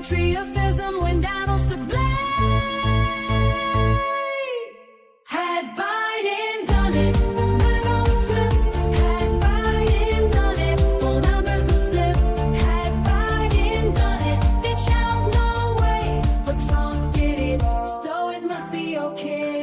patriotism when Donald's to blame. Had Biden done it, bag on the flip. Had Biden done it, full numbers would slip. Had Biden done it, they'd shout no way. But Trump did it, so it must be okay.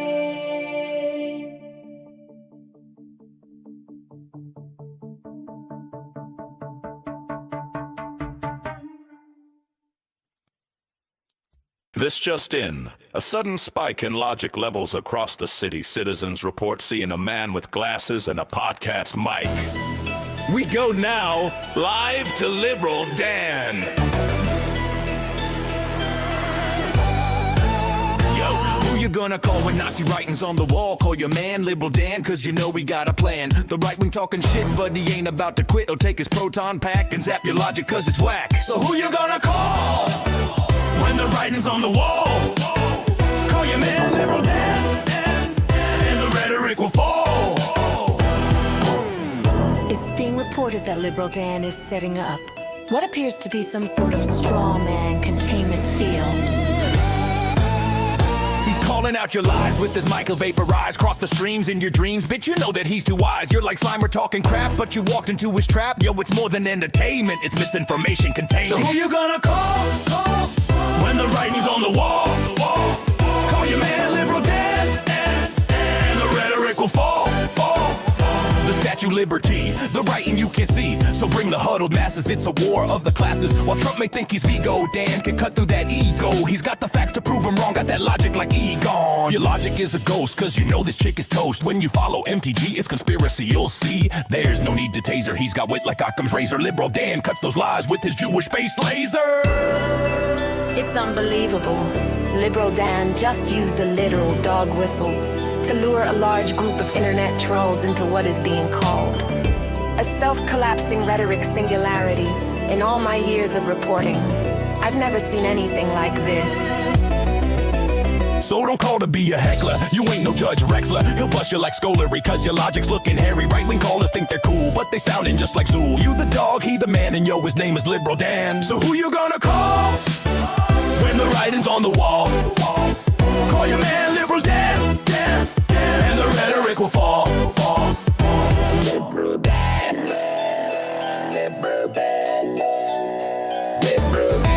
This just in. A sudden spike in logic levels across the city. Citizens report seeing a man with glasses and a podcast mic. We go now. Live to Liberal Dan. Yo, who you gonna call when Nazi writing's on the wall? Call your man Liberal Dan, cause you know we got a plan. The right wing talking shit, but he ain't about to quit. He'll take his proton pack and zap your logic cause it's whack. So who you gonna call when the writing's on the wall? Call your man Liberal Dan, and the rhetoric will fall. It's being reported that Liberal Dan is setting up what appears to be some sort of straw man containment field. He's calling out your lies with his mic, he'll vaporize. Cross the streams in your dreams, bitch, you know that he's too wise. You're like Slimer talking crap, but you walked into his trap. Yo, it's more than entertainment, it's misinformation containment. So who you gonna call when the writing's on the wall? Call your man Liberal Dan, and the rhetoric will fall. The Statue Liberty, the writing you can see. So bring the huddled masses, it's a war of the classes. While Trump may think he's Vigo, Dan can cut through that ego. He's got the facts to prove him wrong, got that logic like Egon. Your logic is a ghost, cause you know this chick is toast. When you follow MTG, it's conspiracy, you'll see. There's no need to taser, he's got wit like Occam's razor. Liberal Dan cuts those lies with his Jewish face laser. It's unbelievable. Liberal Dan just used the literal dog whistle to lure a large group of internet trolls into what is being called a self-collapsing rhetoric singularity. In all my years of reporting, I've never seen anything like this. So don't call to be a heckler, you ain't no Judge Rexler. He'll bust you like Scolary, cause your logic's looking hairy. Right-wing callers think they're cool, but they sounding just like Zool. You the dog, he the man, and yo, his name is Liberal Dan. So who you gonna call when the writing's on the wall? Call your man Liberal Dan, and the rhetoric will fall. Liberal Dan, Liberal Dan, Liberal Dan.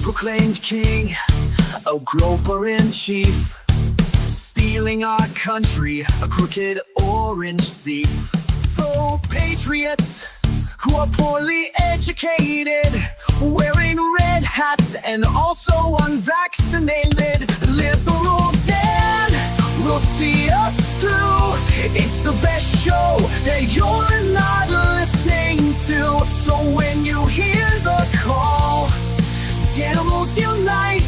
Proclaimed king, a groper in chief, stealing our country, a crooked orange thief. Faux patriots who are poorly educated, wearing red hats and also unvaccinated. Liberal Dan will see us through. It's the best show that you're not listening to. So when you hear the call, animals unite.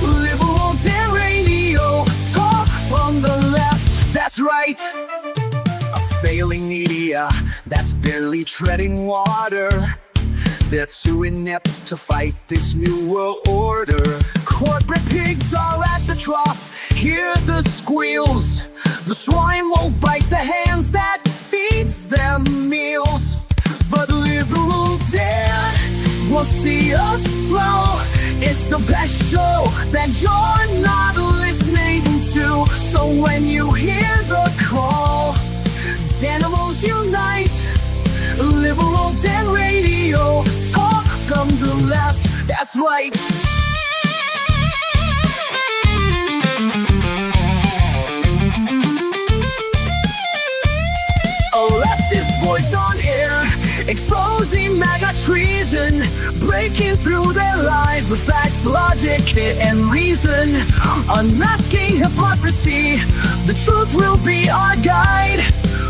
Liberal Dan Radio, talk from the left, that's right. A failing media that's barely treading water. They're too inept to fight this new world order. Corporate pigs are at the trough, hear the squeals. The swine won't bite the hands that feeds them meals. But Liberal Dan will see us flow. It's the best show that you're not listening to. So when you hear the call, animals unite. Liberal Dan Radio, talk from the left, that's right. A leftist voice on air, exposing MAGA treason, breaking through their lies with facts, logic, and reason. Unmasking hypocrisy, the truth will be our guide.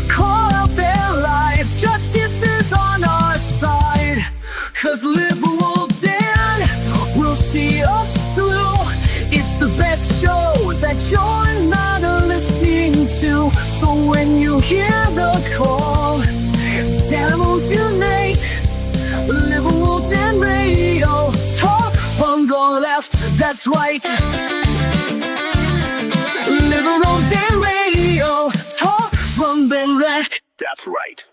Call out their lies, justice is on our side. Cause Liberal Dan will see us through. It's the best show that you're not listening to. So when you hear the call, That's right.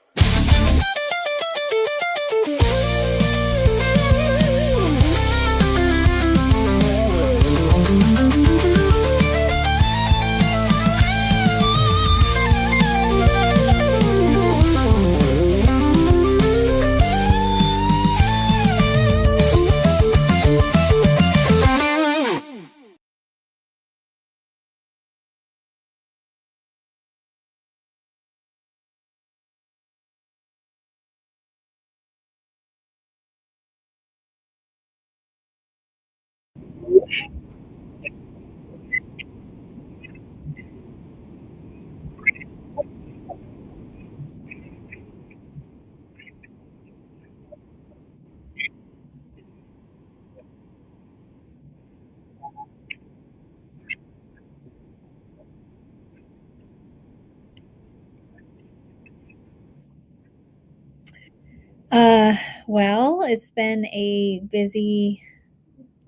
Well, it's been a busy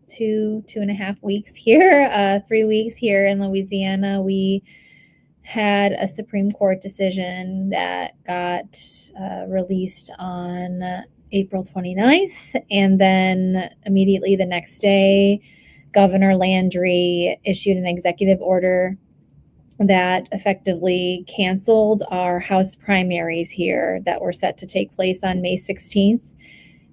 2.5 weeks here, 3 weeks here in Louisiana. We had a Supreme Court decision that got released on April 29th, and then immediately the next day, Governor Landry issued an executive order that effectively canceled our House primaries here that were set to take place on May 16th.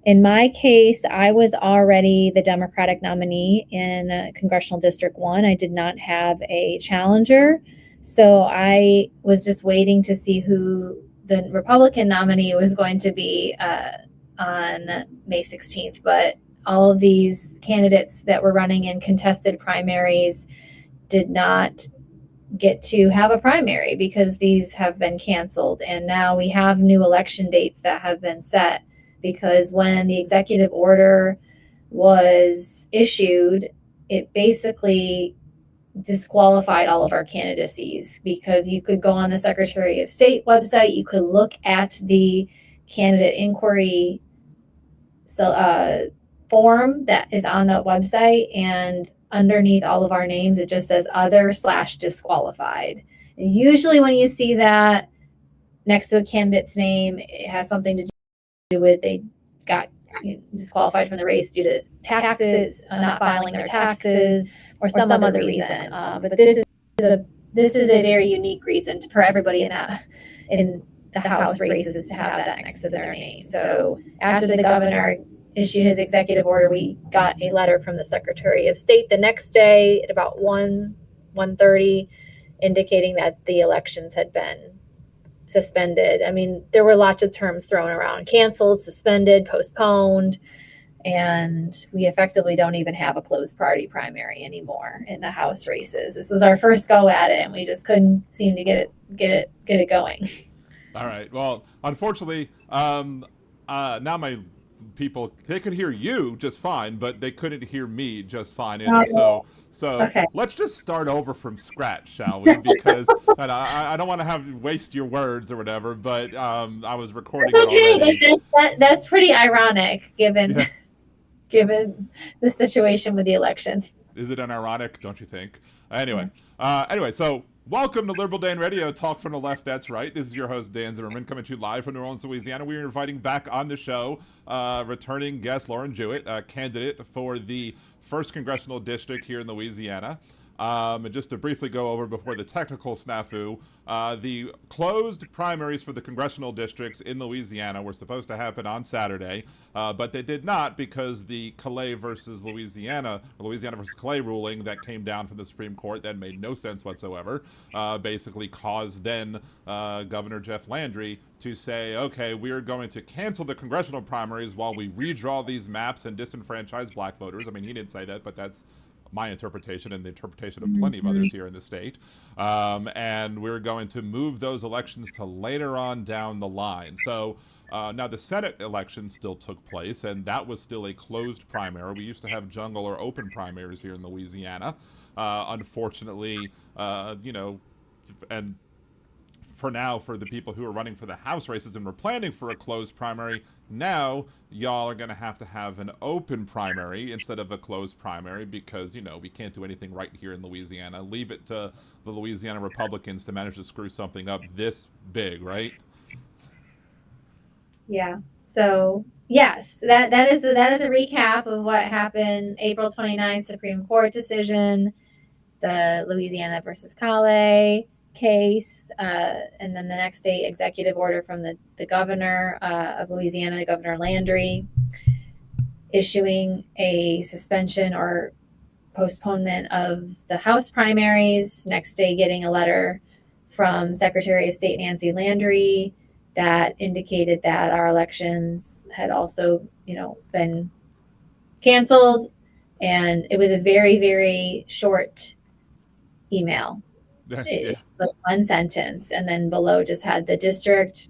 In my case, I was already the Democratic nominee in Congressional District 1. I did not have a challenger. So I was just waiting to see who the Republican nominee was going to be on May 16th. But all of these candidates that were running in contested primaries did not get to have a primary because these have been canceled. And now we have new election dates that have been set, because when the executive order was issued, it basically disqualified all of our candidacies, because you could go on the Secretary of State website, you could look at the candidate inquiry form that is on that website, and underneath all of our names, it just says other/disqualified. And usually when you see that next to a candidate's name, it has something to do with they got disqualified from the race due to taxes, not filing their taxes, or some other reason. But this is a very unique reason for everybody in the House races to have that next to their name. So after the governor issued his executive order, we got a letter from the Secretary of State the next day at about 1:30, indicating that the elections had been suspended. I mean, there were lots of terms thrown around: canceled, suspended, postponed, and we effectively don't even have a closed party primary anymore in the House races. This was our first go at it, and we just couldn't seem to get it going. All right. Well, unfortunately, now my people, they could hear you just fine, but they couldn't hear me just fine. And so okay. Let's just start over from scratch, shall we? Because and I don't want to waste your words or whatever, but I was recording it already. That's pretty ironic given given the situation with the election. Is it unironic? Don't you think? Anyway, so welcome to Liberal Dan Radio, talk from the left, that's right. This is your host, Dan Zimmerman, coming to you live from New Orleans, Louisiana. We are inviting back on the show returning guest Lauren Jewett, candidate for the 1st Congressional District here in Louisiana. And just to briefly go over before the technical snafu, the closed primaries for the congressional districts in Louisiana were supposed to happen on Saturday, but they did not, because the Calais versus Louisiana, or Louisiana versus Calais ruling that came down from the Supreme Court that made no sense whatsoever, basically caused then Governor Jeff Landry to say, okay, we're going to cancel the congressional primaries while we redraw these maps and disenfranchise black voters. I mean, he didn't say that, but that's my interpretation and the interpretation of plenty of others here in the state. And we're going to move those elections to later on down the line. So now the Senate election still took place, and that was still a closed primary. We used to have jungle or open primaries here in Louisiana. Unfortunately, and for now, for the people who are running for the House races and were planning for a closed primary, now y'all are going to have an open primary instead of a closed primary, because, we can't do anything right here in Louisiana. Leave it to the Louisiana Republicans to manage to screw something up this big, right? Yeah. So yes, that is a recap of what happened. April 29th Supreme Court decision, the Louisiana versus Cale case, and then the next day executive order from the governor of Louisiana, Governor Landry, issuing a suspension or postponement of the House primaries. Next day, getting a letter from Secretary of State Nancy Landry that indicated that our elections had also, been canceled. And it was a very, very short email. Yeah. It was one sentence. And then below just had the district,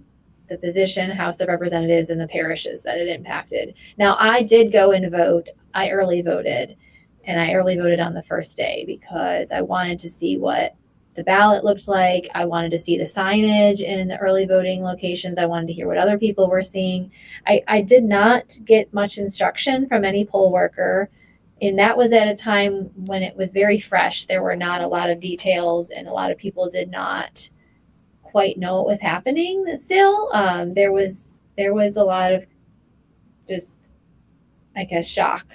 the position, House of Representatives, and the parishes that it impacted. Now, I did go and vote. I early voted. And I early voted on the first day because I wanted to see what the ballot looked like. I wanted to see the signage in early voting locations. I wanted to hear what other people were seeing. I did not get much instruction from any poll worker. And that was at a time when it was very fresh. There were not a lot of details, and a lot of people did not quite know what was happening still. There was a lot of just, I guess, shock.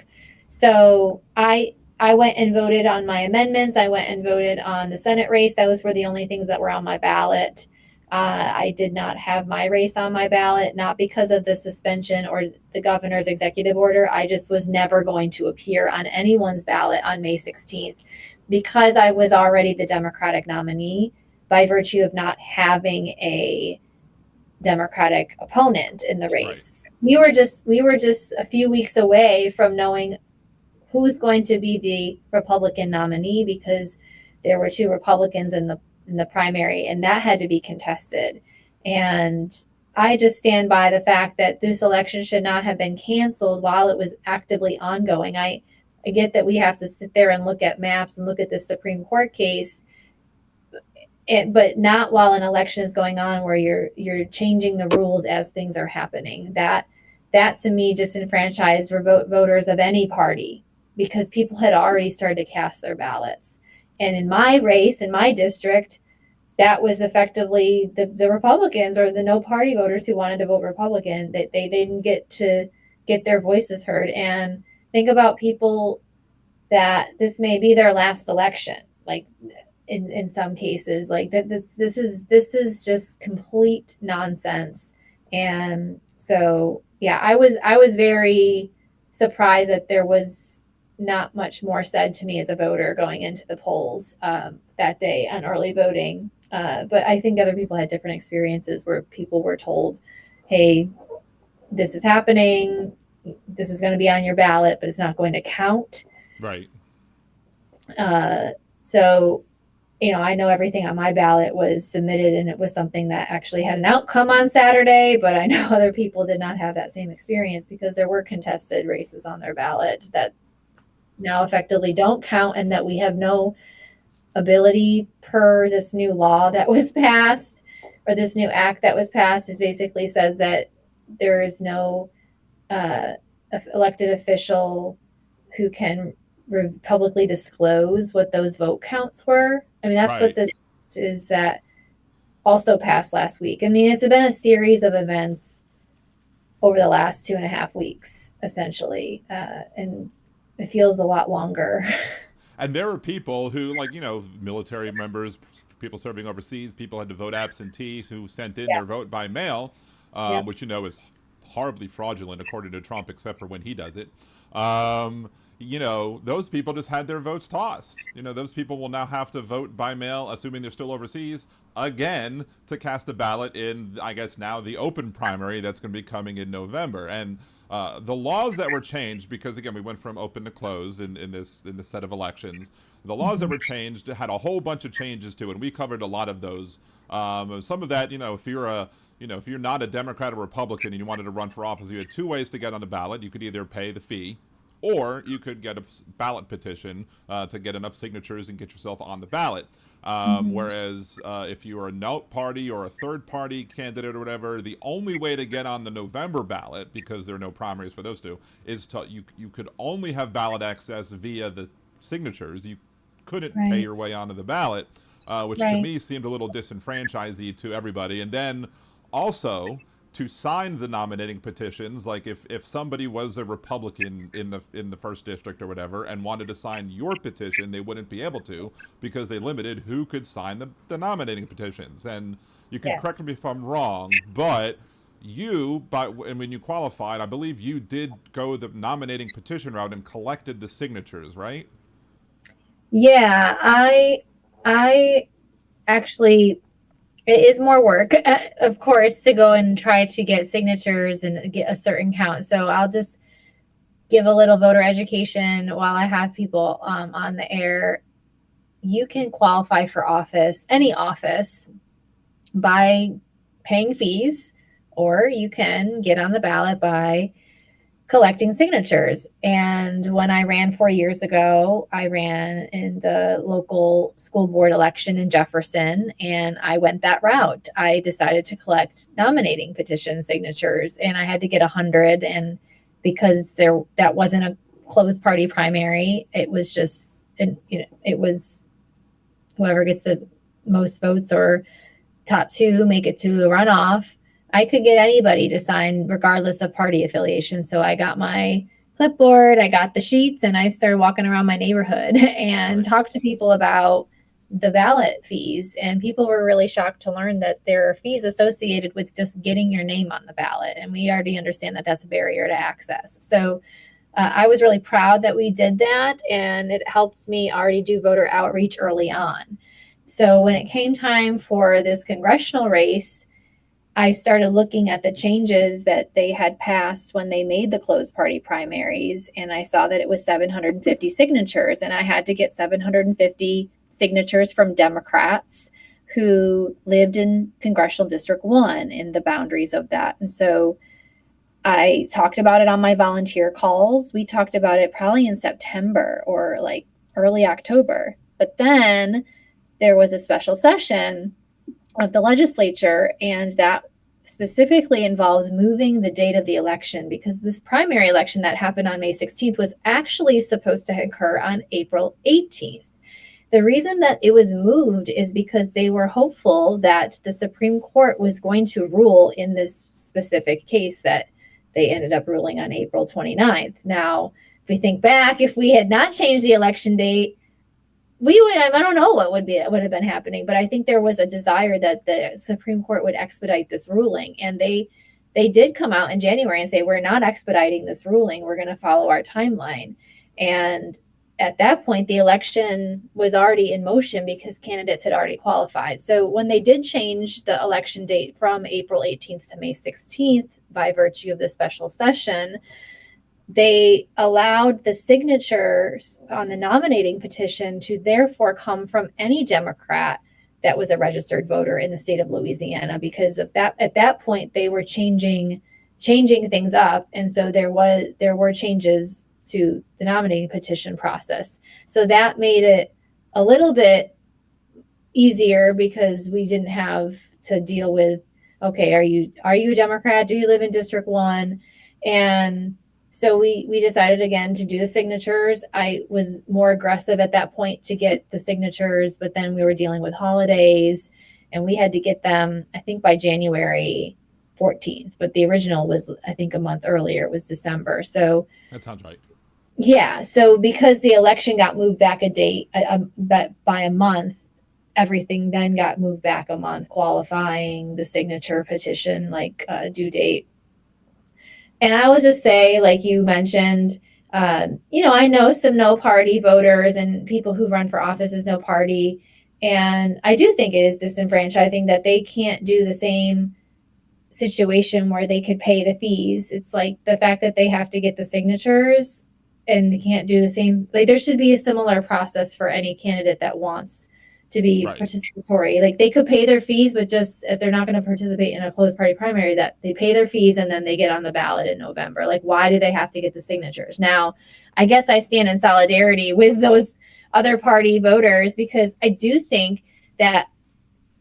So I went and voted on my amendments. I went and voted on the Senate race. Those were the only things that were on my ballot. I did not have my race on my ballot, not because of the suspension or the governor's executive order. I just was never going to appear on anyone's ballot on May 16th because I was already the Democratic nominee by virtue of not having a Democratic opponent in the race. Right. We were just a few weeks away from knowing who's going to be the Republican nominee because there were two Republicans in the primary, and that had to be contested. And I just stand by the fact that this election should not have been canceled while it was actively ongoing. I get that we have to sit there and look at maps and look at this Supreme Court case, but not while an election is going on where you're changing the rules as things are happening. That to me disenfranchised voters of any party because people had already started to cast their ballots. And in my race, in my district, that was effectively the Republicans or the no party voters who wanted to vote Republican. That they didn't get to get their voices heard. And think about people that this may be their last election, like in some cases, like that this is just complete nonsense. And so yeah, I was very surprised that there was not much more said to me as a voter going into the polls that day on early voting. But I think other people had different experiences where people were told, hey, this is happening. This is going to be on your ballot, but it's not going to count. Right. So, I know everything on my ballot was submitted and it was something that actually had an outcome on Saturday, but I know other people did not have that same experience because there were contested races on their ballot that now effectively don't count, and that we have no ability per this new law that was passed, or this new act that was passed. It basically says that there is no elected official who can publicly disclose what those vote counts were. I mean, that's what this is that also passed last week. I mean, it's been a series of events over the last 2.5 weeks, essentially, and it feels a lot longer. And there were people who, like, military members, people serving overseas, people had to vote absentee who sent in their vote by mail, which, is horribly fraudulent according to Trump, except for when he does it. Those people just had their votes tossed. Those people will now have to vote by mail, assuming they're still overseas, again, to cast a ballot in, I guess, now the open primary that's going to be coming in November. And the laws that were changed, because again, we went from open to closed in this set of elections. The laws that were changed had a whole bunch of changes to it, and we covered a lot of those. Some of that, if you're not a Democrat or Republican and you wanted to run for office, you had two ways to get on the ballot. You could either pay the fee, or you could get a ballot petition to get enough signatures and get yourself on the ballot. Whereas if you are a no party or a third party candidate or whatever, the only way to get on the November ballot, because there are no primaries for those two, is you could only have ballot access via the signatures. You couldn't pay your way onto the ballot, which to me seemed a little disenfranchising to everybody. And then also, to sign the nominating petitions. Like if somebody was a Republican in the first district or whatever and wanted to sign your petition, they wouldn't be able to because they limited who could sign the nominating petitions. And you can correct me if I'm wrong, but and when you qualified, I believe you did go the nominating petition route and collected the signatures, right? Yeah, I actually, it is more work, of course, to go and try to get signatures and get a certain count. So I'll just give a little voter education while I have people on the air. You can qualify for office, any office, by paying fees, or you can get on the ballot by collecting signatures. And when I ran 4 years ago, I ran in the local school board election in Jefferson, and I went that route. I decided to collect nominating petition signatures, and I had to get 100. And because that wasn't a closed party primary, it was just, it was whoever gets the most votes or top two make it to a runoff. I could get anybody to sign regardless of party affiliation. So I got my clipboard, I got the sheets, and I started walking around my neighborhood and talked to people about the ballot fees. And people were really shocked to learn that there are fees associated with just getting your name on the ballot. And we already understand that that's a barrier to access. So I was really proud that we did that, and it helped me already do voter outreach early on. So when it came time for this congressional race, I started looking at the changes that they had passed when they made the closed party primaries, and I saw that it was 750 signatures, and I had to get 750 signatures from Democrats who lived in Congressional District 1 in the boundaries of that. And so I talked about it on my volunteer calls. We talked about it probably in September or like early October. But then there was a special session of the legislature, and that specifically involves moving the date of the election, because this primary election that happened on May 16th was actually supposed to occur on April 18th. The reason that it was moved is because they were hopeful that the Supreme Court was going to rule in this specific case that they ended up ruling on April 29th. Now, if we think back, if we had not changed the election date, we would, I don't know what would have been happening, but I think there was a desire that the Supreme Court would expedite this ruling. And they did come out in January and say, we're not expediting this ruling. We're going to follow our timeline. And at that point, the election was already in motion because candidates had already qualified. So when they did change the election date from April 18th to May 16th, by virtue of the special session, they allowed the signatures on the nominating petition to therefore come from any Democrat that was a registered voter in the state of Louisiana, because of that. At that point, they were changing things up, and so there were changes to the nominating petition process. So that made it a little bit easier because we didn't have to deal with, okay, are you a Democrat? Do you live in District 1? And so we decided again to do the signatures. I was more aggressive at that point to get the signatures, but then we were dealing with holidays and we had to get them, I think, by January 14th. But the original was, I think, a month earlier. It was December. So that sounds right. Yeah. So because the election got moved back by a month, everything then got moved back a month, qualifying, the signature petition, due date. And I will just say, like you mentioned, I know some no party voters and people who run for office as no party. And I do think it is disenfranchising that they can't do the same situation where they could pay the fees. It's like the fact that they have to get the signatures and they can't do the same. Like, there should be a similar process for any candidate that wants to be participatory. Like, they could pay their fees, but just if they're not going to participate in a closed party primary, that they pay their fees and then they get on the ballot in November. Like, why do they have to get the signatures? Now, I guess I stand in solidarity with those other party voters, because I do think that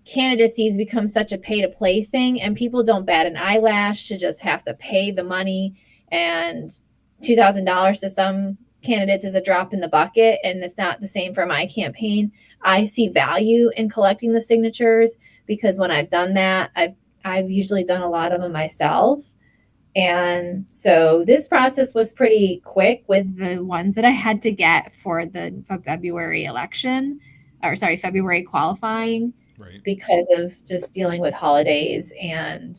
candidacies become such a pay to play thing, and people don't bat an eyelash to just have to pay the money, and $2,000 to some candidates is a drop in the bucket, and it's not the same for my campaign. I see value in collecting the signatures because when I've done that, I've usually done a lot of them myself. And so this process was pretty quick with the ones that I had to get for the February election, or sorry, February qualifying, Right. because of just dealing with holidays and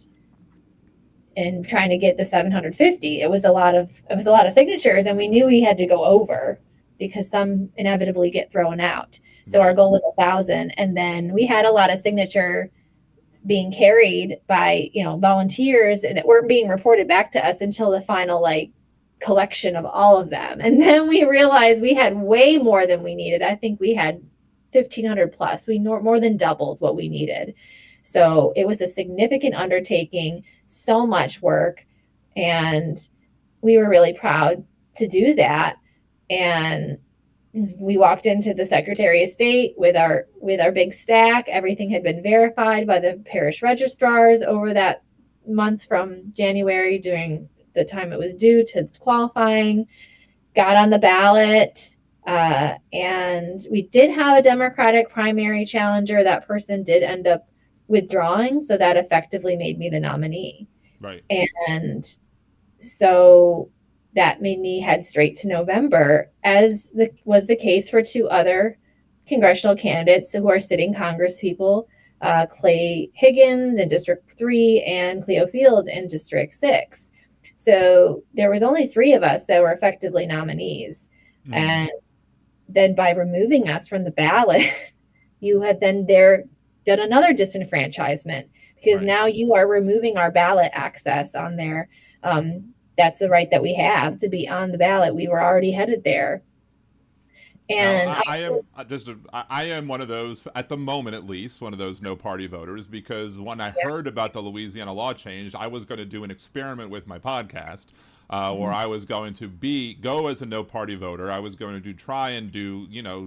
trying to get the 750. It was a lot of signatures, and we knew we had to go over because some inevitably get thrown out. So our goal was 1,000, and then we had a lot of signature being carried by volunteers that weren't being reported back to us until the final like collection of all of them. And then we realized we had way more than we needed. I think we had 1,500 plus. We more than doubled what we needed. So it was a significant undertaking, so much work, and we were really proud to do that. And we walked into the Secretary of State with our big stack. Everything had been verified by the parish registrars over that month from January during the time it was due to qualifying. Got on the ballot, and we did have a Democratic primary challenger. That person did end up withdrawing, so that effectively made me the nominee. Right. And so that made me head straight to November, as was the case for two other congressional candidates who are sitting Congress people, Clay Higgins in District 3 and Cleo Fields in District 6. So there was only 3 of us that were effectively nominees. Mhm. And then by removing us from the ballot, you have then done another disenfranchisement, because Right. now you are removing our ballot access on there. That's the right that we have to be on the ballot. We were already headed there. And Now, I am one of those, at the moment at least, one of those no party voters, because when I heard about the Louisiana law change, I was going to do an experiment with my podcast, where I was going to go as a no party voter. I was going to try and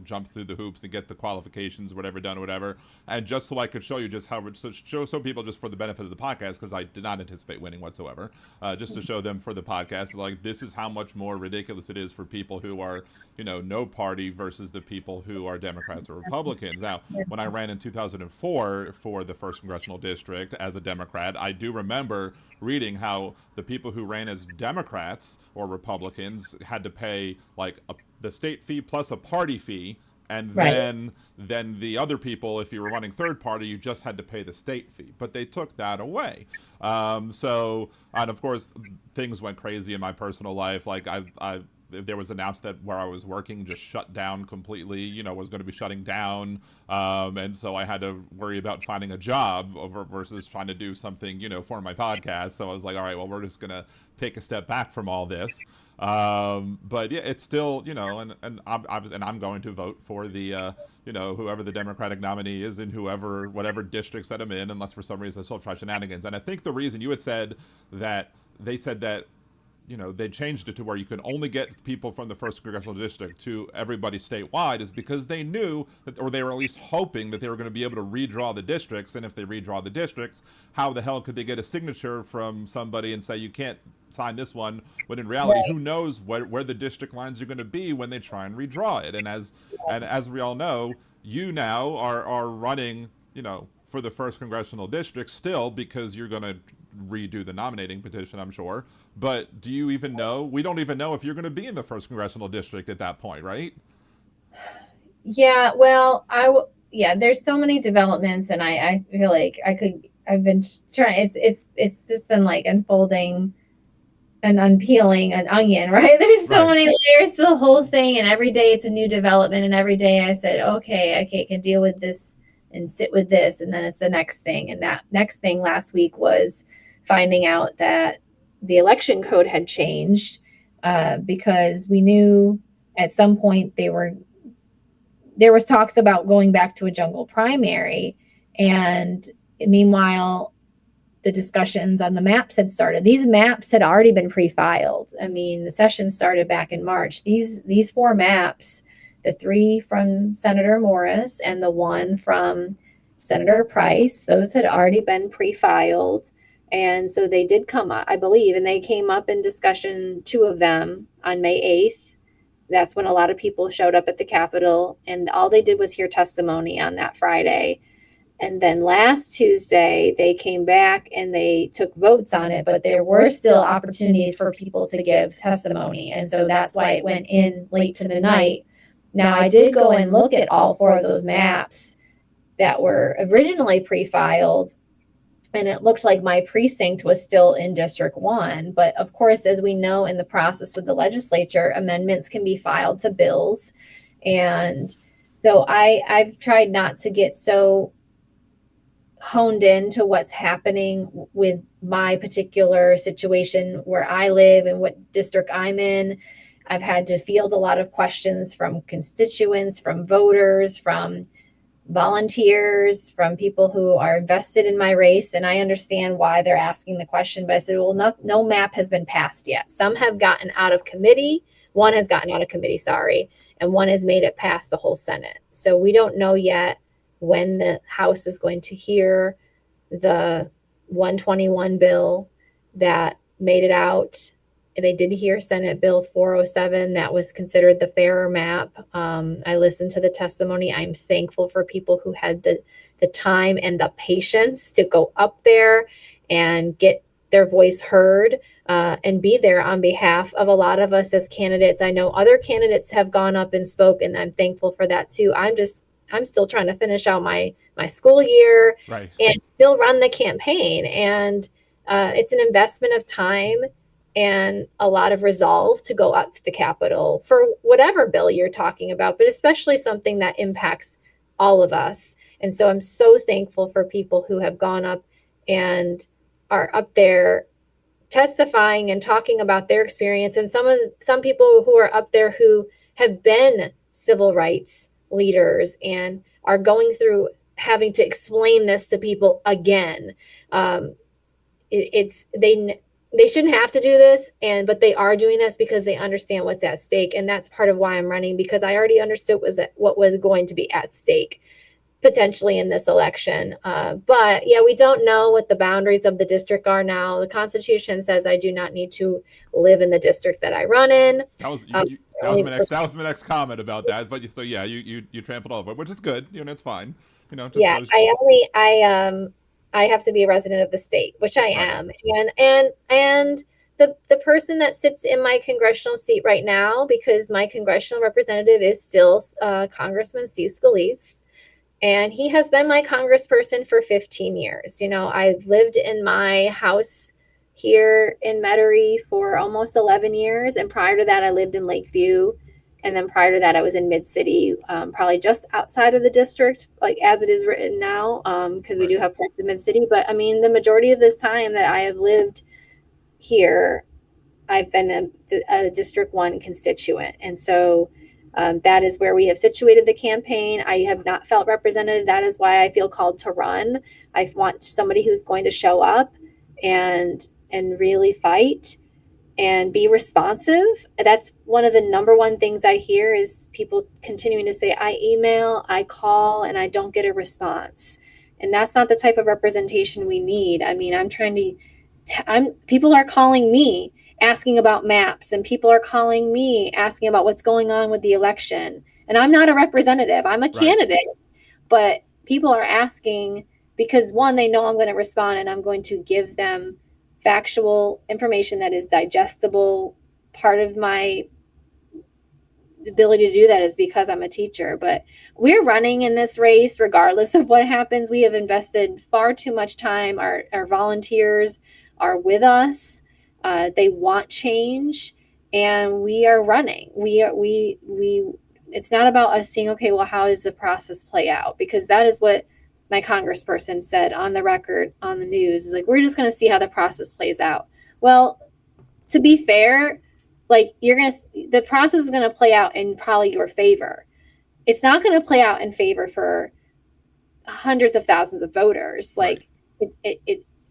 jump through the hoops and get the qualifications, whatever. And just so I could show you just how, show some people just for the benefit of the podcast, because I did not anticipate winning whatsoever, just to show them for the podcast, like, this is how much more ridiculous it is for people who are, no party versus the people who are Democrats or Republicans. Now, when I ran in 2004 for the 1st Congressional District as a Democrat, I do remember reading how the people who ran as Democrats or Republicans had to pay like the state fee plus a party fee, and Right. then the other people, if you were running third party, you just had to pay the state fee. But they took that away. So, and of course, things went crazy in my personal life. Like there was announced that where I was working just shut down completely, was going to be shutting down. And so I had to worry about finding a job versus trying to do something, for my podcast. So I was like, all right, well, we're just going to take a step back from all this. But yeah, it's still, and I'm going to vote for the, whoever the Democratic nominee is in whatever districts that I'm in, unless for some reason I still try shenanigans. And I think the reason you had said that they said that, they changed it to where you can only get people from the 1st Congressional District to everybody statewide is because they knew that, or they were at least hoping that they were going to be able to redraw the districts. And if they redraw the districts, how the hell could they get a signature from somebody and say, you can't sign this one, when in reality, who knows where the district lines are going to be when they try and redraw it. And as we all know, you now are running, for the 1st Congressional District still, because you're going to redo the nominating petition, I'm sure. But do you even know? We don't even know if you're going to be in the 1st Congressional District at that point, right? Yeah, well, there's so many developments, and I feel like I've been trying, it's just been like unfolding and unpeeling an onion, right? There's so many layers to the whole thing, and every day it's a new development, and every day I said, okay, I can deal with this and sit with this, and then it's the next thing. And that next thing last week was finding out that the election code had changed, because we knew at some point there was talks about going back to a jungle primary, and meanwhile the discussions on the maps had started. These maps had already been pre-filed. I mean, the session started back in March. These 4 maps, the 3 from Senator Morris and the 1 from Senator Price, those had already been pre-filed. And so they did come up, I believe, and they came up in discussion, 2 of them on May 8th. That's when a lot of people showed up at the Capitol, and all they did was hear testimony on that Friday. And then last Tuesday, they came back and they took votes on it, but there were still opportunities for people to give testimony. And so that's why it went in late to the night. Now, I did go and look at all 4 of those maps that were originally pre-filed, and it looked like my precinct was still in District 1. But of course, as we know in the process with the legislature, amendments can be filed to bills. And so I've tried not to get so honed in to what's happening with my particular situation where I live and what district I'm in. I've had to field a lot of questions from constituents, from voters, from volunteers, from people who are invested in my race. And I understand why they're asking the question, but I said, well, no map has been passed yet. Some have gotten out of committee. One has gotten out of committee, sorry. And one has made it past the whole Senate. So we don't know yet when the House is going to hear the 121 bill that made it out. They did hear Senate Bill 407 that was considered the fairer map. I listened to the testimony. I'm thankful for people who had the time and the patience to go up there and get their voice heard and be there on behalf of a lot of us as candidates. I know other candidates have gone up and spoke, and I'm thankful for that too. I'm still trying to finish out my school year and still run the campaign. And it's an investment of time and a lot of resolve to go up to the Capitol for whatever bill you're talking about, but especially something that impacts all of us. And so I'm so thankful for people who have gone up and are up there testifying and talking about their experience. And some people who are up there who have been civil rights leaders and are going through having to explain this to people again. They shouldn't have to do this, but they are doing this because they understand what's at stake. And that's part of why I'm running, because I already understood what was going to be at stake potentially in this election. But yeah, we don't know what the boundaries of the district are now. The Constitution says I do not need to live in the district that I run in. That was my next comment about that. But so yeah, you trampled over it, which is good. It's fine. I have to be a resident of the state, which I am. And the person that sits in my congressional seat right now, because my congressional representative is still Congressman Steve Scalise, and he has been my congressperson for 15 years. I've lived in my house here in Metairie for almost 11 years. And prior to that, I lived in Lakeview. And then prior to that, I was in Mid-City, probably just outside of the district, like as it is written now, because we do have parts of Mid-City. But I mean, the majority of this time that I have lived here, I've been a District 1 constituent. And so that is where we have situated the campaign. I have not felt represented. That is why I feel called to run. I want somebody who's going to show up and really fight and be responsive. That's one of the number one things I hear is people continuing to say, I email, I call, and I don't get a response. And that's not the type of representation we need. I mean, people are calling me asking about maps, and people are calling me asking about what's going on with the election. And I'm not a representative, I'm a candidate, but people are asking because one, they know I'm going to respond and I'm going to give them factual information that is digestible. Part of my ability to do that is because I'm a teacher, but we're running in this race regardless of what happens. We have invested far too much time. Our volunteers are with us. They want change, and we are running. It's not about us seeing, okay, well, how does the process play out? Because that is what my congressperson said on the record, on the news, is like, we're just going to see how the process plays out. Well, to be fair, like the process is going to play out in probably your favor. It's not going to play out in favor for hundreds of thousands of voters. Like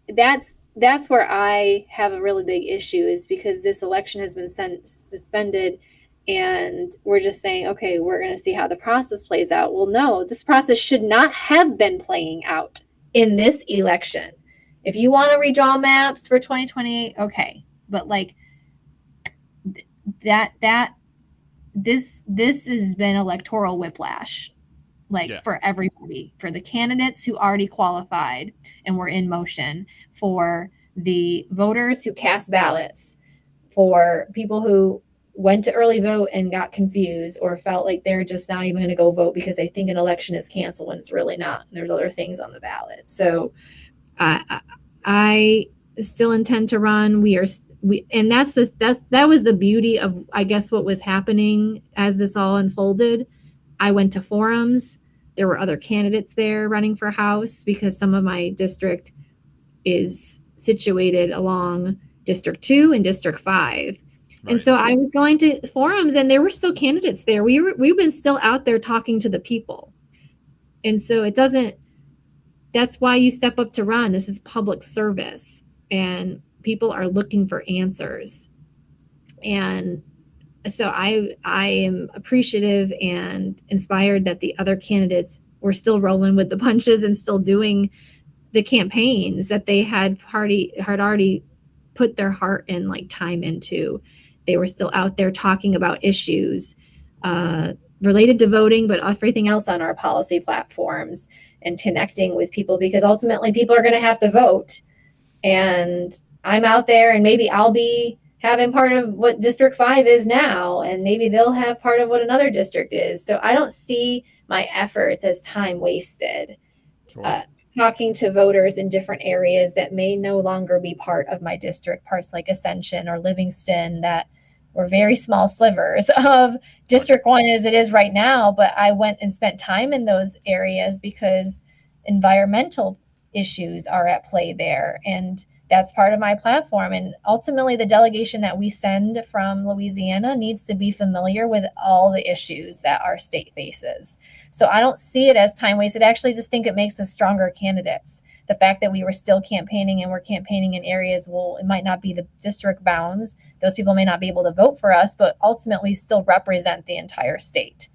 that's where I have a really big issue, is because this election has been suspended and we're just saying, okay, we're going to see how the process plays out. Well, no, this process should not have been playing out in this election. If you want to redraw maps for 2028, okay. But like this has been electoral whiplash. like Yeah. for everybody, for the candidates who already qualified and were in motion, for the voters who cast ballots, for people who went to early vote and got confused or felt like they're just not even going to go vote because they think an election is canceled when it's really not. There's other things on the ballot. So I still intend to run. And that was the beauty of, I guess, what was happening as this all unfolded. I went to forums. There were other candidates there running for House because some of my district is situated along District 2 and District 5. Right. And so I was going to forums and there were still candidates there. We've been still out there talking to the people. And so that's why you step up to run. This is public service and people are looking for answers. And so I am appreciative and inspired that the other candidates were still rolling with the punches and still doing the campaigns that they had already put their heart and like time into. They were still out there talking about issues related to voting, but everything else on our policy platforms and connecting with people, because ultimately people are going to have to vote. And I'm out there and maybe I'll be having part of what District 5 is now, and maybe they'll have part of what another district is. So I don't see my efforts as time wasted. Sure. Talking to voters in different areas that may no longer be part of my district, parts like Ascension or Livingston that were very small slivers of District 1 as it is right now. But I went and spent time in those areas because environmental issues are at play there. And that's part of my platform. And ultimately, the delegation that we send from Louisiana needs to be familiar with all the issues that our state faces. So I don't see it as time wasted. I actually just think it makes us stronger candidates. The fact that we were still campaigning and we're campaigning in areas, well, it might not be the district bounds. Those people may not be able to vote for us, but ultimately still represent the entire state.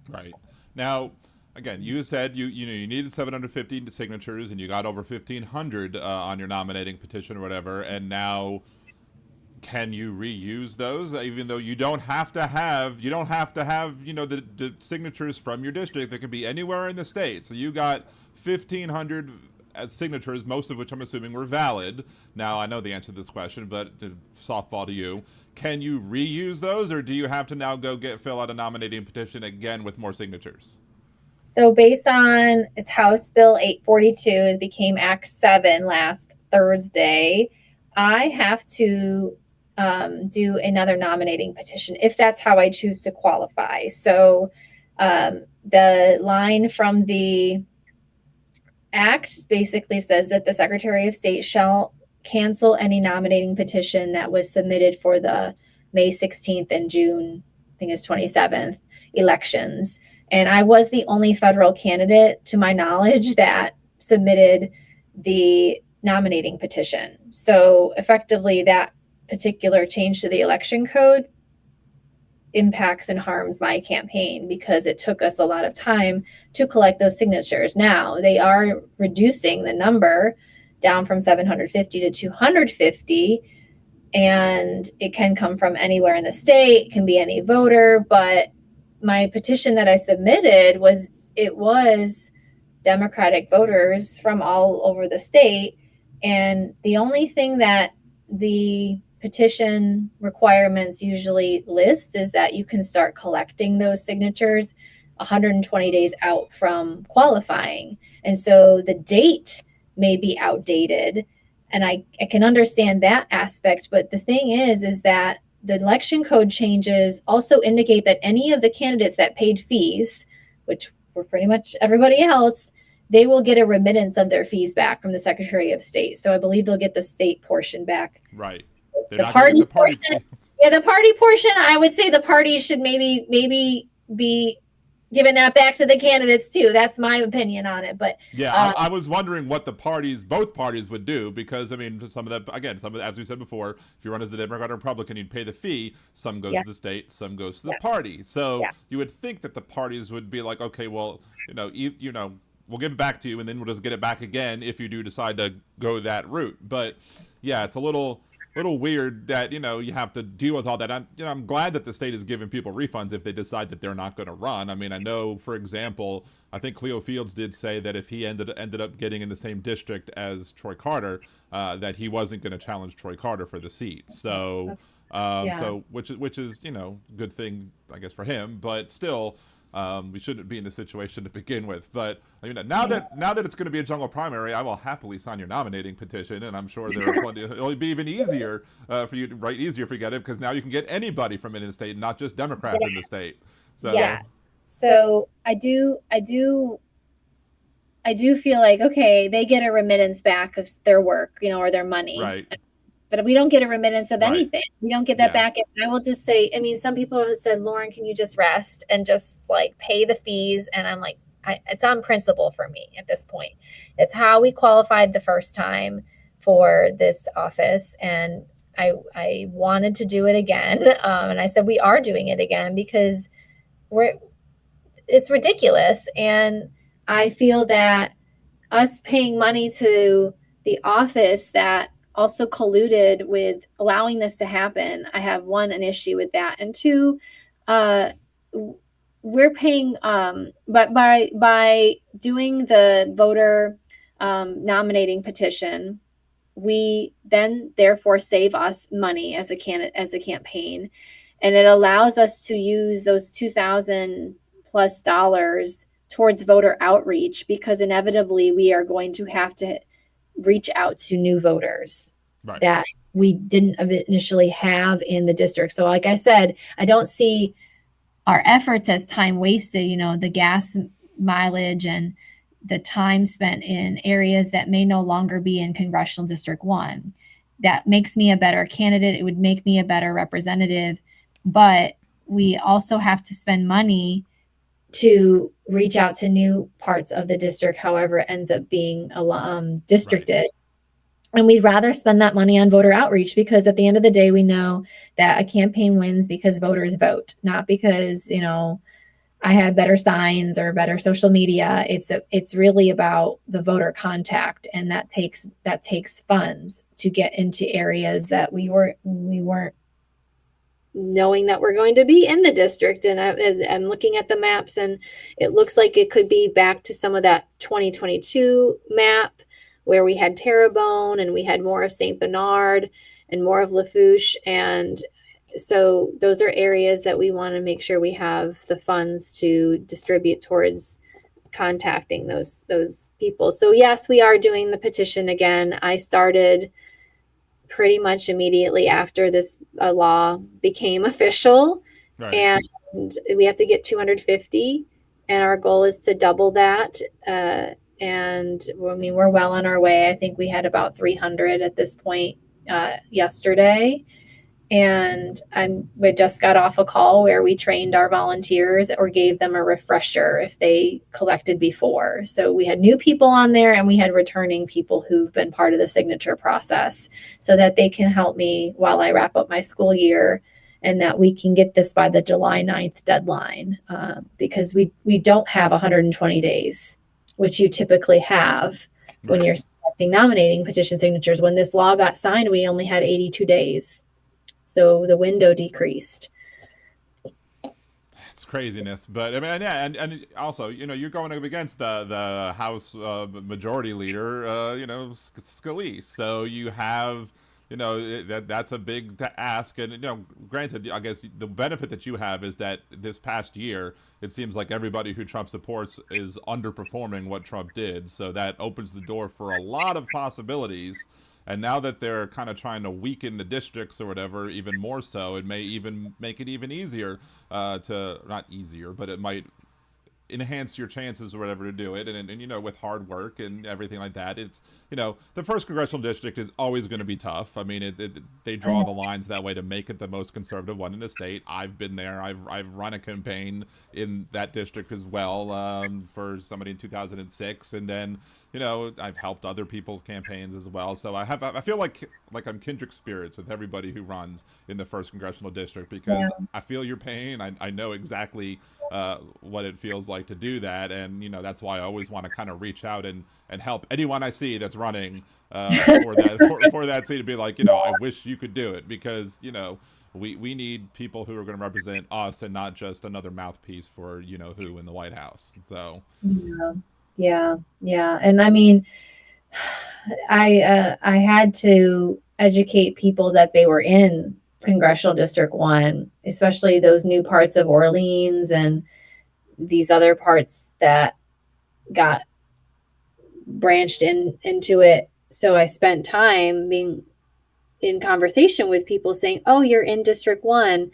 Right. Now, again, you said you needed 750 signatures and you got over 1,500 on your nominating petition or whatever. And now, can you reuse those? Even though you don't have to have the signatures from your district. They could be anywhere in the state. So you got 1,500 signatures, most of which I'm assuming were valid. Now, I know the answer to this question, but softball to you. Can you reuse those, or do you have to now fill out a nominating petition again with more signatures? So based on it's House Bill 842, it became Act 7 last Thursday, I have to do another nominating petition if that's how I choose to qualify. So the line from the Act basically says that the Secretary of State shall cancel any nominating petition that was submitted for the May 16th and June, I think it's 27th elections. And I was the only federal candidate, to my knowledge, that submitted the nominating petition. So effectively, that particular change to the election code impacts and harms my campaign because it took us a lot of time to collect those signatures. Now, they are reducing the number down from 750 to 250, and it can come from anywhere in the state. It can be any voter, but my petition that I submitted was Democratic voters from all over the state. And the only thing that the petition requirements usually list is that you can start collecting those signatures 120 days out from qualifying. And so the date may be outdated. And I can understand that aspect. But the thing is that the election code changes also indicate that any of the candidates that paid fees, which were pretty much everybody else, they will get a remittance of their fees back from the Secretary of State. So I believe they'll get the state portion back. Right. The party portion, the party portion, I would say the parties should maybe be giving that back to the candidates too. That's my opinion on it. But yeah, I was wondering what both parties would do, because I mean, some of as we said before, if you run as a Democrat or Republican, you'd pay the fee. Some goes to the state, some goes to the party. So you would think that the parties would be like, okay, well, we'll give it back to you, and then we'll just get it back again if you do decide to go that route. But yeah, it's a little little weird that, you have to deal with all that. I'm glad that the state is giving people refunds if they decide that they're not going to run. I mean, I know, for example, I think Cleo Fields did say that if he ended up getting in the same district as Troy Carter, that he wasn't going to challenge Troy Carter for the seat. So, so which is good thing, I guess, for him, but still. We shouldn't be in this situation to begin with, but now that it's going to be a jungle primary, I will happily sign your nominating petition, and I'm sure there are plenty. It'll be even easier for you to get it, because now you can get anybody from in the state, not just Democrats in the state. So. Yes. So I do feel like, okay, they get a remittance back of their work, or their money. Right. But we don't get a remittance of Right. anything. We don't get that back. And I will just say, I mean, some people have said, Lauren, can you just rest and just like pay the fees? And I'm like, it's on principle for me at this point. It's how we qualified the first time for this office. And I wanted to do it again. And I said, we are doing it again because it's ridiculous. And I feel that us paying money to the office that also colluded with allowing this to happen. I have one, an issue with that. And two, we're paying, but by doing the voter nominating petition, we then therefore save us money as a campaign. And it allows us to use those $2,000+ towards voter outreach, because inevitably we are going to have to reach out to new voters that we didn't initially have in the district. So like I said, I don't see our efforts as time wasted, the gas mileage and the time spent in areas that may no longer be in Congressional District 1. That makes me a better candidate. It would make me a better representative. But we also have to spend money to reach out to new parts of the district, however it ends up being districted. Right. And we'd rather spend that money on voter outreach, because at the end of the day, we know that a campaign wins because voters vote, not because, I had better signs or better social media. It's really about the voter contact. And that takes funds to get into areas that we weren't knowing that we're going to be in the district. And as I'm looking at the maps, and it looks like it could be back to some of that 2022 map where we had Terrebonne and we had more of St. Bernard and more of Lafourche. And so those are areas that we want to make sure we have the funds to distribute towards contacting those people. So yes, we are doing the petition again. I started pretty much immediately after this law became official. Right. And we have to get 250, and our goal is to double that. And I mean, we're well on our way. I think we had about 300 at this point yesterday. And we just got off a call where we trained our volunteers or gave them a refresher if they collected before. So we had new people on there, and we had returning people who've been part of the signature process, so that they can help me while I wrap up my school year, and that we can get this by the July 9th deadline, because we don't have 120 days, which you typically have when you're collecting nominating petition signatures. When this law got signed, we only had 82 days. So the window decreased. It's craziness, but I mean, yeah, and also, you're going up against the House Majority Leader, Scalise. So you have, that's a big ask. And granted, I guess the benefit that you have is that this past year, it seems like everybody who Trump supports is underperforming what Trump did. So that opens the door for a lot of possibilities. And now that they're kind of trying to weaken the districts or whatever, even more so, it may even make it even easier not easier, but it might enhance your chances or whatever to do it. And with hard work and everything like that, it's, the first congressional district is always going to be tough. I mean, they draw the lines that way to make it the most conservative one in the state. I've been there. I've run a campaign in that district as well for somebody in 2006. And then, I've helped other people's campaigns as well. So I feel like I'm kindred spirits with everybody who runs in the first congressional district, because I feel your pain. I know exactly what it feels like like to do that. And, that's why I always want to kind of reach out and help anyone I see that's running for that seat to be like, I wish you could do it, because, we need people who are going to represent us and not just another mouthpiece for, who in the White House. So. Yeah. And I mean, I had to educate people that they were in Congressional District 1, especially those new parts of Orleans and these other parts that got branched into it. So I spent time being in conversation with people saying, oh, you're in District 1.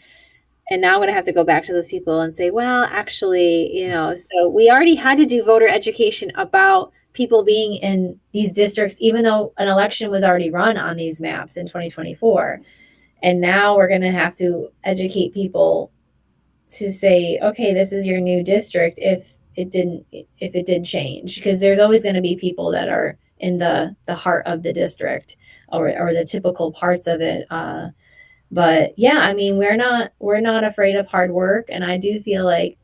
And now I'm going to have to go back to those people and say, well, actually, so we already had to do voter education about people being in these districts, even though an election was already run on these maps in 2024. And now we're going to have to educate people to say, okay, this is your new district if it did change, because there's always going to be people that are in the heart of the district or the typical parts of it. But yeah, I mean, we're not afraid of hard work. And I do feel like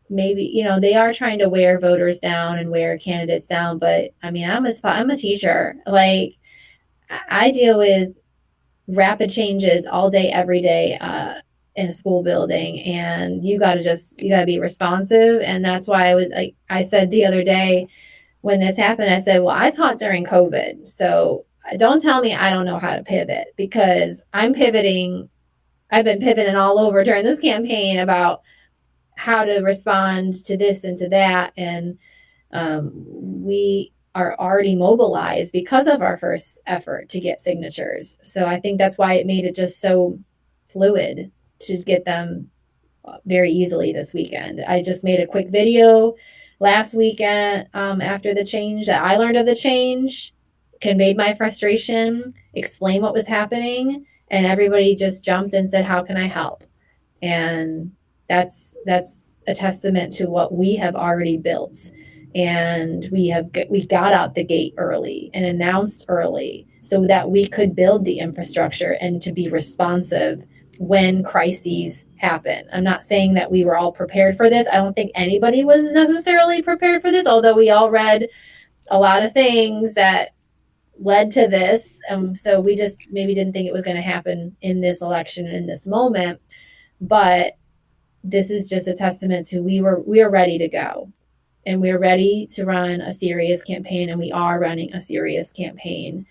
maybe, they are trying to wear voters down and wear candidates down. But I mean, I'm a teacher. Like, I deal with rapid changes all day, every day, in a school building, and you got to be responsive. And that's why I said the other day when this happened, I said, well, I taught during COVID. So don't tell me I don't know how to pivot, because I'm pivoting. I've been pivoting all over during this campaign about how to respond to this and to that. And we are already mobilized because of our first effort to get signatures. So I think that's why it made it just so fluid to get them very easily this weekend. I just made a quick video last weekend after the change that I learned of the change, conveyed my frustration, explained what was happening, and everybody just jumped and said, how can I help? And that's a testament to what we have already built. And we got out the gate early and announced early so that we could build the infrastructure and to be responsive when crises happen. I'm not saying that we were all prepared for this. I don't think anybody was necessarily prepared for this, although we all read a lot of things that led to this. So we just maybe didn't think it was going to happen in this election and in this moment. But this is just a testament to we are ready to go. And we're ready to run a serious campaign, and we are running a serious campaign.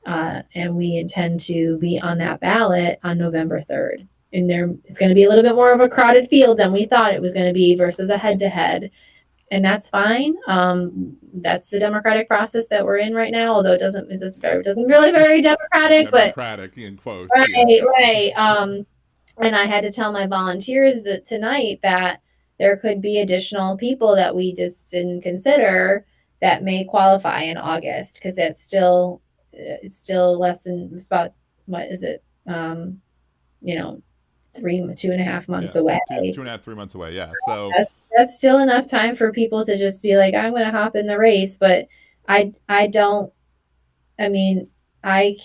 And we intend to be on that ballot on November 3rd. And it's going to be a little bit more of a crowded field than we thought it was going to be versus a head-to-head. And that's fine. That's the democratic process that we're in right now, although it doesn't really very democratic, but democratic in quotes. Right. And I had to tell my volunteers that tonight that there could be additional people that we just didn't consider that may qualify in August, because it's still less than about, what is it? 2.5 months away. 2.5, 3 months away. Yeah. So that's still enough time for people to just be like, I'm going to hop in the race. But I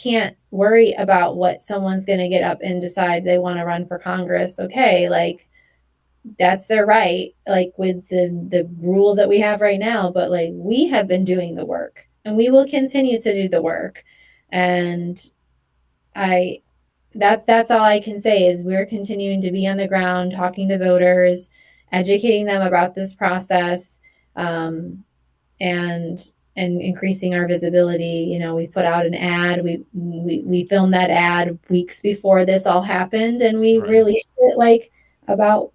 can't worry about what someone's going to get up and decide they want to run for Congress. Okay. Like, that's their right, like with the rules that we have right now. But like, we have been doing the work and we will continue to do the work. And that's all I can say is we're continuing to be on the ground, talking to voters, educating them about this process, and increasing our visibility. We put out an ad. We filmed that ad weeks before this all happened, and we released it like about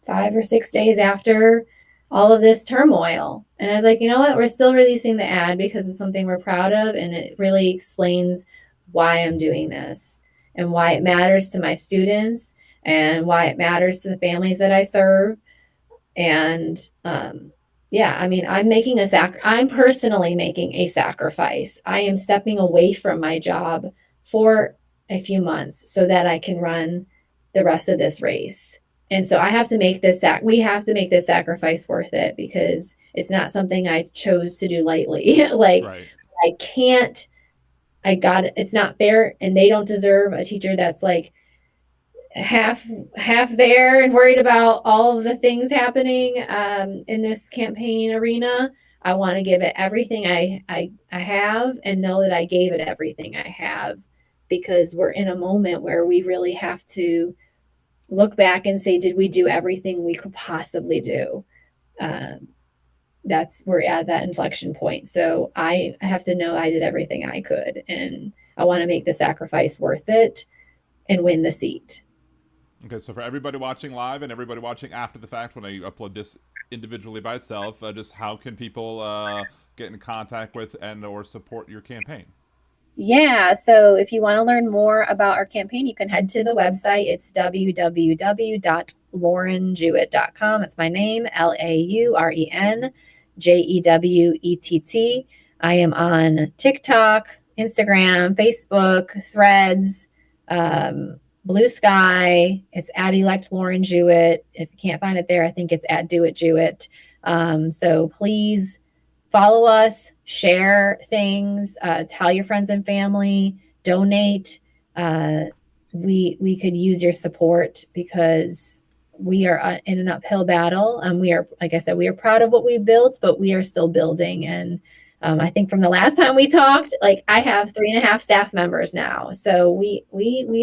5 or 6 days after all of this turmoil. And I was like, you know what? We're still releasing the ad because it's something we're proud of, and it really explains why I'm doing this and why it matters to my students and why it matters to the families that I serve. And I'm personally making a sacrifice. I am stepping away from my job for a few months so that I can run the rest of this race. And so I have to make we have to make this sacrifice worth it, because it's not something I chose to do lightly. It's not fair, and they don't deserve a teacher that's like half there and worried about all of the things happening in this campaign arena. I want to give it everything I have and know that I gave it everything I have, because we're in a moment where we really have to look back and say, did we do everything we could possibly do? We're at that inflection point. So I have to know I did everything I could, and I want to make the sacrifice worth it and win the seat. Okay, so for everybody watching live and everybody watching after the fact, when I upload this individually by itself, just how can people get in contact with and or support your campaign? Yeah, so if you want to learn more about our campaign, you can head to the website. It's www.laurenjewett.com. It's my name, LaurenJewett. I am on TikTok, Instagram, Facebook, Threads, Blue Sky. It's at Elect Lauren Jewett. If you can't find it there, I think it's at Do It Jewett. So please follow us, share things, tell your friends and family, donate. We could use your support because we are in an uphill battle. We are, like I said, we are proud of what we built, but we are still building. And I think from the last time we talked, like I have 3.5 staff members now, so we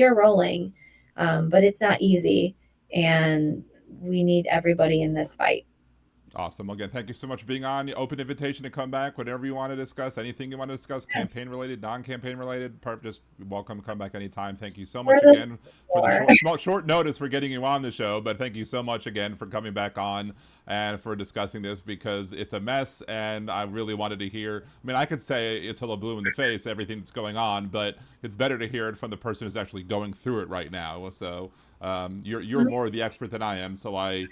are rolling, but it's not easy, and we need everybody in this fight. Awesome. Again, thank you so much for being on. Open invitation to come back whenever you want to discuss anything you want to discuss, campaign related, non-campaign related. Just welcome to come back anytime. Thank you so much again for the short notice for getting you on the show, but thank you so much again for coming back on and for discussing this, because it's a mess and I really wanted to hear. I mean, I could say it till a blue in the face, everything that's going on, but it's better to hear it from the person who's actually going through it right now. So you're more the expert than I am, so I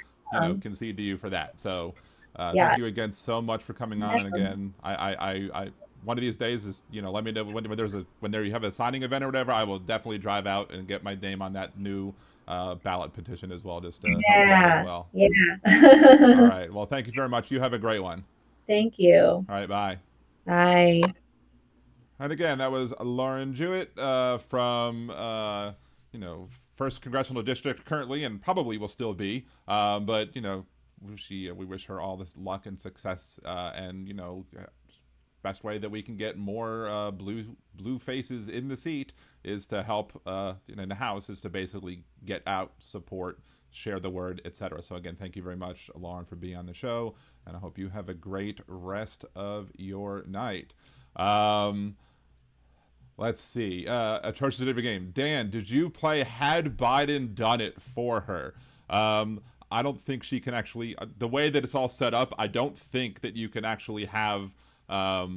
concede to you for that. So Yes. thank you again so much for coming on. And again, I one of these days is, let me know when you have a signing event or whatever, I will definitely drive out and get my name on that new ballot petition as well, just to help you out as well. Yeah. All right. Well, thank you very much. You have a great one. Thank you. All right. Bye. Bye. And again, that was Lauren Jewett from, First Congressional District currently, and probably will still be. But, we wish her all this luck and success, and, best way that we can get more blue faces in the seat is to help in the House, is to basically get out, support, share the word, etc. So again, thank you very much, Lauren, for being on the show, and I hope you have a great rest of your night. Let's see. A church certificate game. Dan, did you play Had Biden Done It for her? I don't think she can actually, the way that it's all set up, I don't think that you can actually have her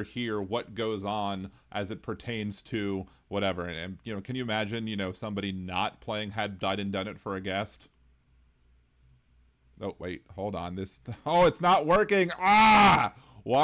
hear what goes on as it pertains to whatever. And can you imagine, somebody not playing Had Biden Done It for a guest? Oh, wait, hold on. It's not working. Why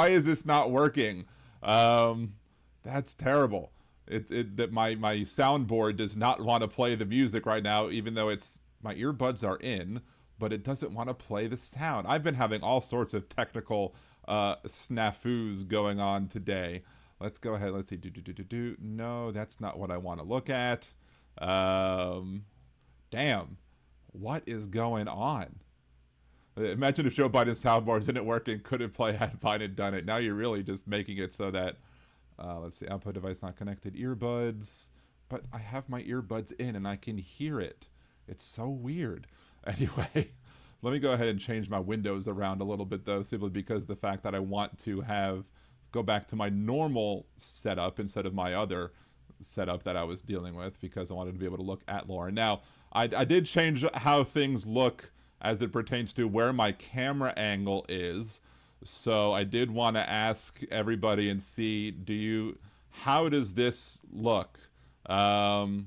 is this not working? That's terrible. That my soundboard does not want to play the music right now, even though my earbuds are in, but it doesn't want to play the sound. I've been having all sorts of technical snafus going on today. Let's go ahead. Let's see. No, that's not what I want to look at. Damn. What is going on? Imagine if Joe Biden's soundboard didn't work and couldn't play Had Biden Done It. Now you're really just making it so that, let's see, output device not connected, earbuds. But I have my earbuds in and I can hear it. It's so weird. Anyway, let me go ahead and change my windows around a little bit, though, simply because of the fact that I want to go back to my normal setup instead of my other setup that I was dealing with, because I wanted to be able to look at Lauren. Now, I did change how things look as it pertains to where my camera angle is. So I did want to ask everybody and see, how does this look? Does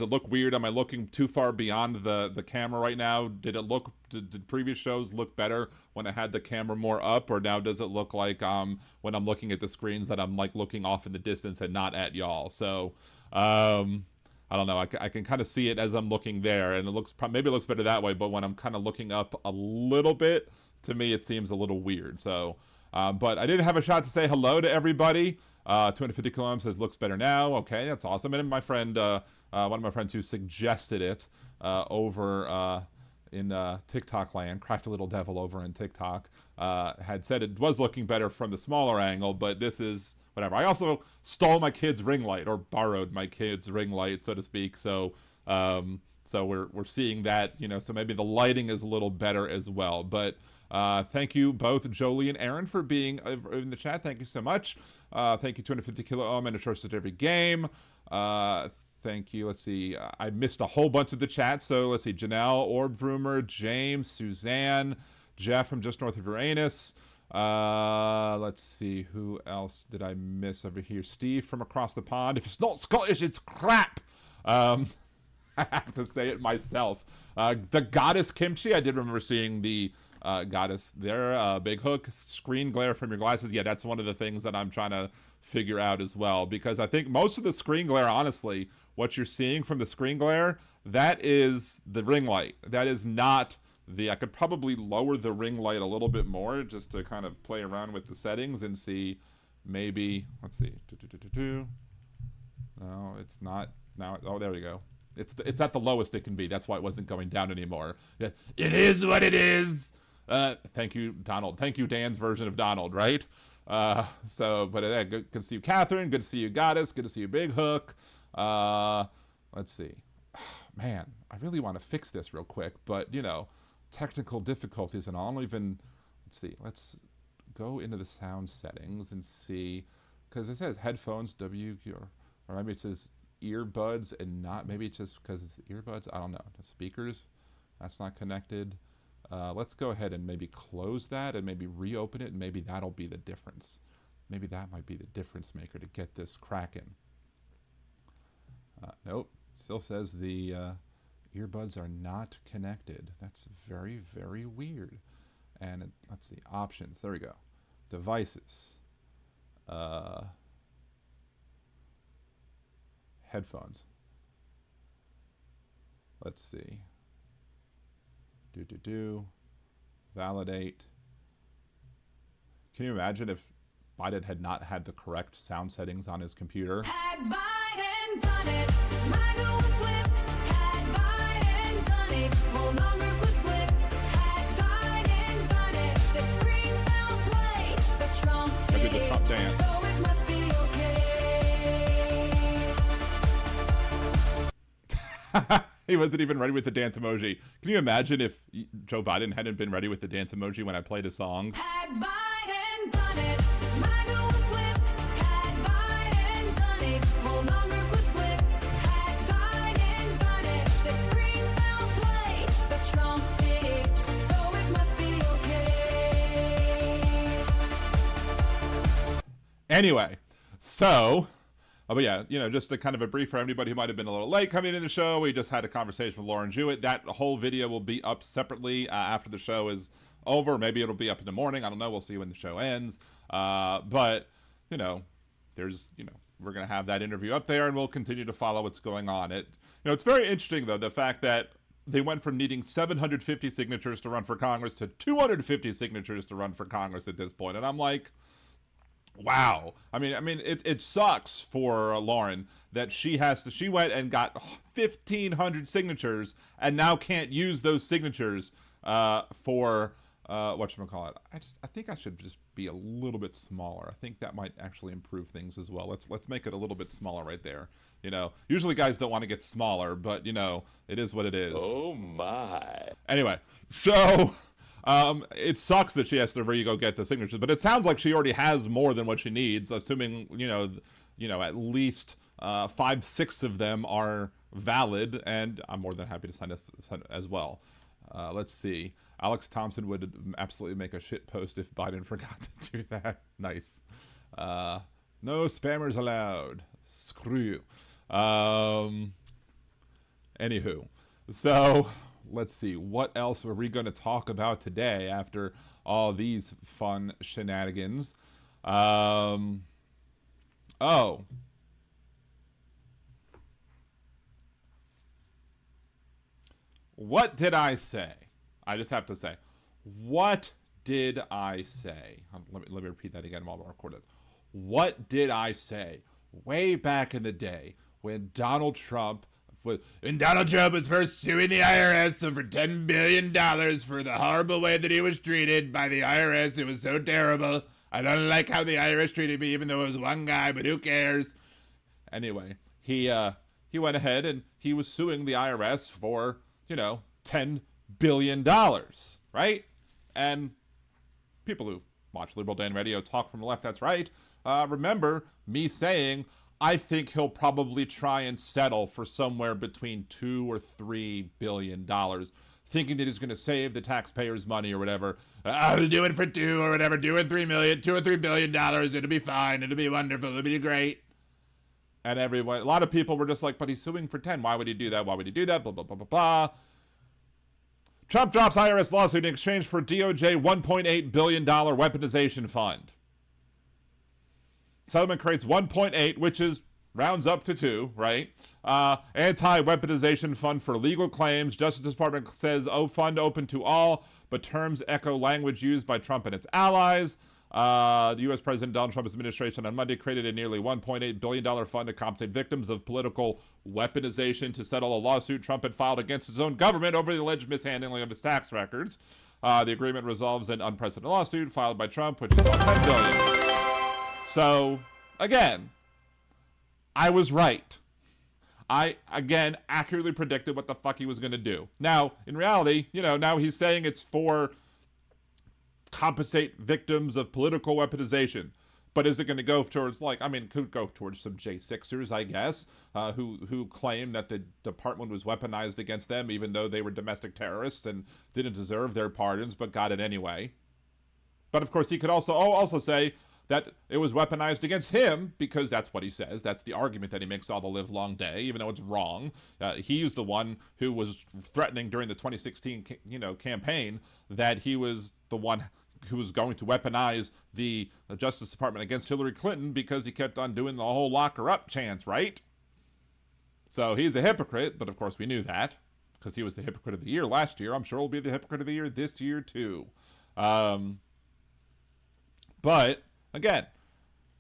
it look weird? Am I looking too far beyond the camera right now? Did previous shows look better when I had the camera more up, or now does it look like when I'm looking at the screens that I'm like looking off in the distance and not at y'all? So I don't know. I can kind of see it as I'm looking there, and maybe it looks better that way. But when I'm kind of looking up a little bit, to me it seems a little weird. So But I didn't have a shot to say hello to everybody. 250 kilo says looks better now. Okay, that's awesome. And my friend, one of my friends who suggested it over in TikTok land, Crafty Little Devil over in TikTok, had said it was looking better from the smaller angle, but this is whatever. I also stole my kid's ring light, or borrowed my kid's ring light, so to speak. So so we're seeing that, you know, so maybe the lighting is a little better as well. But thank you both, Jolie and Aaron, for being in the chat. Thank you so much. Thank you, 250 Kilo Ohm, and a choice at every game. Thank you. Let's see. I missed a whole bunch of the chat. So let's see. Janelle, Orb Vroomer, James, Suzanne, Jeff from just north of Uranus. Let's see. Who else did I miss over here? Steve from across the pond. If it's not Scottish, it's crap. I have to say it myself. The Goddess Kimchi. I did remember seeing the Goddess there. Big Hook. Screen glare from your glasses. Yeah, that's one of the things that I'm trying to figure out as well, because I think most of the screen glare, honestly, what you're seeing from the screen glare, that is the ring light. That is not the, I could probably lower the ring light a little bit more just to kind of play around with the settings and see maybe, let's see. No, it's not. Now, oh, there we go. It's at the lowest it can be. That's why it wasn't going down anymore. It is what it is. Thank you, Donald. Thank you, Dan's version of Donald, right? So, but good to see you, Catherine. Good to see you, Goddess. Good to see you, Big Hook. Let's see. Man, I really want to fix this real quick, but, you know, technical difficulties and all. I don't even, let's see. Let's go into the sound settings and see, because it says headphones, or maybe it says earbuds and not, maybe it's just because it's earbuds. I don't know. The speakers, that's not connected. Let's go ahead and maybe close that and maybe reopen it, and maybe that'll be the difference. Maybe that might be the difference maker to get this cracking. Nope. Still says the earbuds are not connected. That's very, very weird. And let's see. Options. There we go. Devices. Headphones. Let's see. Validate. Can you imagine if Biden had not had the correct sound settings on his computer? Had Biden done it, MAGA would flip. Had Biden done it, whole numbers would flip. Had Biden done it, the screen fell play. But Trump I did did the Trump dance. so it must be okay. He wasn't even ready with the dance emoji. Can you imagine if Joe Biden hadn't been ready with the dance emoji when I played a song? Had Biden done it, MAGA would flip. Had Biden done it, whole numbers would flip. Had Biden done it, the screen fell play. But Trump did it, so it must be okay. Anyway, so, but yeah, you know, just a kind of a brief for anybody who might have been a little late coming in the show. We just had a conversation with Lauren Jewett. That whole video will be up separately after the show is over. Maybe it'll be up in the morning. I don't know. We'll see when the show ends. But, you know, there's, you know, we're going to have that interview up there and we'll continue to follow what's going on. You know, it's very interesting, though, the fact that they went from needing 750 signatures to run for Congress to 250 signatures to run for Congress at this point. And I'm like, wow. I mean, it sucks for Lauren that she went and got 1,500 signatures and now can't use those signatures for whatchamacallit. I think I should just be a little bit smaller. I think that might actually improve things as well. Let's make it a little bit smaller right there. You know, usually guys don't want to get smaller, but you know, it is what it is. Oh my. Anyway, so it sucks that she has to go get the signatures, but it sounds like she already has more than what she needs, assuming, you know, at least 5-6 of them are valid, and I'm more than happy to sign as well. Let's see. Alex Thompson would absolutely make a shit post if Biden forgot to do that. Nice. No spammers allowed. Screw you. Anywho, so let's see. What else are we going to talk about today after all these fun shenanigans? Oh. What did I say? I just have to say, what did I say? Let me repeat that again while I record this. What did I say way back in the day when Donald Trump was first suing the IRS over $10 billion for the horrible way that he was treated by the IRS? It was so terrible. I don't like how the IRS treated me, even though it was one guy, but who cares? Anyway, he went ahead and he was suing the IRS for, $10 billion, right? And people who watch Liberal Dan Radio Talk from the Left, that's right, remember me saying, I think he'll probably try and settle for somewhere between $2 or $3 billion, thinking that he's going to save the taxpayers' money or whatever. I'll do it for $2 or whatever, $2 or $3 billion. It'll be fine. It'll be wonderful. It'll be great. And a lot of people were just like, but he's suing for 10. Why would he do that? Why would he do that? Blah, blah, blah, blah, blah. Trump drops IRS lawsuit in exchange for DOJ $1.8 billion weaponization fund. Settlement creates 1.8, which rounds up to 2, right? Anti-weaponization fund for legal claims. Justice Department says, fund open to all, but terms echo language used by Trump and its allies. The U.S. President Donald Trump's administration on Monday created a nearly $1.8 billion fund to compensate victims of political weaponization to settle a lawsuit Trump had filed against his own government over the alleged mishandling of his tax records. The agreement resolves an unprecedented lawsuit filed by Trump, which is on $10 billion. So, again, I was right. I, again, accurately predicted what the fuck he was going to do. Now, in reality, now he's saying it's for compensate victims of political weaponization. But is it going to go towards, could go towards some J6ers, I guess, who claim that the department was weaponized against them, even though they were domestic terrorists and didn't deserve their pardons, but got it anyway. But, of course, he could also say that it was weaponized against him, because that's what he says. That's the argument that he makes all the live long day, even though it's wrong. He's the one who was threatening during the 2016, campaign that he was the one who was going to weaponize the Justice Department against Hillary Clinton because he kept on doing the whole lock her up chance, right? So he's a hypocrite, but of course we knew that because he was the hypocrite of the year last year. I'm sure he'll be the hypocrite of the year this year too. But again,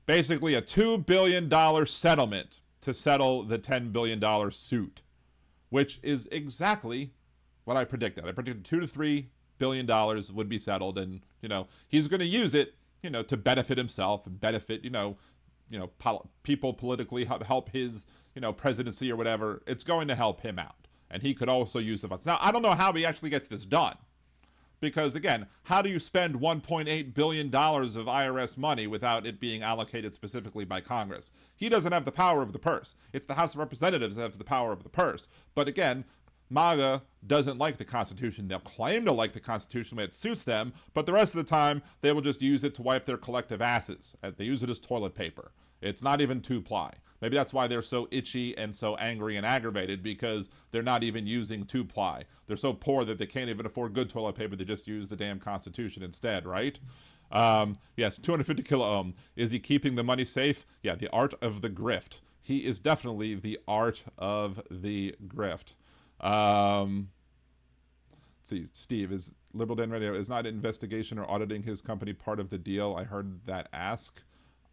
basically a $2 billion settlement to settle the $10 billion suit, which is exactly what I predicted. I predicted $2 to $3 billion would be settled, and he's going to use it, to benefit himself and benefit, people politically, help his, presidency or whatever. It's going to help him out, and he could also use the funds. Now, I don't know how he actually gets this done. Because, again, how do you spend $1.8 billion of IRS money without it being allocated specifically by Congress? He doesn't have the power of the purse. It's the House of Representatives that have the power of the purse. But, again, MAGA doesn't like the Constitution. They'll claim to like the Constitution when it suits them, but the rest of the time, they will just use it to wipe their collective asses. They use it as toilet paper. It's not even two-ply. Maybe that's why they're so itchy and so angry and aggravated, because they're not even using two-ply. They're so poor that they can't even afford good toilet paper. They just use the damn Constitution instead, right? Yes, 250 kilo ohm. Is he keeping the money safe? Yeah, the art of the grift. He is definitely the art of the grift. Let's see, Steve, is Liberal Dan Radio, is not investigation or auditing his company part of the deal? I heard that ask.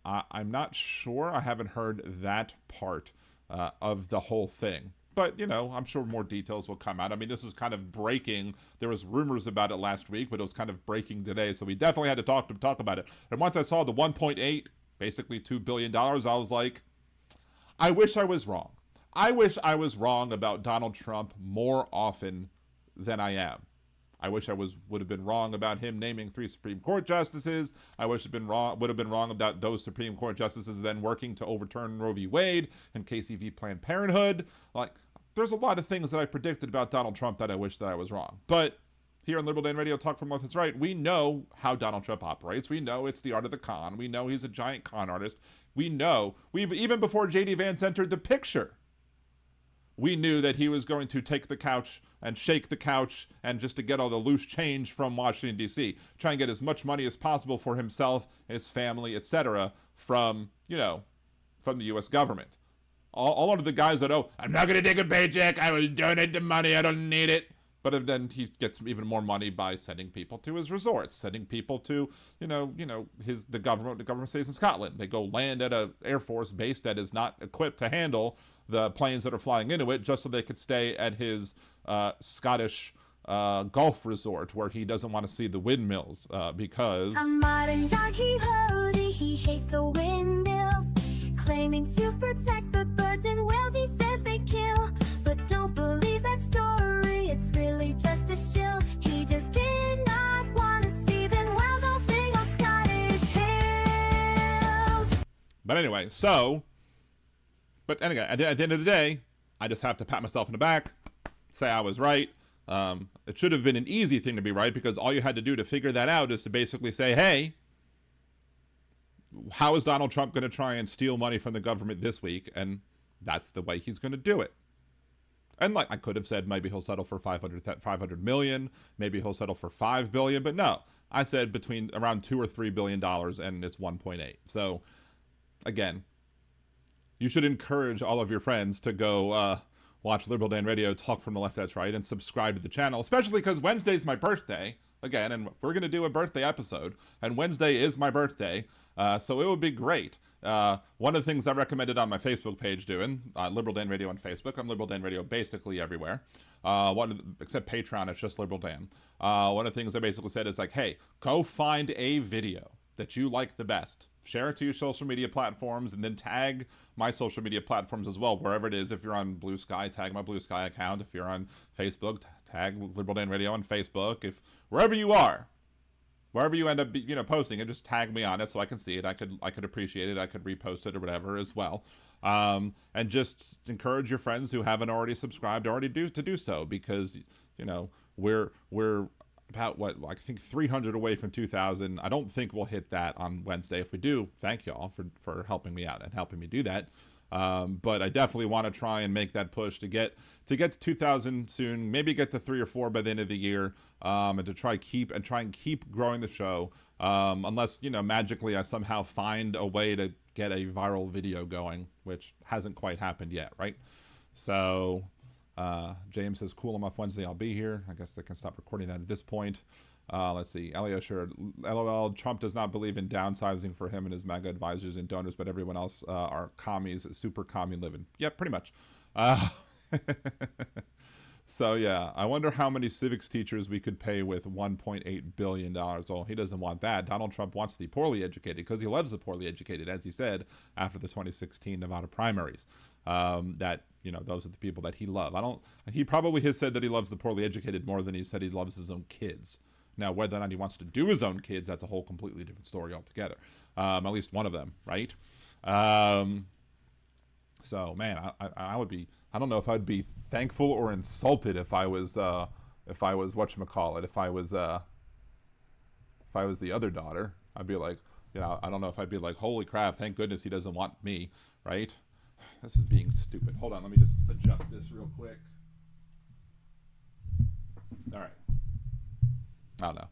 I'm not sure. I haven't heard that part of the whole thing. But, I'm sure more details will come out. I mean, this was kind of breaking. There was rumors about it last week, but it was kind of breaking today. So we definitely had to talk about it. And once I saw the 1.8, basically $2 billion, I was like, I wish I was wrong. I wish I was wrong about Donald Trump more often than I am. I wish I would have been wrong about him naming 3 Supreme Court justices. I wish would have been wrong about those Supreme Court justices then working to overturn Roe v. Wade and Casey v. Planned Parenthood. There's a lot of things that I predicted about Donald Trump that I wish that I was wrong. But here on Liberal Dan Radio Talk from Left, that's right, we know how Donald Trump operates. We know it's the art of the con. We know he's a giant con artist. We know, even before J.D. Vance entered the picture, we knew that he was going to take the couch and shake the couch and just to get all the loose change from Washington, D.C., try and get as much money as possible for himself, his family, etc., from the U.S. government. All of the guys that, I'm not going to take a paycheck, I will donate the money, I don't need it. But then he gets even more money by sending people to his resorts, sending people to, the government stays in Scotland. They go land at a Air Force base that is not equipped to handle the planes that are flying into it, just so they could stay at his Scottish golf resort where he doesn't want to see the windmills because... A modern Don Quixote, he hates the windmills, claiming to protect the birds and whales he says they kill. But don't believe that story, it's really just a shill. He just did not want to see them wild golfing on Scottish hills. But anyway, at the end of the day, I just have to pat myself in the back, say I was right. It should have been an easy thing to be right, because all you had to do to figure that out is to basically say, hey, how is Donald Trump going to try and steal money from the government this week? And that's the way he's going to do it. And I could have said maybe he'll settle for 500 million, maybe he'll settle for $5 billion, but no, I said between around $2 or $3 billion, and it's 1.8. So again, you should encourage all of your friends to go watch Liberal Dan Radio, Talk from the Left, That's Right, and subscribe to the channel, especially because Wednesday's my birthday, again, and we're going to do a birthday episode, and Wednesday is my birthday, so it would be great. One of the things I recommended on my Facebook page doing, Liberal Dan Radio on Facebook, I'm Liberal Dan Radio basically everywhere, except Patreon, it's just Liberal Dan. One of the things I basically said is hey, go find a video that you like the best. Share it to your social media platforms, and then tag my social media platforms as well, wherever it is. If you're on Blue Sky, tag my Blue Sky account. If you're on Facebook, tag Liberal Dan Radio on Facebook. If wherever you are, wherever you end up, posting it, just tag me on it so I can see it. I could appreciate it. I could repost it or whatever as well. And just encourage your friends who haven't already subscribed to do so, because we're about I think 300 away from 2,000. I don't think we'll hit that on Wednesday. If we do, thank y'all for helping me out and helping me do that. But I definitely want to try and make that push to get to 2,000 soon. Maybe get to 3 or 4 by the end of the year, and to try and keep growing the show. Unless magically I somehow find a way to get a viral video going, which hasn't quite happened yet, right? So. James says, cool, I'm off Wednesday, I'll be here. I guess they can stop recording that at this point. Let's see. Elio shared, LOL, Trump does not believe in downsizing for him and his MAGA advisors and donors, but everyone else are commies, super commie living. Yeah, pretty much. So yeah, I wonder how many civics teachers we could pay with $1.8 billion. Oh, he doesn't want that. Donald Trump wants the poorly educated, because he loves the poorly educated, as he said after the 2016 Nevada primaries. That those are the people that he loves. He probably has said that he loves the poorly educated more than he said he loves his own kids. Now, whether or not he wants to do his own kids, that's a whole completely different story altogether. At least one of them, right? So, man, I would be, I don't know if I'd be thankful or insulted if I was whatchamacallit, if I was the other daughter. I'd be like, I don't know if I'd be like, holy crap, thank goodness he doesn't want me, right? This is being stupid. Hold on, let me just adjust this real quick. All right. I don't know.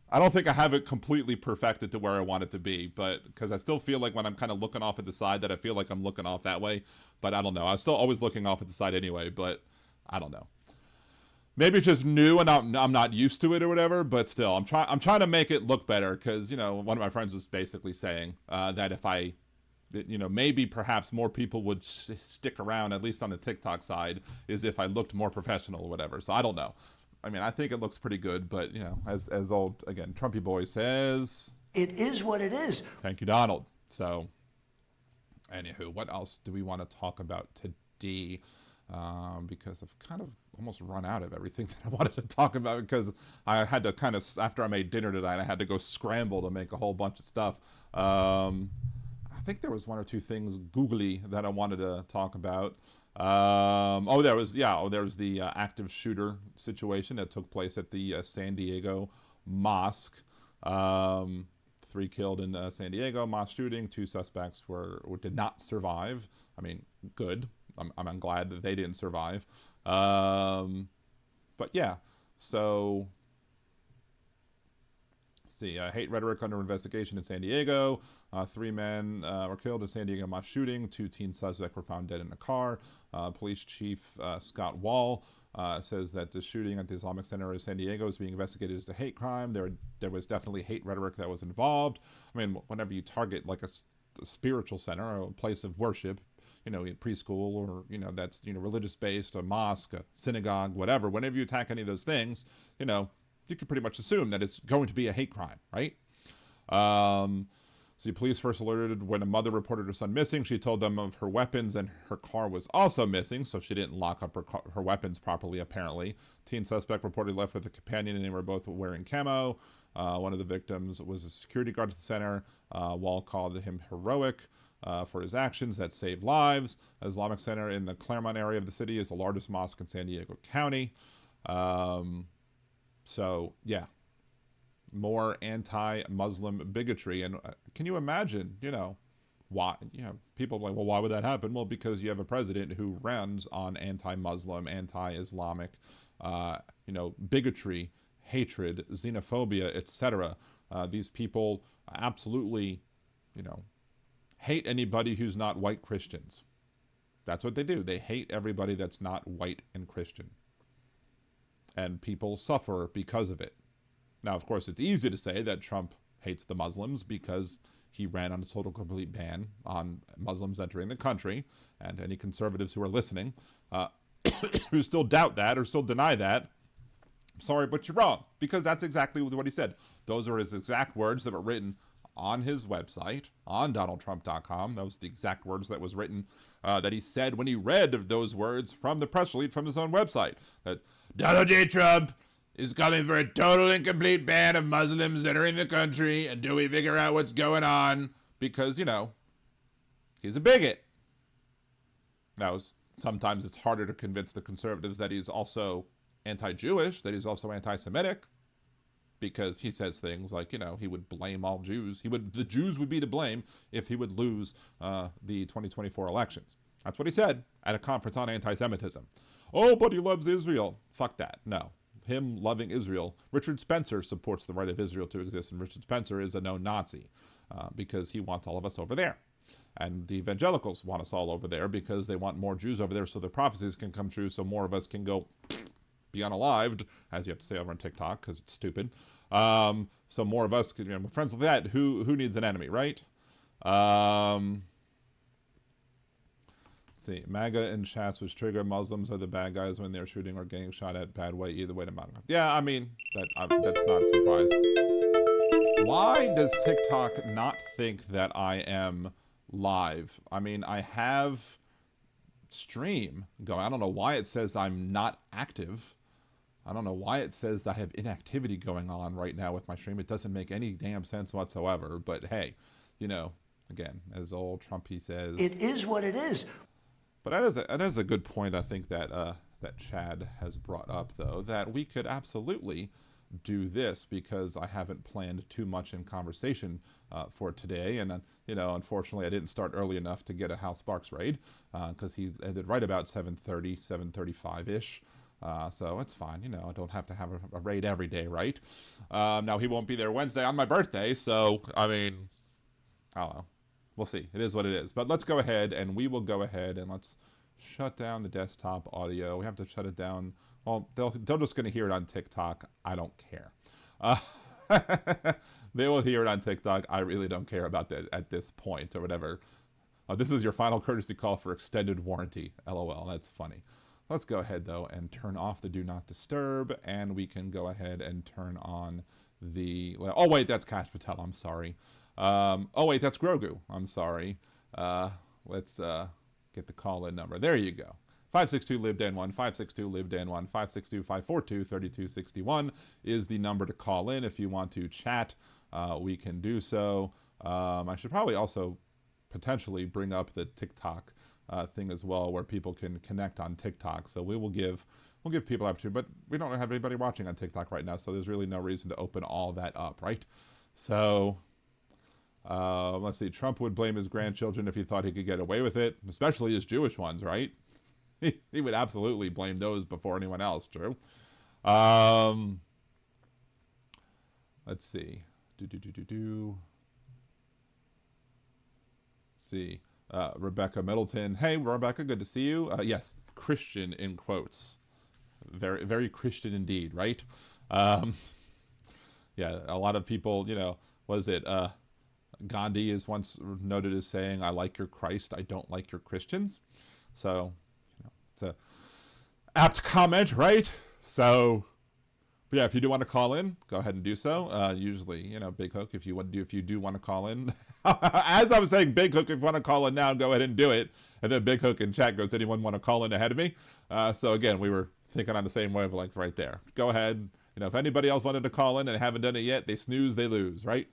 I don't think I have it completely perfected to where I want it to be, but because I still feel like when I'm kind of looking off at the side that I feel like I'm looking off that way, but I don't know. I'm still always looking off at the side anyway, but I don't know. Maybe it's just new and I'm not used to it or whatever, but still, I'm trying to make it look better, because one of my friends was basically saying that if I, maybe perhaps more people would stick around, at least on the TikTok side, is if I looked more professional or whatever. So I don't know. I mean, I think it looks pretty good, but as old, again, Trumpy boy says, it is what it is. Thank you, Donald. So, anywho, what else do we want to talk about today? Because I've kind of almost run out of everything that I wanted to talk about, because I had to kind of, after I made dinner tonight, I had to go scramble to make a whole bunch of stuff. I think there was 1 or 2 things googly that I wanted to talk about. There was the active shooter situation that took place at the San Diego mosque. 3 killed in San Diego mosque shooting. 2 suspects did not survive. I mean, good. I'm glad that they didn't survive. But yeah, so see, hate rhetoric under investigation in San Diego. 3 men were killed in San Diego mosque shooting. 2 teen suspects were found dead in a car. Police Chief Scott Wall says that the shooting at the Islamic Center in San Diego is being investigated as a hate crime. There was definitely hate rhetoric that was involved. I mean, whenever you target like a spiritual center or a place of worship, you know, preschool or, you know, that's, you know, religious based, a mosque, a synagogue, whatever, whenever you attack any of those things, you know, you can pretty much assume that it's going to be a hate crime, right? See, police first alerted when a mother reported her son missing. She told them of her weapons, and her car was also missing, so she didn't lock up her weapons properly, apparently. Teen suspect reportedly left with a companion, and they were both wearing camo. One of the victims was a security guard at the center. Wall called him heroic for his actions that saved lives. Islamic Center in the Claremont area of the city is the largest mosque in San Diego County. So, yeah. More anti-Muslim bigotry. And can you imagine, you know, why, you know, people are like, well, why would that happen? Well, because you have a president who runs on anti-Muslim, anti-Islamic, you know, bigotry, hatred, xenophobia, etc. These people absolutely, you know, hate anybody who's not white Christians. That's what they do. They hate everybody that's not white and Christian. And people suffer because of it. Now, of course, it's easy to say that Trump hates the Muslims because he ran on a total complete ban on Muslims entering the country. And any conservatives who are listening who still doubt that or still deny that, I'm sorry, but you're wrong, because that's exactly what he said. Those are his exact words that were written on his website, on DonaldTrump.com. That was the exact words that was written, that he said when he read those words from the press release from his own website. That Donald J. Trump is calling for a total and complete ban of Muslims entering the country until we figure out what's going on, because, you know, he's a bigot. Now, sometimes it's harder to convince the conservatives that he's also anti-Jewish, that he's also anti-Semitic, because he says things like, you know, he would blame all Jews. The Jews would be to blame if he would lose the 2024 elections. That's what he said at a conference on anti-Semitism. Oh, but he loves Israel. Fuck that. No. Him loving Israel. Richard Spencer supports the right of Israel to exist, and Richard Spencer is a known Nazi because he wants all of us over there. And the evangelicals want us all over there because they want more Jews over there so the prophecies can come true, so more of us can go be unalived, as you have to say over on TikTok because it's stupid. So more of us, you know, friends like that, who needs an enemy, right? See, MAGA and chats which trigger Muslims are the bad guys when they're shooting or getting shot at. Bad way, either way to MAGA. Yeah, I mean, that's not a surprise. Why does TikTok not think that I am live? I mean, I have stream going. I don't know why it says I'm not active. I don't know why it says that I have inactivity going on right now with my stream. It doesn't make any damn sense whatsoever. But hey, you know, again, as old Trumpy says, it is what it is. But that is a good point, I think, that that Chad has brought up, though, that we could absolutely do this, because I haven't planned too much in conversation for today. And, you know, unfortunately, I didn't start early enough to get a Hal Sparks raid, because he ended right about 7:30, 7:35-ish. So it's fine, you know, I don't have to have a raid every day, right? Now, he won't be there Wednesday on my birthday, so, I mean, I don't know. We'll see. It is what it is. But let's go ahead, and we will go ahead and let's shut down the desktop audio. We have to shut it down. Well, they're just going to hear it on TikTok. I don't care. They will hear it on TikTok. I really don't care about that at this point or whatever. This is your final courtesy call for extended warranty. LOL. That's funny. Let's go ahead, though, and turn off the Do Not Disturb, and we can go ahead and turn on the... Oh, wait, that's Kash Patel. I'm sorry. Oh, wait, that's Grogu. I'm sorry. Let's get the call-in number. There you go. 562-LIVEDAN1, 562-LIVEDAN1, 562-542-3261 is the number to call in if you want to chat. We can do so. I should probably also potentially bring up the TikTok thing as well, where people can connect on TikTok. So we'll give people opportunity, but we don't have anybody watching on TikTok right now, so there's really no reason to open all that up, right? So... let's see. Trump would blame his grandchildren if he thought he could get away with it, especially his Jewish ones, right? He would absolutely blame those before anyone else, true? Let's see. See. Rebecca Middleton. Hey, Rebecca, good to see you. Yes, Christian in quotes. very, very Christian indeed, right? Yeah, a lot of people, was it Gandhi is once noted as saying, "I like your Christ, I don't like your Christians." So, it's a apt comment, right? So, but yeah, if you do want to call in, go ahead and do so. Usually, Big Hook, if you do want to call in, as I was saying, Big Hook, if you want to call in now, go ahead and do it. And then Big Hook in chat goes, anyone want to call in ahead of me? So again, we were thinking on the same wavelength right there. Go ahead. If anybody else wanted to call in and haven't done it yet, they snooze, they lose, right?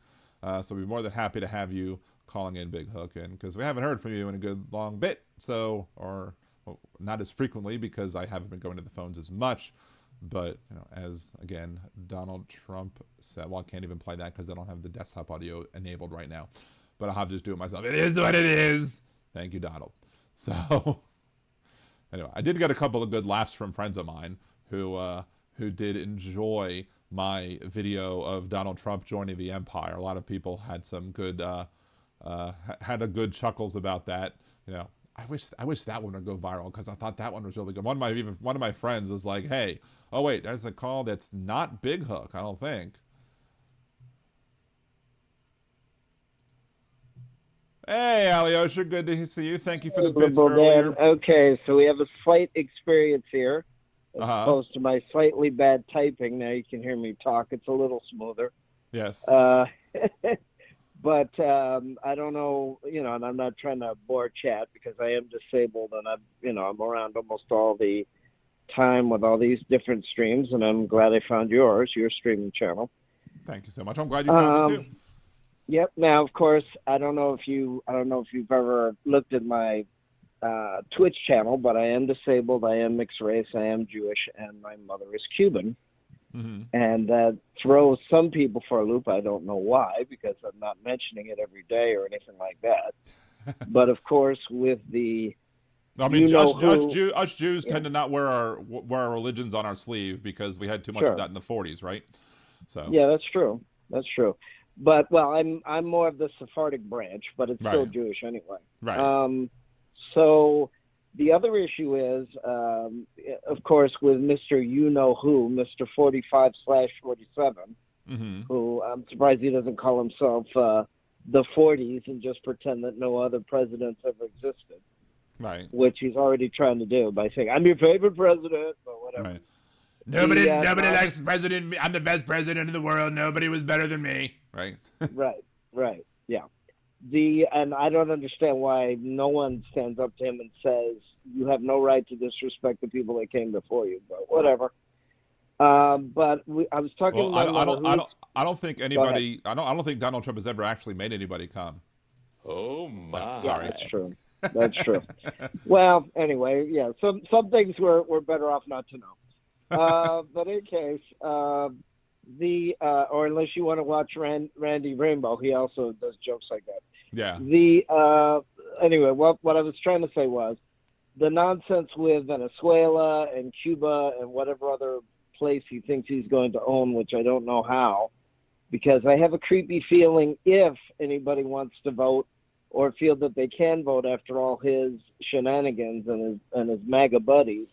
So we're more than happy to have you calling in, Big Hook, and because we haven't heard from you in a good long bit, so, or well, not as frequently because I haven't been going to the phones as much. But, as, again, Donald Trump said, well, I can't even play that because I don't have the desktop audio enabled right now. But I'll have to just do it myself. It is what it is. Thank you, Donald. So, anyway, I did get a couple of good laughs from friends of mine who did enjoy my video of Donald Trump joining the empire. A lot of people had some good, had a good chuckles about that. I wish that one would go viral because I thought that one was really good. One of my friends was like, "Hey, oh wait, there's a call that's not Big Hook, I don't think." Hey, Alyosha, good to see you. Thank you for the bits earlier. Okay, so we have a slight experience here as Uh-huh. opposed to my slightly bad typing. Now you can hear me talk. It's a little smoother. Yes. But I don't know, and I'm not trying to bore chat because I am disabled and I'm around almost all the time with all these different streams, and I'm glad I found your streaming channel. Thank you so much. I'm glad you found it too. Yep. Now, of course, I don't know if you've ever looked at my Twitch channel, but I am disabled. I am mixed race. I am Jewish, and my mother is Cuban. Mm-hmm. And that throws some people for a loop. I don't know why, because I'm not mentioning it every day or anything like that. But of course, with the us Jews tend to not wear our religions on our sleeve because we had too much of that in the 40s, right? So yeah, that's true. That's true. But well, I'm more of the Sephardic branch, but it's still Jewish anyway. Right. So the other issue is, of course, with Mr. You-Know-Who, Mr. 45/47, Mm-hmm. who I'm surprised he doesn't call himself the 40s and just pretend that no other presidents ever existed. Right. Which he's already trying to do by saying, "I'm your favorite president," or whatever. Right. Nobody likes president. I'm the best president in the world. Nobody was better than me. Right. Right. Yeah. And I don't understand why no one stands up to him and says you have no right to disrespect the people that came before you. But whatever. I was talking. Well, I don't think anybody. I don't think Donald Trump has ever actually made anybody come. Oh my! Yeah, Sorry. that's true. That's true. Well, anyway, yeah. Some things we're better off not to know. But in case, or unless you want to watch Randy Rainbow, he also does jokes like that. Yeah. Anyway, what I was trying to say was the nonsense with Venezuela and Cuba and whatever other place he thinks he's going to own, which I don't know how, because I have a creepy feeling if anybody wants to vote or feel that they can vote after all his shenanigans and his MAGA buddies,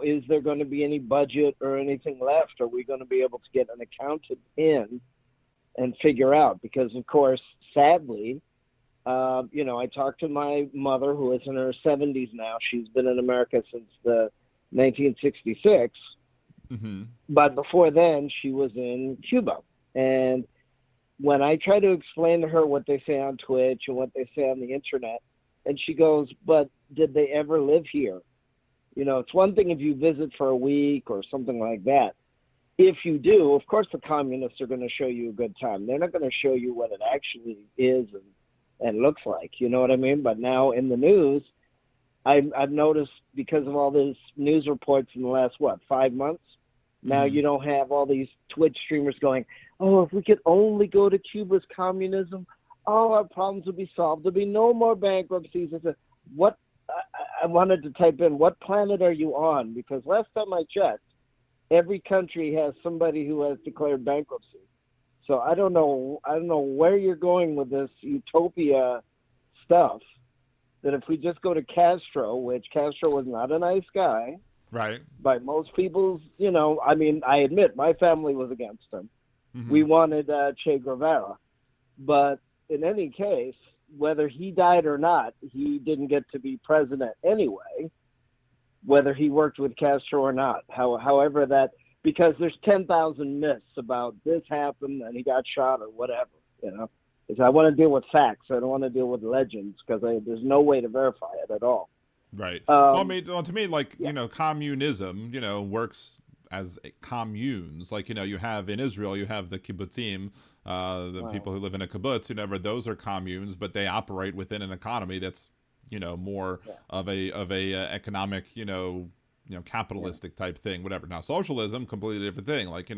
is there going to be any budget or anything left? Are we going to be able to get an accountant in and figure out? Because, of course, sadly, I talked to my mother, who is in her 70s now. She's been in America since 1966. Mm-hmm. But before then, she was in Cuba. And when I try to explain to her what they say on Twitch and what they say on the internet, and she goes, "But did they ever live here?" It's one thing if you visit for a week or something like that. If you do, of course, the communists are going to show you a good time. They're not going to show you what it actually is and looks like. You know what I mean? But now in the news, I've noticed because of all these news reports in the last, 5 months, now you don't have all these Twitch streamers going, "Oh, if we could only go to Cuba's communism, all our problems would be solved. There'd be no more bankruptcies." I said, what? I wanted to type in, what planet are you on? Because last time I checked, every country has somebody who has declared bankruptcy. So I don't know where you're going with this utopia stuff. that if we just go to Castro, which Castro was not a nice guy, Right. by most people's, I mean, I admit my family was against him. We wanted Che Guevara. But in any case, whether he died or not, he didn't get to be president anyway, whether he worked with Castro or not. However that, because there's 10,000 myths about this happened and he got shot or whatever, Because I want to deal with facts. I don't want to deal with legends because there's no way to verify it at all. Right. Well, I mean, to me, like, communism, works as communes. Like, you have in Israel, you have the kibbutzim, the people who live in a kibbutz, those are communes, but they operate within an economy that's, more of a economic, capitalistic type thing, whatever. Now, socialism, completely different thing. Like,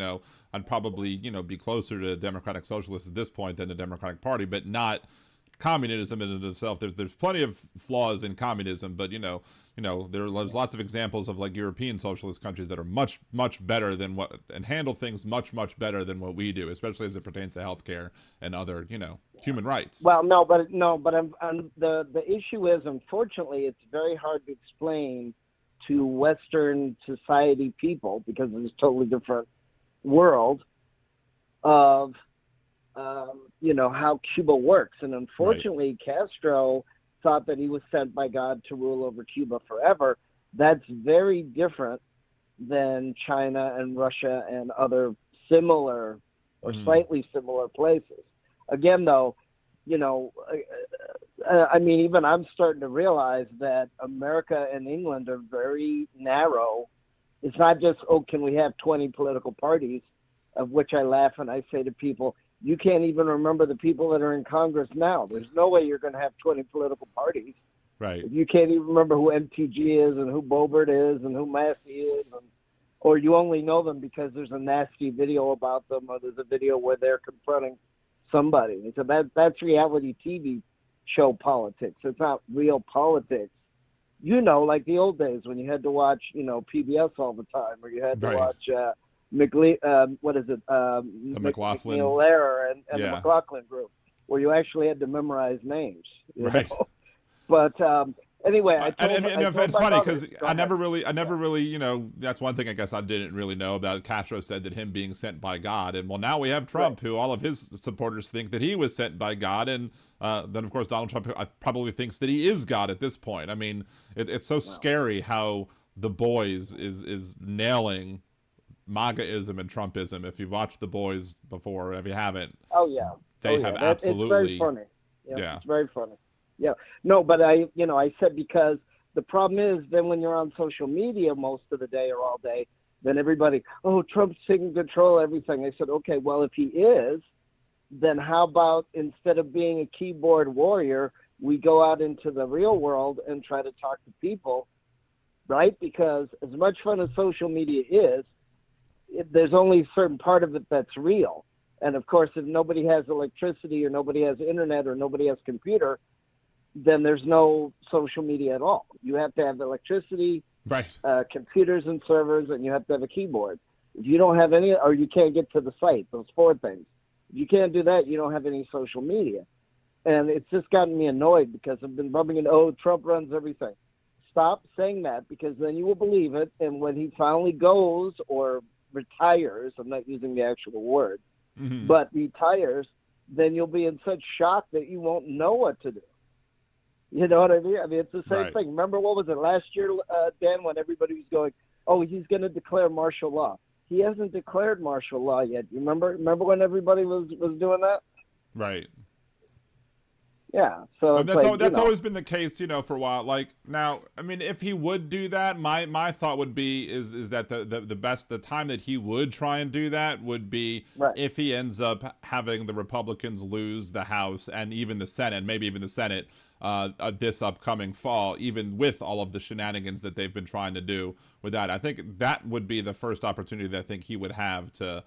I'd probably, be closer to democratic socialists at this point than the Democratic Party, but not communism in and of itself. There's plenty of flaws in communism, but there's lots of examples of like European socialist countries that are much better than and handle things much better than what we do, especially as it pertains to healthcare and other human rights. Well, but the issue is, unfortunately, it's very hard to explain to Western society people because it's a totally different world of how Cuba works. And unfortunately, Castro thought that he was sent by God to rule over Cuba forever. That's very different than China and Russia and other similar or slightly similar places. Again, though, I mean, even I'm starting to realize that America and England are very narrow. It's not just, can we have 20 political parties, of which I laugh and I say to people, you can't even remember the people that are in Congress now. There's no way you're going to have 20 political parties. Right. If you can't even remember who MTG is and who Bobert is and who Massey is, or you only know them because there's a nasty video about them or there's a video where they're confronting somebody. So that's reality TV show politics. It's not real politics. Like the old days when you had to watch, PBS all the time, or you had to watch what is it? The McLaughlin. Lehrer and the McLaughlin group, where you actually had to memorize names. You know? But anyway, it's funny because I never really, that's one thing I guess I didn't really know about. Castro said that him being sent by God, and well, now we have Trump, who all of his supporters think that he was sent by God, and then of course Donald Trump probably thinks that he is God at this point. I mean, it's so scary how The Boys is nailing MAGAism and Trumpism. If you've watched The Boys before, if you haven't, they have absolutely. It's very funny. Yeah, it's very funny. Yeah, no, but I said because the problem is then when you're on social media most of the day or all day, then everybody, Trump's taking control of everything. I said, okay, well, if he is, then how about instead of being a keyboard warrior, we go out into the real world and try to talk to people, right? Because as much fun as social media is, there's only a certain part of it that's real. And of course, if nobody has electricity or nobody has internet or nobody has computer, then there's no social media at all. You have to have electricity, computers and servers, and you have to have a keyboard. If you don't have any, or you can't get to the site, those four things. If you can't do that, you don't have any social media. And it's just gotten me annoyed because I've been rubbing it, Trump runs everything. Stop saying that, because then you will believe it. And when he finally goes or retires, I'm not using the actual word, but retires, then you'll be in such shock that you won't know what to do. You know what I mean? I mean, it's the same thing. Remember, what was it last year, Dan, when everybody was going, he's going to declare martial law. He hasn't declared martial law yet. You remember when everybody was doing that? Right. Yeah. So that's always been the case, for a while. Like now, I mean, if he would do that, my thought would be is that the time that he would try and do that would be if he ends up having the Republicans lose the House and even the Senate, maybe even the Senate, this upcoming fall, even with all of the shenanigans that they've been trying to do with that. I think that would be the first opportunity that I think he would have to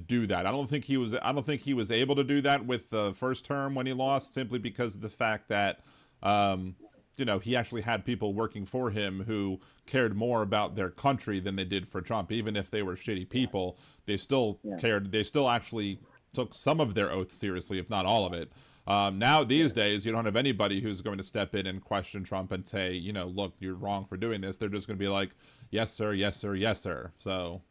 do that. I don't think he was able to do that with the first term when he lost, simply because of the fact that he actually had people working for him who cared more about their country than they did for Trump. Even if they were shitty people, they still cared. They still actually took some of their oath seriously, if not all of it. Now, these days, you don't have anybody who's going to step in and question Trump and say, you know, look, you're wrong for doing this. They're just going to be like, yes, sir, yes, sir, yes, sir. So,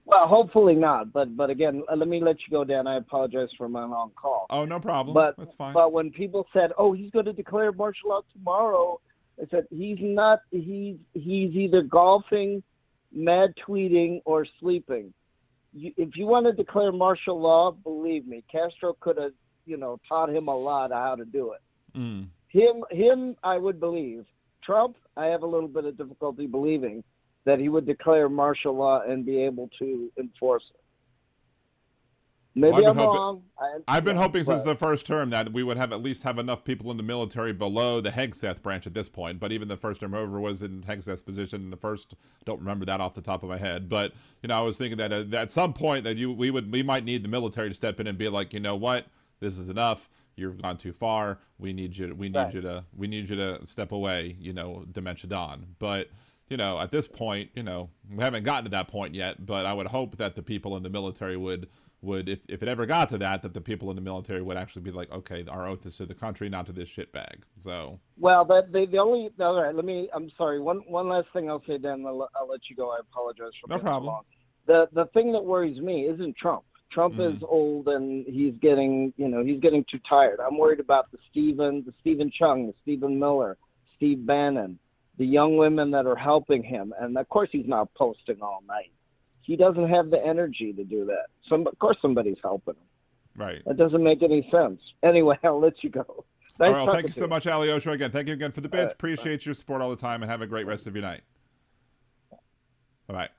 Well, hopefully not. But again, let me let you go, Dan. I apologize for my long call. oh, no problem. But That's fine. But when people said, "Oh, he's going to declare martial law tomorrow," I said, "He's not. He's either golfing, mad tweeting, or sleeping. If you want to declare martial law, believe me, Castro could have, taught him a lot of how to do it. Mm. Him, I would believe. Trump, I have a little bit of difficulty believing that he would declare martial law and be able to enforce it. Maybe I'm wrong. I've been hoping since the first term that we would at least have enough people in the military below the Hegseth branch at this point. But even the first term over was in Hegseth's position in the first. I don't remember that off the top of my head. But I was thinking that at some point that we might need the military to step in and be like, you know what, this is enough. You've gone too far. We need you to step away. Dementia Don. But at this point, we haven't gotten to that point yet. But I would hope that the people in the military would if it ever got to that the people in the military would actually be like, okay, our oath is to the country, not to this shitbag. So. Well, all right. I'm sorry. One last thing I'll say, Dan. I'll let you go. I apologize for no problem. Long. The thing that worries me isn't Trump. Trump is old and he's getting too tired. I'm worried about the Stephen Chung, the Stephen Miller, Steve Bannon, the young women that are helping him. And of course he's not posting all night. He doesn't have the energy to do that. Of course somebody's helping him. Right. That doesn't make any sense. Anyway, I'll let you go. All right, well, thank you so much, Alyosha. Again, thank you again for the bits. Appreciate your support all the time, and have a great rest of your night. Bye-bye.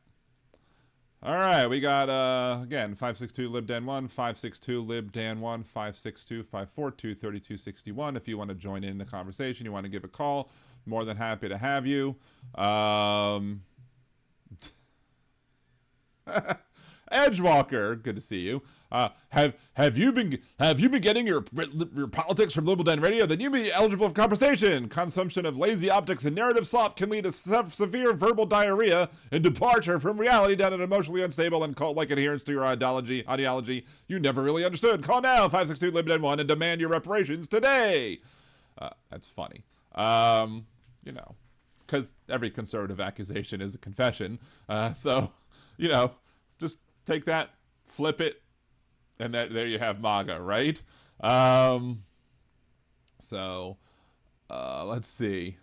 All right, we got, again, 562-LibDan1, 562-LibDan1, 562-542-3261. If you want to join in the conversation, you want to give a call, more than happy to have you. Edgewalker, good to see you. Have you been getting your politics from Liberal Dan Radio? Then you be eligible for conversation. Consumption of lazy optics and narrative slop can lead to severe verbal diarrhea and departure from reality down an emotionally unstable and cult-like adherence to your ideology you never really understood. Call now, 562-LibDan1, and demand your reparations today. That's funny. Because every conservative accusation is a confession. So, just take that, flip it, and there you have MAGA, right? Let's see.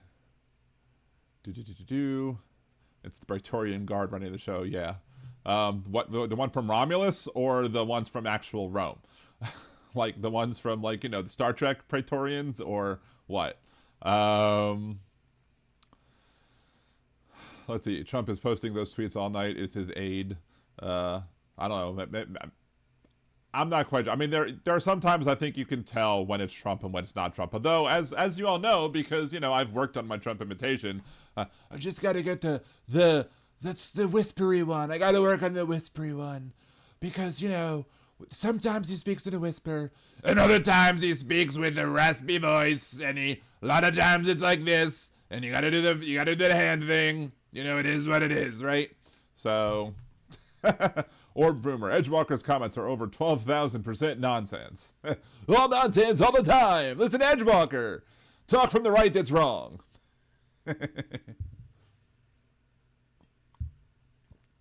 It's the Praetorian Guard running the show, yeah. What the one from Romulus or the ones from actual Rome? Like the ones from the Star Trek Praetorians or what? Let's see. Trump is posting those tweets all night. It's his aide. I don't know. I'm not quite sure. I mean, there are some times I think you can tell when it's Trump and when it's not Trump. Although, as you all know, because I've worked on my Trump imitation, I just got to get that's the whispery one. I got to work on the whispery one because sometimes he speaks in a whisper, and other times he speaks with a raspy voice, and a lot of times it's like this, and you got to do the hand thing. It is what it is, right? So. Orb Vroomer, Edgewalker's comments are over 12,000% nonsense. All nonsense all the time. Listen, Edgewalker. Talk from the right that's wrong.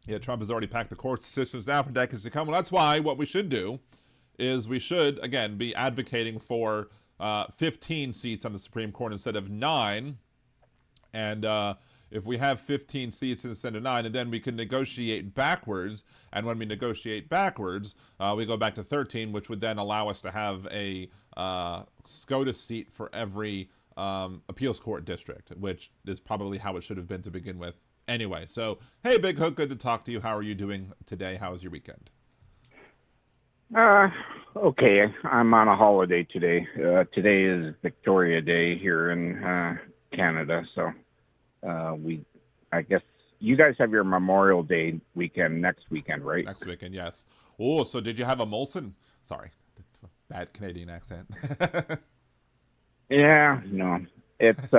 Yeah, Trump has already packed the court systems down for decades to come. Well, that's why what we should do is we should, again, be advocating for 15 seats on the Supreme Court instead of 9. And, if we have 15 seats instead of 9, and then we can negotiate backwards, and when we negotiate backwards, we go back to 13, which would then allow us to have a SCOTUS seat for every appeals court district, which is probably how it should have been to begin with. Anyway, so, hey, Big Hook, good to talk to you. How are you doing today? How was your weekend? Okay. I'm on a holiday today. Today is Victoria Day here in Canada, so... I guess you guys have your Memorial Day weekend next weekend, right? Next weekend, yes. Oh, so did you have a Molson? Sorry, bad Canadian accent. Yeah, no, it's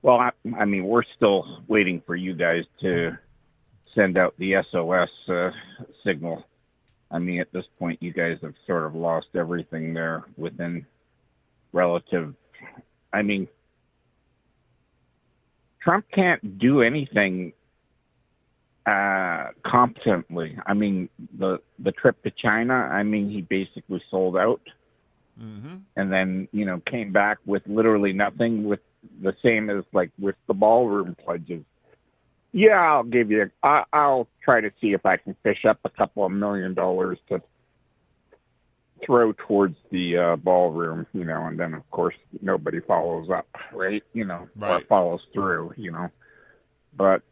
well, I mean, we're still waiting for you guys to send out the SOS signal. I mean, at this point, you guys have sort of lost everything there within relative. I mean, Trump can't do anything competently. I mean, the trip to China, I mean, he basically sold out. Mm-hmm. And then, came back with literally nothing, with the same as like with the ballroom pledges. Yeah, I'll give you, I'll try to see if I can fish up a couple of $1 million to throw towards the ballroom, and then of course nobody follows up, right? Right. Or follows through, But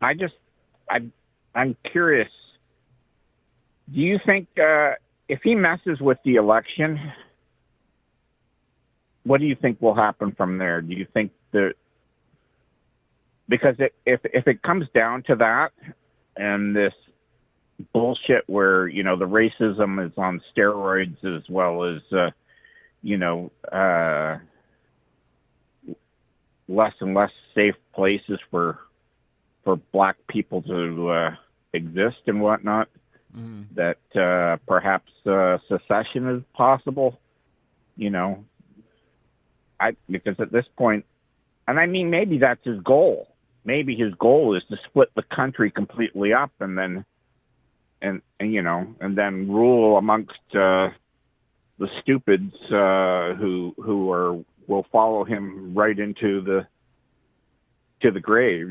I'm curious, do you think, if he messes with the election, what do you think will happen from there? Do you think that, because if it comes down to that, and this bullshit where, the racism is on steroids, as well as, less and less safe places for black people to exist and whatnot, that perhaps secession is possible, because at this point, and I mean, maybe that's his goal. Maybe his goal is to split the country completely up and then rule amongst the stupids who will follow him right into the grave.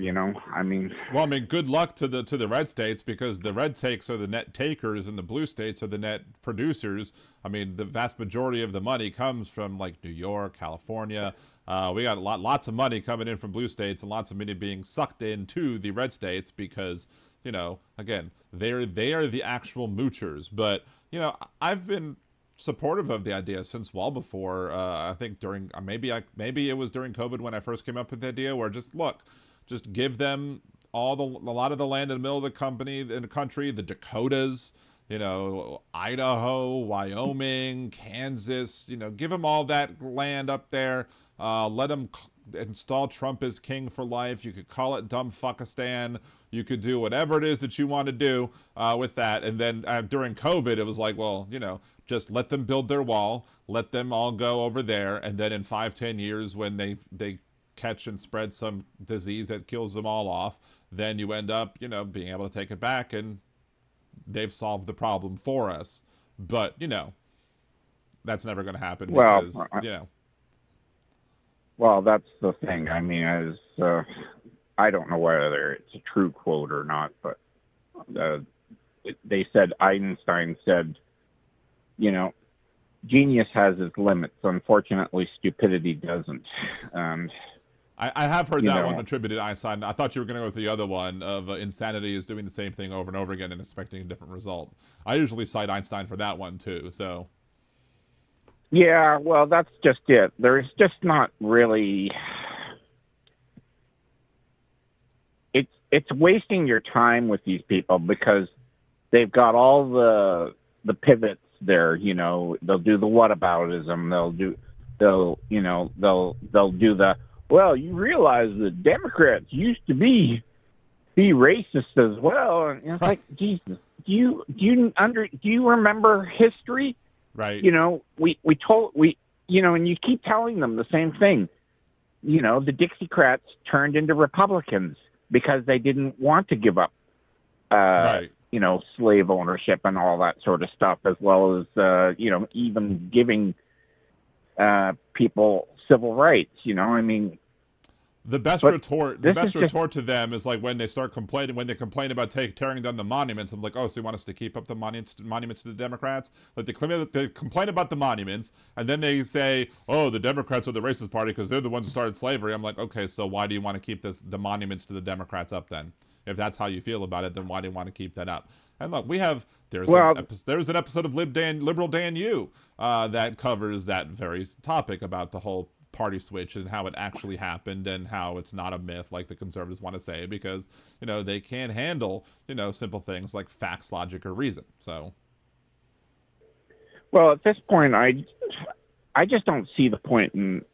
I mean, well, good luck to the red states, because the red takes are the net takers and the blue states are the net producers. I mean, the vast majority of the money comes from like New York, California. We got lots of money coming in from blue states and lots of money being sucked into the red states because, again, they are the actual moochers. But, I've been supportive of the idea since well before. I think during maybe it was during COVID when I first came up with the idea, where just give them a lot of the land in the middle of the country, the Dakotas, Idaho, Wyoming, Kansas, give them all that land up there. Let them install Trump as king for life. You could call it dumb fuckistan. You could do whatever it is that you want to do with that. And then during COVID, it was like, well, just let them build their wall. Let them all go over there. And then in 5-10 years, when they catch and spread some disease that kills them all off, then you end up, being able to take it back, and they've solved the problem for us. But, that's never going to happen because, Well, that's the thing. I mean, I don't know whether it's a true quote or not, but they said, Einstein said, genius has its limits. Unfortunately, stupidity doesn't. I have heard that one attributed to Einstein. I thought you were going to go with the other one of insanity is doing the same thing over and over again and expecting a different result. I usually cite Einstein for that one too, so. Yeah, well, that's just it. There's just not really... It's wasting your time with these people because they've got all the pivots there, They'll do the whataboutism. They'll do the, well, you realize that Democrats used to be racist as well. And it's like, Jesus, do you remember history? Right. And you keep telling them the same thing. The Dixiecrats turned into Republicans because they didn't want to give up, slave ownership and all that sort of stuff, as well as, even giving people civil rights. I mean, the best retort to them is like when they complain about tearing down the monuments. I'm like, oh, so you want us to keep up the monuments to the Democrats? Like they complain about the monuments, and then they say, oh, the Democrats are the racist party because they're the ones who started slavery. I'm like, okay, so why do you want to keep the monuments to the Democrats up then? If that's how you feel about it, then why do you want to keep that up? And look, there's an episode of Liberal Dan U that covers that very topic about the whole party switch and how it actually happened and how it's not a myth like the conservatives want to say, because they can't handle simple things like facts, logic, or reason. So, well, at this point, I just don't see the point in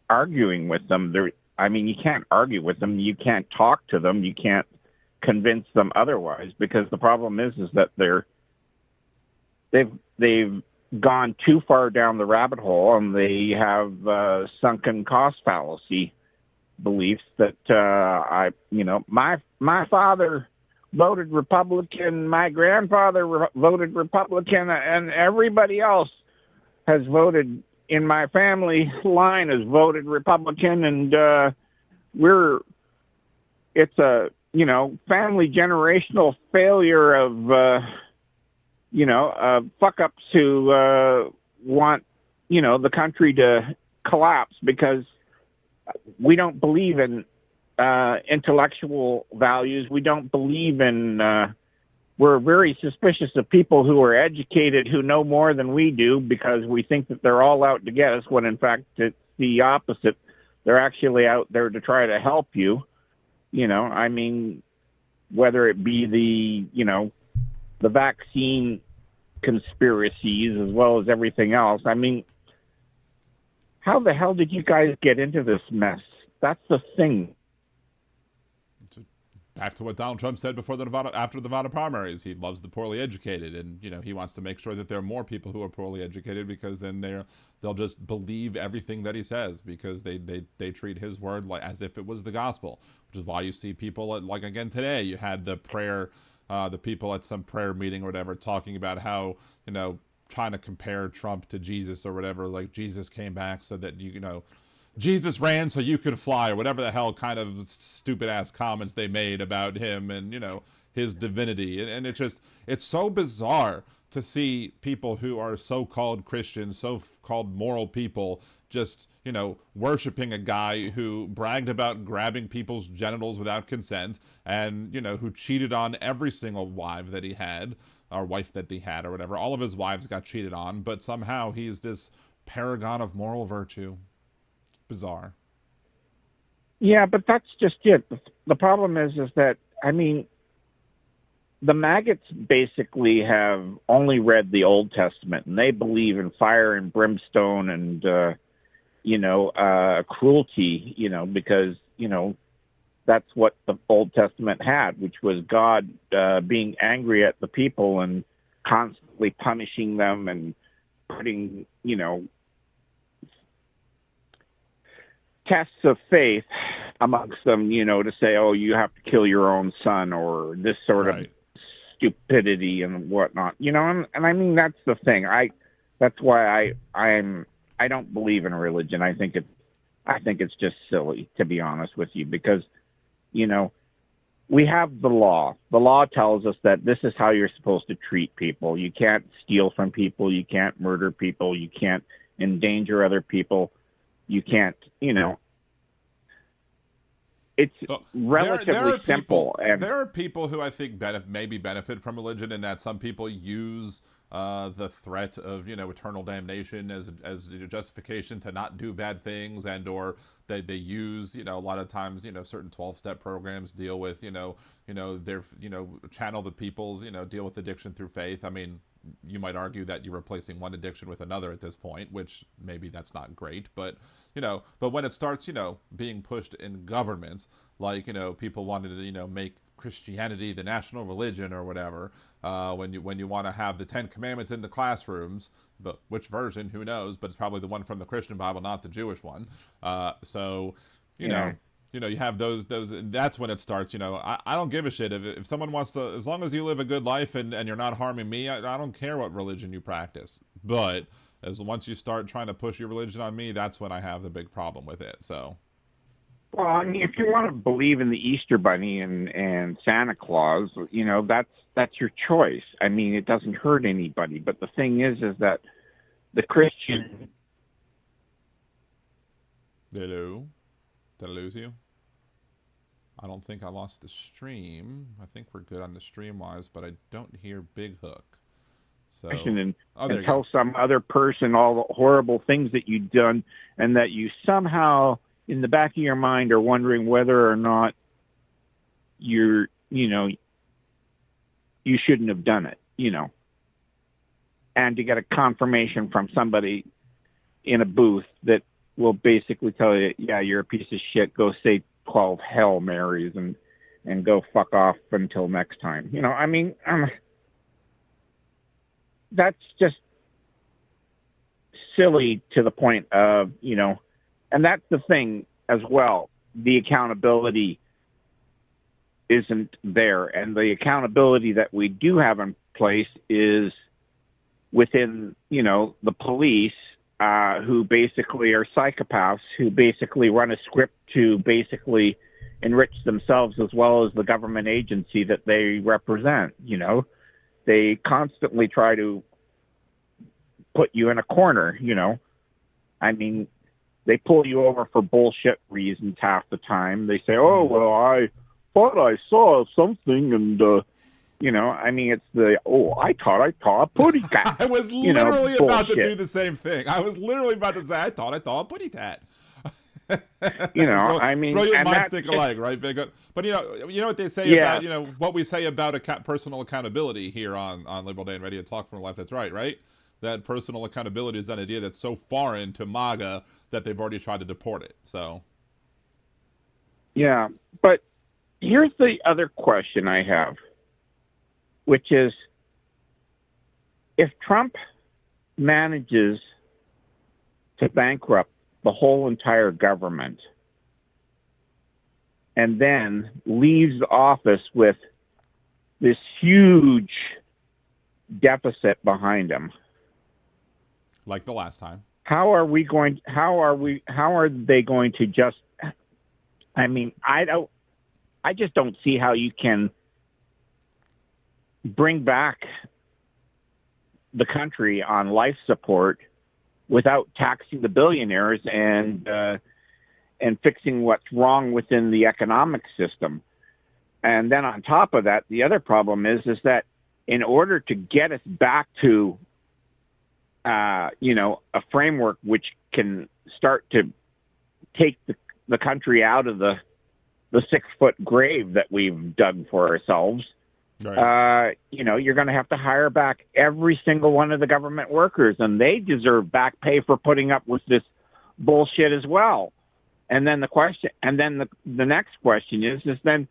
arguing with them. You can't argue with them. You can't talk to them. You can't convince them otherwise, because the problem is that they've gone too far down the rabbit hole, and they have sunken cost fallacy beliefs that my father voted Republican, my grandfather voted Republican, and everybody else has voted in my family line has voted Republican, and it's a family generational failure of fuck ups who want the country to collapse because we don't believe in intellectual values. We don't believe in we're very suspicious of people who are educated, who know more than we do, because we think that they're all out to get us, when in fact it's the opposite. They're actually out there to try to help you. Whether it be the vaccine conspiracies as well as everything else. How the hell did you guys get into this mess? That's the thing. Back to what Donald Trump said after the Nevada primaries. He loves the poorly educated, and he wants to make sure that there are more people who are poorly educated, because then they'll just believe everything that he says, because they treat his word as if it was the gospel, which is why you see people like again today. You had the people at some prayer meeting or whatever talking about how trying to compare Trump to Jesus or whatever, like Jesus came back so that Jesus ran so you could fly, or whatever the hell kind of stupid ass comments they made about him and, his divinity. And it's so bizarre to see people who are so-called Christians, so-called moral people, just, worshiping a guy who bragged about grabbing people's genitals without consent, and, who cheated on every single wife that he had, or whatever. All of his wives got cheated on, but somehow he's this paragon of moral virtue. Bizarre. Yeah, but that's just it. The problem is that, the maggots basically have only read the Old Testament, and they believe in fire and brimstone and, cruelty, because, that's what the Old Testament had, which was God being angry at the people and constantly punishing them and putting, tests of faith amongst them, to say, oh, you have to kill your own son, or this sort of stupidity and whatnot, and that's the thing. That's why I don't believe in religion. I think it's just silly, to be honest with you, because we have the law. The law tells us that this is how you're supposed to treat people. You can't steal from people. You can't murder people. You can't endanger other people. You can't, it's relatively simple. And there are people who I think maybe benefit from religion, in that some people use the threat of, eternal damnation as justification to not do bad things, and or they use, a lot of times, certain 12-step programs deal with, their, channel the people's, deal with addiction through faith. You might argue that you're replacing one addiction with another at this point, which maybe that's not great, but when it starts, being pushed in government, like, people wanted to, make Christianity the national religion or whatever, when you want to have the 10 Commandments in the classrooms, but which version, who knows, but it's probably the one from the Christian Bible, not the Jewish one. You have those, and that's when it starts. I don't give a shit if someone wants to, as long as you live a good life and you're not harming me, I don't care what religion you practice. But once you start trying to push your religion on me, that's when I have the big problem with it. So. Well, if you want to believe in the Easter Bunny and Santa Claus, that's your choice. It doesn't hurt anybody. But the thing is that the Christian. Hello. Did I lose you? I don't think I lost the stream. I think we're good on the stream-wise, but I don't hear Big Hook. So, and tell some other person all the horrible things that you've done, and that you somehow, in the back of your mind, are wondering whether or not you shouldn't have done it, and to get a confirmation from somebody in a booth that will basically tell you, yeah, you're a piece of shit, go say 12 Hail Marys, and and go fuck off until next time. You know, I mean, that's just silly to the point of, you know, and that's the thing as well. The accountability isn't there, and the accountability that we do have in place is within, you know, the police, who basically are psychopaths, who basically run a script to basically enrich themselves as well as the government agency that they represent. You know, they constantly try to put you in a corner, you know. I mean, they pull you over for bullshit reasons half the time. They say, oh, well, I thought I saw something, and, you know, I mean, it's I thought I saw a putty tat. I was literally about to do the same thing. I was literally about to say, I thought I saw a putty tat. You know, I mean, brilliant and minds think alike, right? But you know what they say about, you know, what we say about personal accountability here on Liberal Dan Radio, Talk from the Left. That's right? That personal accountability is an idea that's so foreign to MAGA that they've already tried to deport it. So, yeah, but here's the other question I have, which is, if Trump manages to bankrupt the whole entire government and then leaves office with this huge deficit behind him, like the last time, how are they going to just, I mean, I just don't see how you can bring back the country on life support without taxing the billionaires and fixing what's wrong within the economic system. And then on top of that, the other problem is that in order to get us back to, you know, a framework which can start to take the country out of the 6-foot grave that we've dug for ourselves, right. You know, you're going to have to hire back every single one of the government workers, and they deserve back pay for putting up with this bullshit as well. And then the next question is then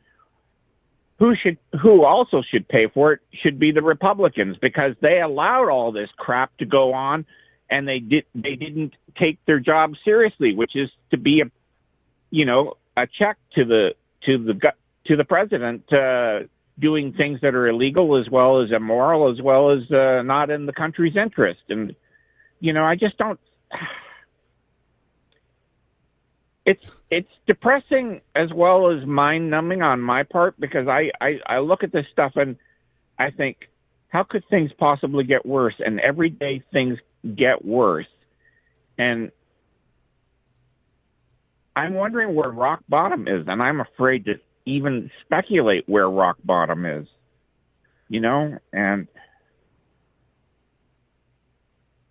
who also should pay for it should be the Republicans, because they allowed all this crap to go on, and they didn't take their job seriously, which is to be a check to the president, doing things that are illegal as well as immoral, as well as not in the country's interest. And, you know, I just don't. It's depressing as well as mind-numbing on my part, because I look at this stuff and I think, how could things possibly get worse? And every day things get worse. And I'm wondering where rock bottom is, and I'm afraid to even speculate where rock bottom is, you know? And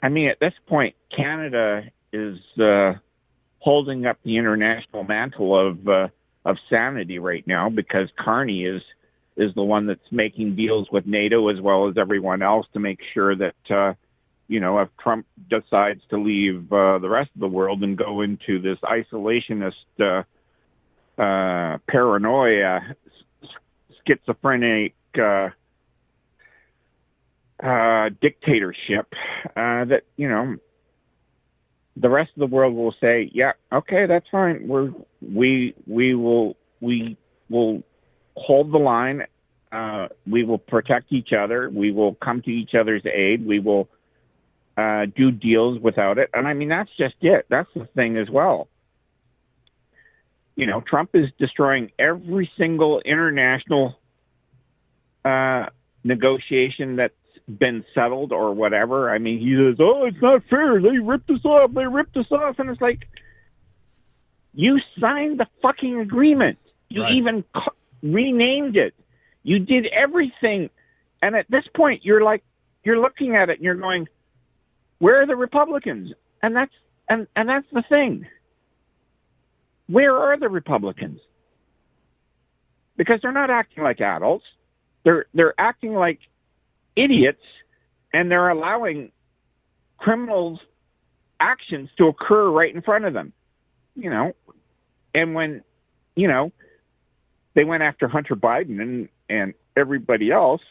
I mean, at this point, Canada is holding up the international mantle of sanity right now, because Carney is the one that's making deals with NATO as well as everyone else to make sure that, you know, if Trump decides to leave the rest of the world and go into this isolationist, paranoia, schizophrenic dictatorship, that, you know, the rest of the world will say, yeah, okay, that's fine. We will hold the line. We will protect each other. We will come to each other's aid. We will do deals without it. And I mean, that's just it. That's the thing as well. You know, Trump is destroying every single international negotiation that's been settled or whatever. I mean, he says, oh, it's not fair. They ripped us off. And it's like, you signed the fucking agreement. You even renamed it. You did everything. And at this point, you're looking at it and you're going, where are the Republicans? And that's the thing. Where are the Republicans? Because they're not acting like adults. They're acting like idiots, and they're allowing criminals' actions to occur right in front of them. You know, and when, you know, they went after Hunter Biden and everybody else,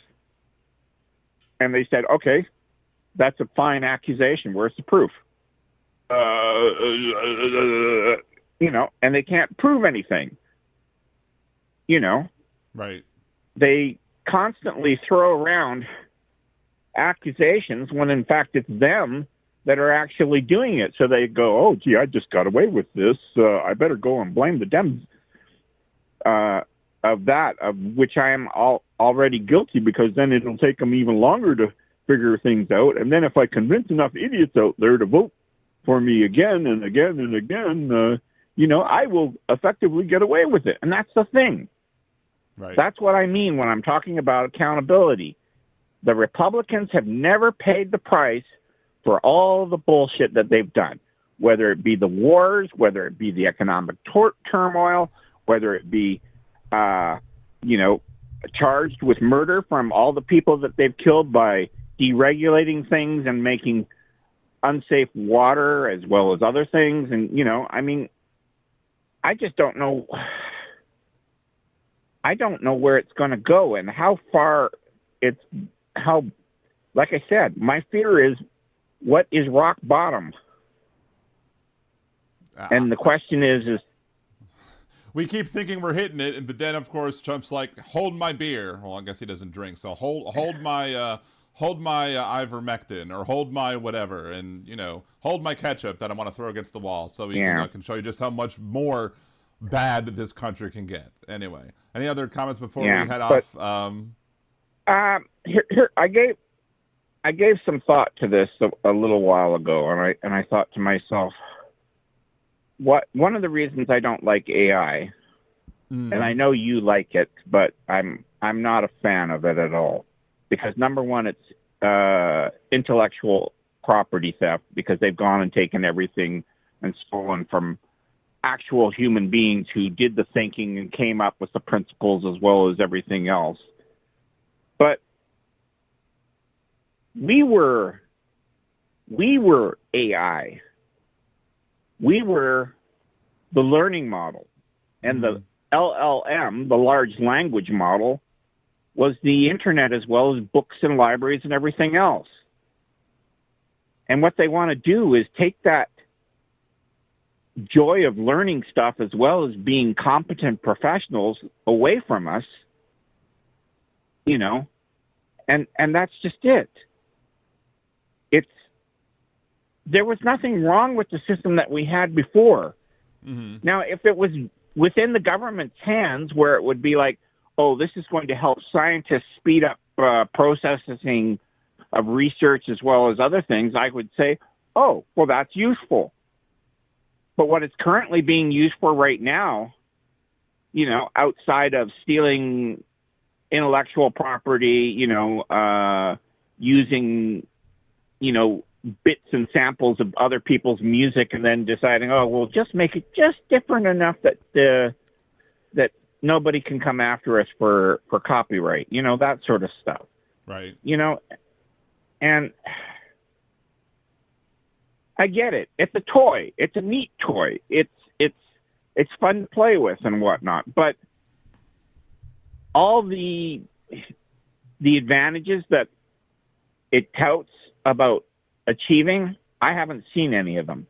and they said, okay, that's a fine accusation. Where's the proof? You know, and they can't prove anything. You know, Right. they constantly throw around accusations when in fact it's them that are actually doing it. So they go, oh, gee, I just got away with this. I better go and blame the Dems of that, of which I am already guilty, because then it'll take them even longer to figure things out. And then if I convince enough idiots out there to vote for me again and again and again, you know, I will effectively get away with it. And that's the thing. Right. That's what I mean when I'm talking about accountability. The Republicans have never paid the price for all the bullshit that they've done, whether it be the wars, whether it be the economic turmoil, whether it be, you know, charged with murder from all the people that they've killed by deregulating things and making unsafe water as well as other things. And, you know, I mean, I just don't know. I don't know where it's going to go and how far like I said, my fear is, what is rock bottom? And the question is we keep thinking we're hitting it, but then of course Trump's like, hold my beer. Well, I guess he doesn't drink, so hold my ivermectin, or hold my whatever, and, you know, hold my ketchup that I want to throw against the wall, so he can show you just how much more bad this country can get. Anyway, any other comments before we head off? Here I gave some thought to this a little while ago, and I thought to myself, one of the reasons I don't like AI, and I know you like it, but I'm not a fan of it at all, because number one, it's intellectual property theft, because they've gone and taken everything and stolen from actual human beings who did the thinking and came up with the principles as well as everything else. But we were AI. We were the learning model. And the LLM, the large language model, was the internet as well as books and libraries and everything else. And what they want to do is take that joy of learning stuff as well as being competent professionals away from us, you know, and that's just it. There was nothing wrong with the system that we had before. Now, if it was within the government's hands, where it would be like, oh, this is going to help scientists speed up processing of research as well as other things, I would say, oh, well, that's useful. But what it's currently being used for right now, you know, outside of stealing intellectual property, you know, using, you know, bits and samples of other people's music and then deciding, oh, we'll just make it just different enough that that nobody can come after us for copyright, you know, that sort of stuff. Right. You know, and I get it. It's a toy. It's a neat toy. It's fun to play with and whatnot. But all the advantages that it touts about achieving, I haven't seen any of them.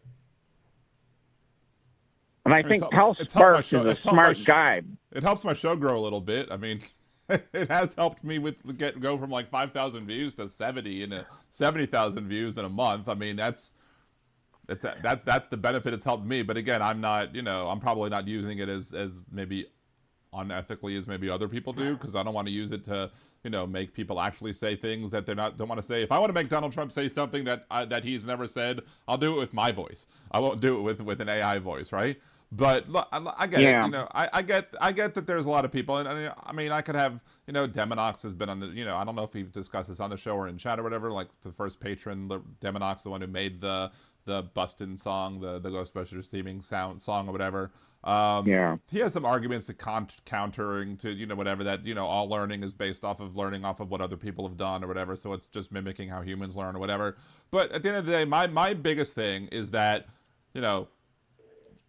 And I think Hal Sparks is a smart guy. It helps my show grow a little bit. I mean, it has helped me go from like 5,000 views to 70,000 views in a month. I mean, that's the benefit it's helped me. But again, I'm not, you know, I'm probably not using it as maybe unethically as maybe other people do, because I don't want to use it to, you know, make people actually say things that don't want to say. If I want to make Donald Trump say something that he's never said, I'll do it with my voice. I won't do it with an AI voice, right? But look, I get it. You know, I get that there's a lot of people, and I mean, I could have, you know, Demonox has been on the, you know, I don't know if we've discussed this on the show or in chat or whatever. Like the first patron, Demonox, the one who made the Bustin' song, the Ghostbusters theming song or whatever. He has some arguments countering to, you know, whatever, that, you know, all learning is based off of learning off of what other people have done or whatever, so it's just mimicking how humans learn or whatever. But at the end of the day, my biggest thing is that, you know,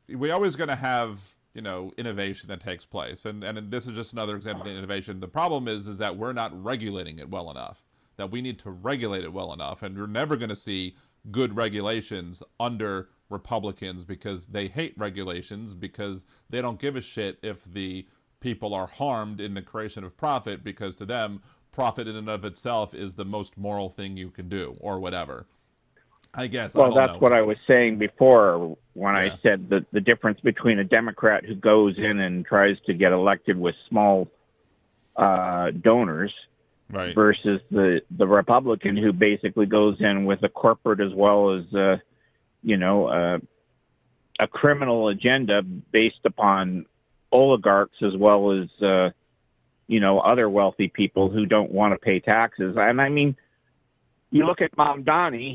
we always going to have, innovation that takes place. And this is just another example of innovation. The problem is that we're not regulating it well enough, that we need to regulate it well enough. And you're never going to see good regulations under Republicans because they hate regulations, because they don't give a shit if the people are harmed in the creation of profit, because to them, profit in and of itself is the most moral thing you can do, or whatever. I guess. Well, that's what I was saying before when I said that the difference between a Democrat who goes in and tries to get elected with small donors versus the Republican who basically goes in with a corporate as well as a criminal agenda based upon oligarchs as well as other wealthy people who don't want to pay taxes. And I mean, you look at Mamdani,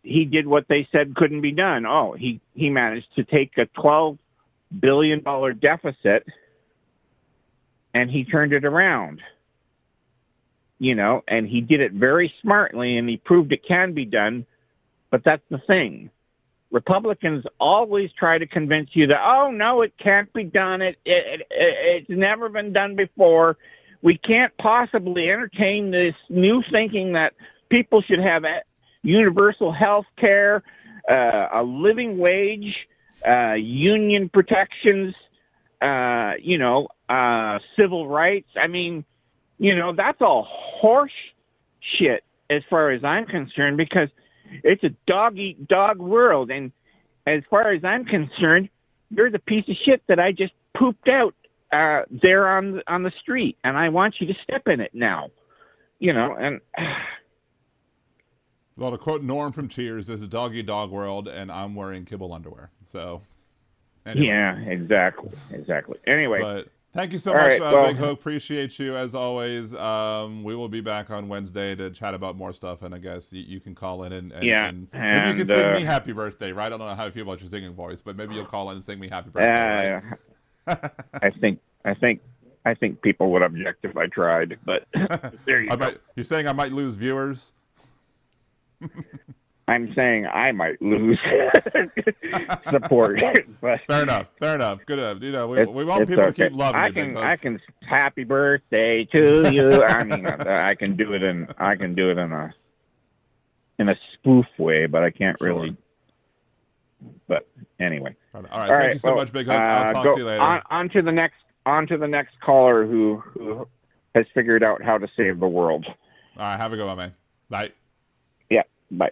he did what they said couldn't be done. Oh, he managed to take a $12 billion deficit and he turned it around. And he did it very smartly and he proved it can be done. But that's the thing. Republicans always try to convince you that, oh, no, it can't be done. It's never been done before. We can't possibly entertain this new thinking that people should have universal health care, a living wage, union protections, civil rights. I mean, that's all horse shit as far as I'm concerned, because it's a dog-eat-dog world. And as far as I'm concerned, you're the piece of shit that I just pooped out there on the street, and I want you to step in it now. And well, to quote Norm from Cheers, there's a dog-eat-dog world, and I'm wearing kibble underwear. So, anyway. Yeah, exactly. Anyway. But thank you so much, Big Hook. Appreciate you, as always. We will be back on Wednesday to chat about more stuff, and I guess you can call in and maybe you can sing me happy birthday, right? I don't know how you feel about your singing voice, but maybe you'll call in and sing me happy birthday. Right? I think people would object if I tried, but there you go. You're saying I might lose viewers? I'm saying I might lose support. But fair enough. Good enough. We want people to keep loving you. I can happy birthday to you. I mean, I can do it in a spoof way, but I can't really. But anyway. All right. Thank you so much, Big Hook. I'll talk to you later. On to the next caller who has figured out how to save the world. All right. Have a good one, man. Bye. Yeah. Bye.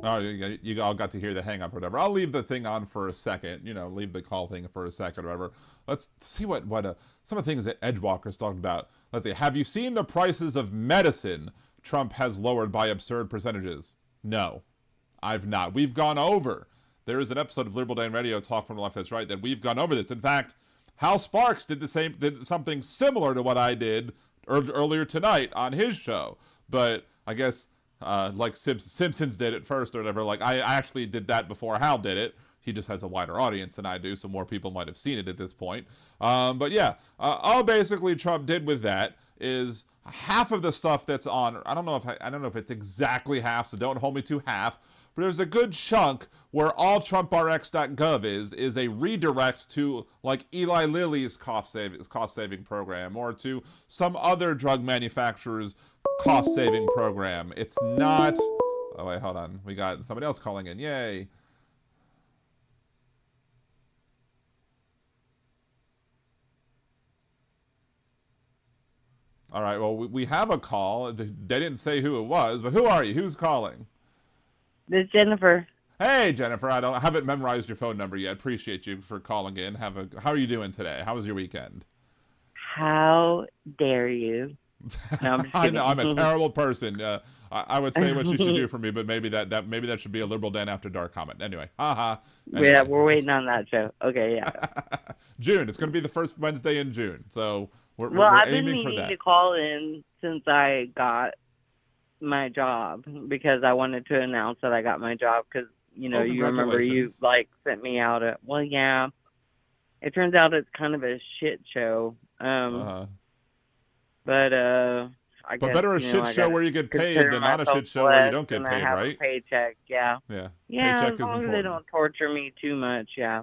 Oh, you all got to hear the hang up or whatever. I'll leave the thing on for a second, leave the call thing for a second or whatever. Let's see what some of the things that Edgewalker's talking about. Let's see. Have you seen the prices of medicine Trump has lowered by absurd percentages? No, I've not. We've gone over. There is an episode of Liberal Dan Radio, Talk from the Left, That's Right, that we've gone over this. In fact, Hal Sparks did something similar to what I did earlier tonight on his show. But I guess like Simpsons did it first or whatever. Like I actually did that before Hal did it. He just has a wider audience than I do, so more people might have seen it at this point. But yeah, all basically Trump did with that is half of the stuff that's on. I don't know if it's exactly half, so don't hold me to half. But there's a good chunk where all TrumpRx.gov is a redirect to like Eli Lilly's cost saving program or to some other drug manufacturer's cost saving program. It's not. Oh wait, hold on. We got somebody else calling in. Yay. All right. Well, we have a call. They didn't say who it was, but who are you? Who's calling? This is Jennifer. Hey, Jennifer. I haven't memorized your phone number yet. Appreciate you for calling in. How are you doing today? How was your weekend? How dare you? No, I'm just I kidding. know I'm a terrible person. I would say what you should do for me, but maybe that should be a Liberal Dan After Dark comment. Anyway, Anyway. Yeah, we're waiting on that show. Okay, yeah. June. It's going to be the first Wednesday in June, so we're I've been aiming for meaning that. to call in since I got my job because I wanted to announce that I got my job because you remember you like sent me out a it turns out it's kind of a shit show. But I But guess, better a you know, shit I show gotta where you get paid consider than not a myself shit show where you blessed don't get and I paid, have a right? paycheck. Yeah. Yeah. Yeah, Paycheck as is long as important. they don't torture me too much. Yeah.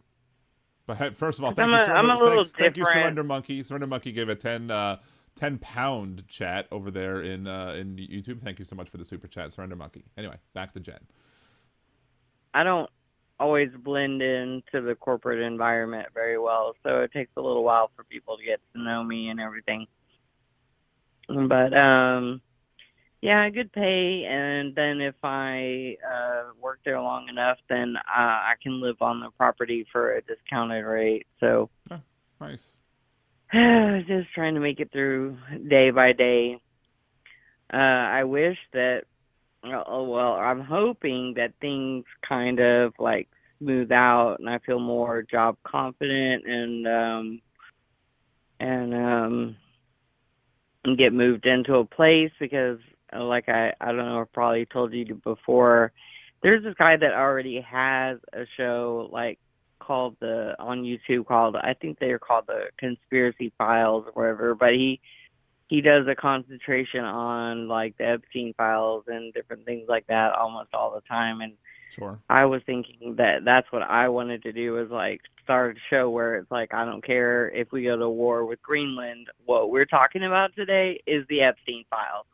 But hey, first of all, 'Cause thank you, I'm a little thank you, different. Surrender Monkey. Surrender Monkey gave a 10-pound chat over there in YouTube. Thank you so much for the super chat, Surrender Monkey. Anyway, back to Jen. I don't always blend into the corporate environment very well, so it takes a little while for people to get to know me and everything. But yeah, good pay, and then if I work there long enough, then I can live on the property for a discounted rate. So Oh, nice. just trying to make it through day by day. I wish that, well, I'm hoping that things kind of like smooth out and I feel more job confident and get moved into a place because like I don't know, I've probably told you before, there's this guy that already has a show like called on YouTube called, I think they're called the Conspiracy Files or whatever, but he does a concentration on like the Epstein files and different things like that almost all the time. And Sure. I was thinking that that's what I wanted to do, is like start a show where it's like, I don't care if we go to war with Greenland. What we're talking about today is the Epstein files.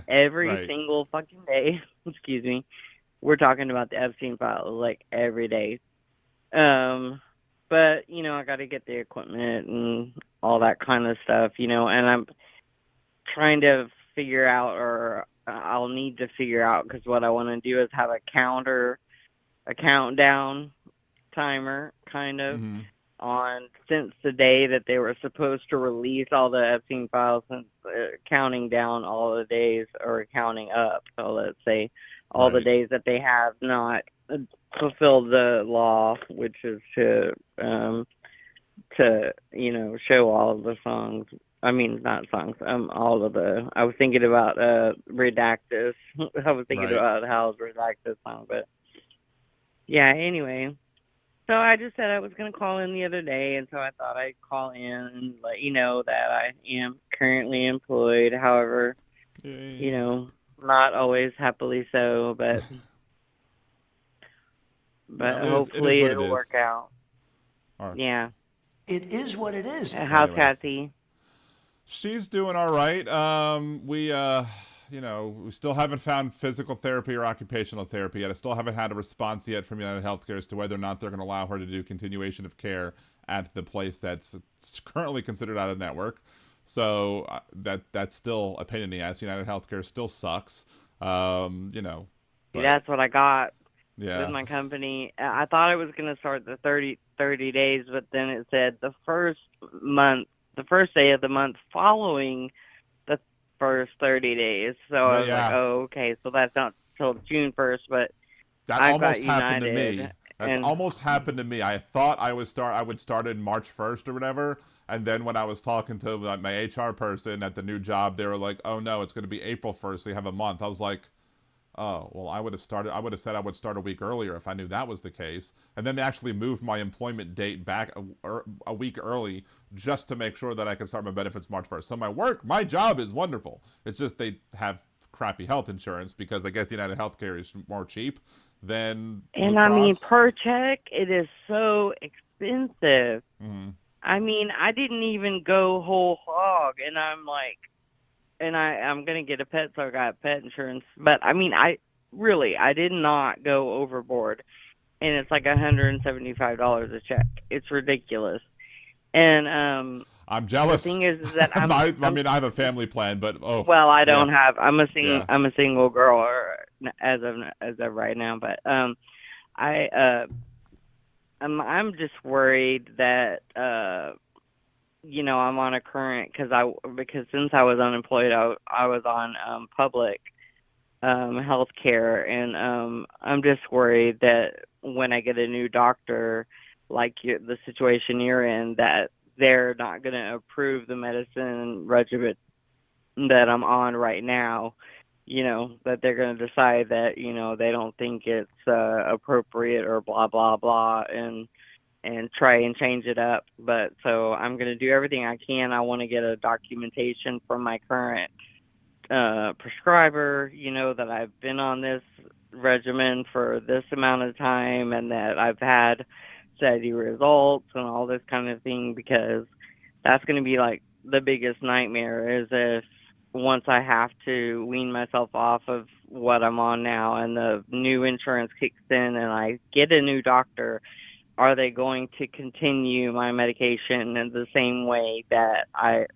Every Right. single fucking day, excuse me, we're talking about the Epstein files like every day. But you know, I got to get the equipment and all that kind of stuff, you know, and I'm trying to figure out, or I'll need to figure out, because what I want to do is have a countdown timer kind of on since the day that they were supposed to release all the Epstein files, since counting down all the days, or counting up, so let's say all the days that they have not fulfilled the law, which is to you know, show all of the songs. I mean, not songs. All of the. I was thinking about Redactus. I was thinking about Hal's Redactus song, but yeah. Anyway, so I just said I was gonna call in the other day, and so I thought I'd call in and let you know that I am currently employed. However, you know, not always happily so, but hopefully it'll work out. Right. Yeah. It is what it is. How's Kathy? She's doing all right. We you know, we still haven't found physical therapy or occupational therapy yet. I still haven't had a response yet from United Healthcare as to whether or not they're going to allow her to do continuation of care at the place that's currently considered out of network. So that's still a pain in the ass. United Healthcare still sucks. You know. But, that's what I got with my company. I thought it was going to start the 30 days, but then it said the first day of the month following the first 30 days. So I was like, oh, okay, so that's not till June 1st, but that I almost got happened United, to me. That's almost happened to me. I thought I would start in March 1st or whatever, and then when I was talking to like, my HR person at the new job, they were like, oh no, it's going to be April 1st, so you have a month. I was like, oh, well, I would have said I would start a week earlier if I knew that was the case. And then they actually moved my employment date back a week early just to make sure that I could start my benefits March 1st. So my job is wonderful. It's just they have crappy health insurance because I guess United Healthcare is more cheap than Blue And I mean, Cross. per check, it is so expensive. Mm-hmm. I mean, I didn't even go whole hog, and I'm like, and I'm going to get a pet, so I got pet insurance. But, I mean, I did not go overboard. And it's like $175 a check. It's ridiculous. And I'm jealous. The thing is that I mean, I have a family plan, but well, I don't have. I'm a single girl as of right now. But I'm just worried that you know, I'm on a current because since I was unemployed, I was on public health care, and I'm just worried that when I get a new doctor, like the situation you're in, that they're not going to approve the medicine regimen that I'm on right now. You know, that they're going to decide that, you know, they don't think it's appropriate or blah blah blah, and try and change it up. But so I'm going to do everything I can. I want to get a documentation from my current prescriber, you know, that I've been on this regimen for this amount of time and that I've had steady results and all this kind of thing, because that's going to be like the biggest nightmare is if once I have to wean myself off of what I'm on now and the new insurance kicks in and I get a new doctor, are they going to continue my medication in the same way that I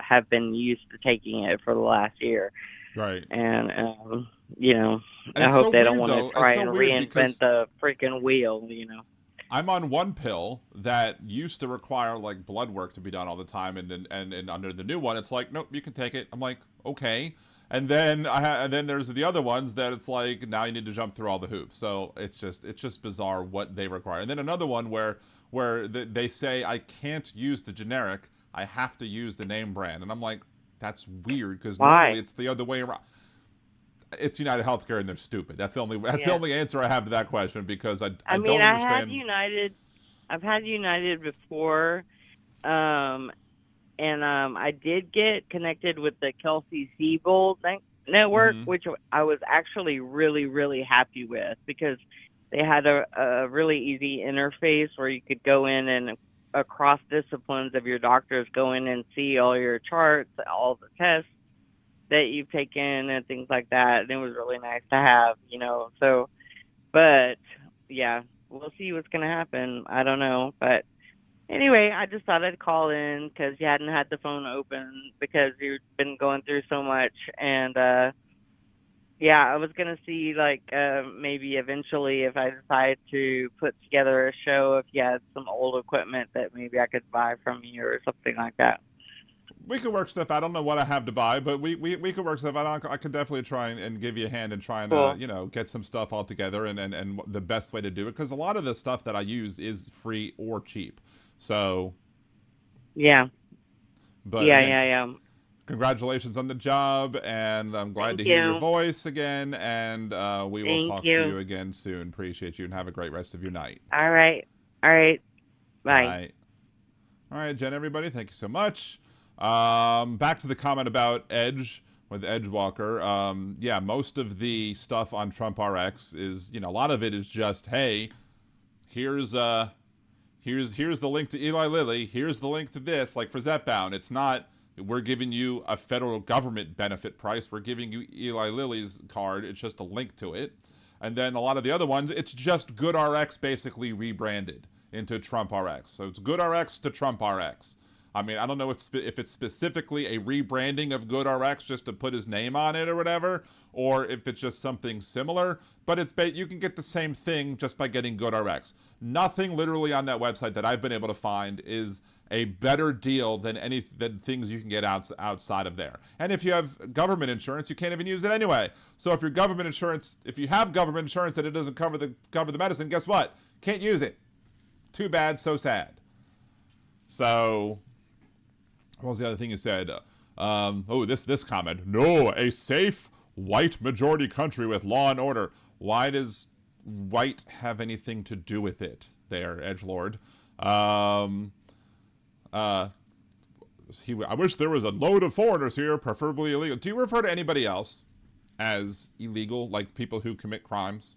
have been used to taking it for the last year? Right. And, you know, And I it's hope so they don't weird, want though. to try It's so and weird because reinvent the freaking wheel, you know. I'm on one pill that used to require like blood work to be done all the time, and then and under the new one, it's like, nope, you can take it. I'm like, okay. And then and then there's the other ones that it's like, now you need to jump through all the hoops. So it's just bizarre what they require. And then another one where they say I can't use the generic, I have to use the name brand, and I'm like, that's weird because normally it's the other way around. It's United Healthcare and they're stupid. That's the only answer I have to that question, because I don't understand. I've had United before, and I did get connected with the Kelsey Siebold network, which I was actually really, really happy with, because they had a really easy interface where you could go in and across disciplines of your doctors, go in and see all your charts, all the tests that you've taken and things like that. And it was really nice to have, you know. So, but yeah, we'll see what's going to happen. I don't know. But anyway, I just thought I'd call in because you hadn't had the phone open because you've been going through so much. And yeah, I was going to see like maybe eventually if I decide to put together a show, if you had some old equipment that maybe I could buy from you or something like that. We could work stuff. I don't know what I have to buy, but we could work stuff. I could definitely try and give you a hand and try and you know, get some stuff all together and the best way to do it, because a lot of the stuff that I use is free or cheap. So yeah, but yeah, again, yeah. Congratulations on the job, and I'm glad to hear your voice again. And we will talk to you again soon. Appreciate you, and have a great rest of your night. All right, bye. All right, Jen. Everybody, thank you so much. Back to the comment about Edge with Edgewalker. Yeah, most of the stuff on Trump RX is, you know, a lot of it is just, hey, here's the link to Eli Lilly, here's the link to this, like for Zepbound. It's not, we're giving you a federal government benefit price, we're giving you Eli Lilly's card, it's just a link to it. And then a lot of the other ones, it's just GoodRx basically rebranded into Trump RX. So it's GoodRx to Trump RX. I mean, I don't know if it's specifically a rebranding of GoodRx just to put his name on it or whatever, or if it's just something similar, but you can get the same thing just by getting GoodRx. Nothing literally on that website that I've been able to find is a better deal than things you can get outside of there. And if you have government insurance, you can't even use it anyway. So if you have government insurance and it doesn't cover the medicine, guess what? Can't use it. Too bad, so sad. So what was the other thing you said? This comment. No, a safe white majority country with law and order. Why does white have anything to do with it there, Edgelord? I wish there was a load of foreigners here, preferably illegal. Do you refer to anybody else as illegal, like people who commit crimes?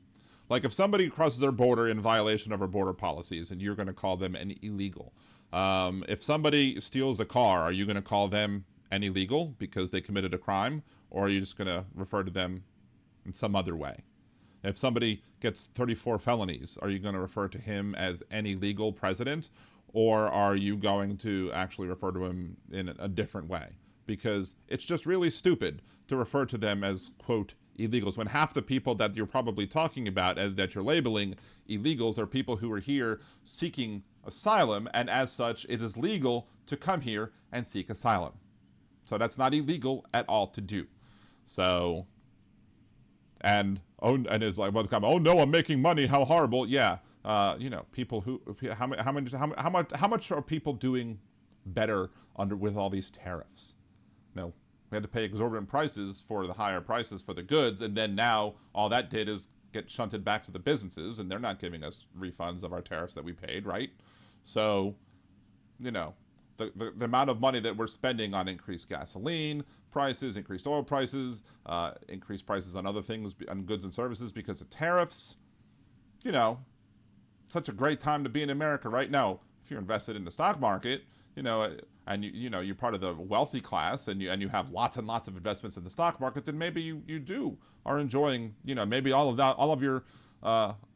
Like if somebody crosses their border in violation of our border policies and you're going to call them an illegal. If somebody steals a car, are you going to call them an illegal because they committed a crime? Or are you just going to refer to them in some other way? If somebody gets 34 felonies, are you going to refer to him as an illegal president? Or are you going to actually refer to him in a different way? Because it's just really stupid to refer to them as, quote, illegals, when half the people that you're probably talking about as that you're labeling illegals are people who are here seeking asylum, and as such, it is legal to come here and seek asylum. So that's not illegal at all to do. So, and it's like, oh no, I'm making money, how horrible. Yeah, you know, people who, how much are people doing better with all these tariffs? No, we had to pay exorbitant prices for the higher prices for the goods, and then now all that did is get shunted back to the businesses, and they're not giving us refunds of our tariffs that we paid, right? So, you know, the amount of money that we're spending on increased gasoline prices, increased oil prices, increased prices on other things, on goods and services because of tariffs. You know, such a great time to be in America right now. If you're invested in the stock market, you know, and you're part of the wealthy class, and you have lots and lots of investments in the stock market, then maybe you are enjoying, you know, maybe all of your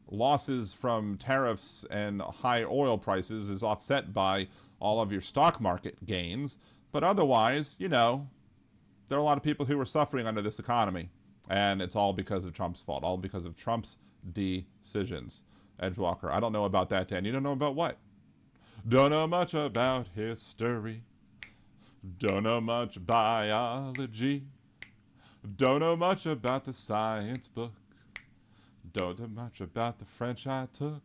losses from tariffs and high oil prices is offset by all of your stock market gains. But otherwise, you know, there are a lot of people who are suffering under this economy, and it's all because of Trump's fault, all because of Trump's decisions. Edgewalker, I don't know about that, Dan. You don't know about what? Don't know much about history. Don't know much biology. Don't know much about the science book. Don't know much about the French I took.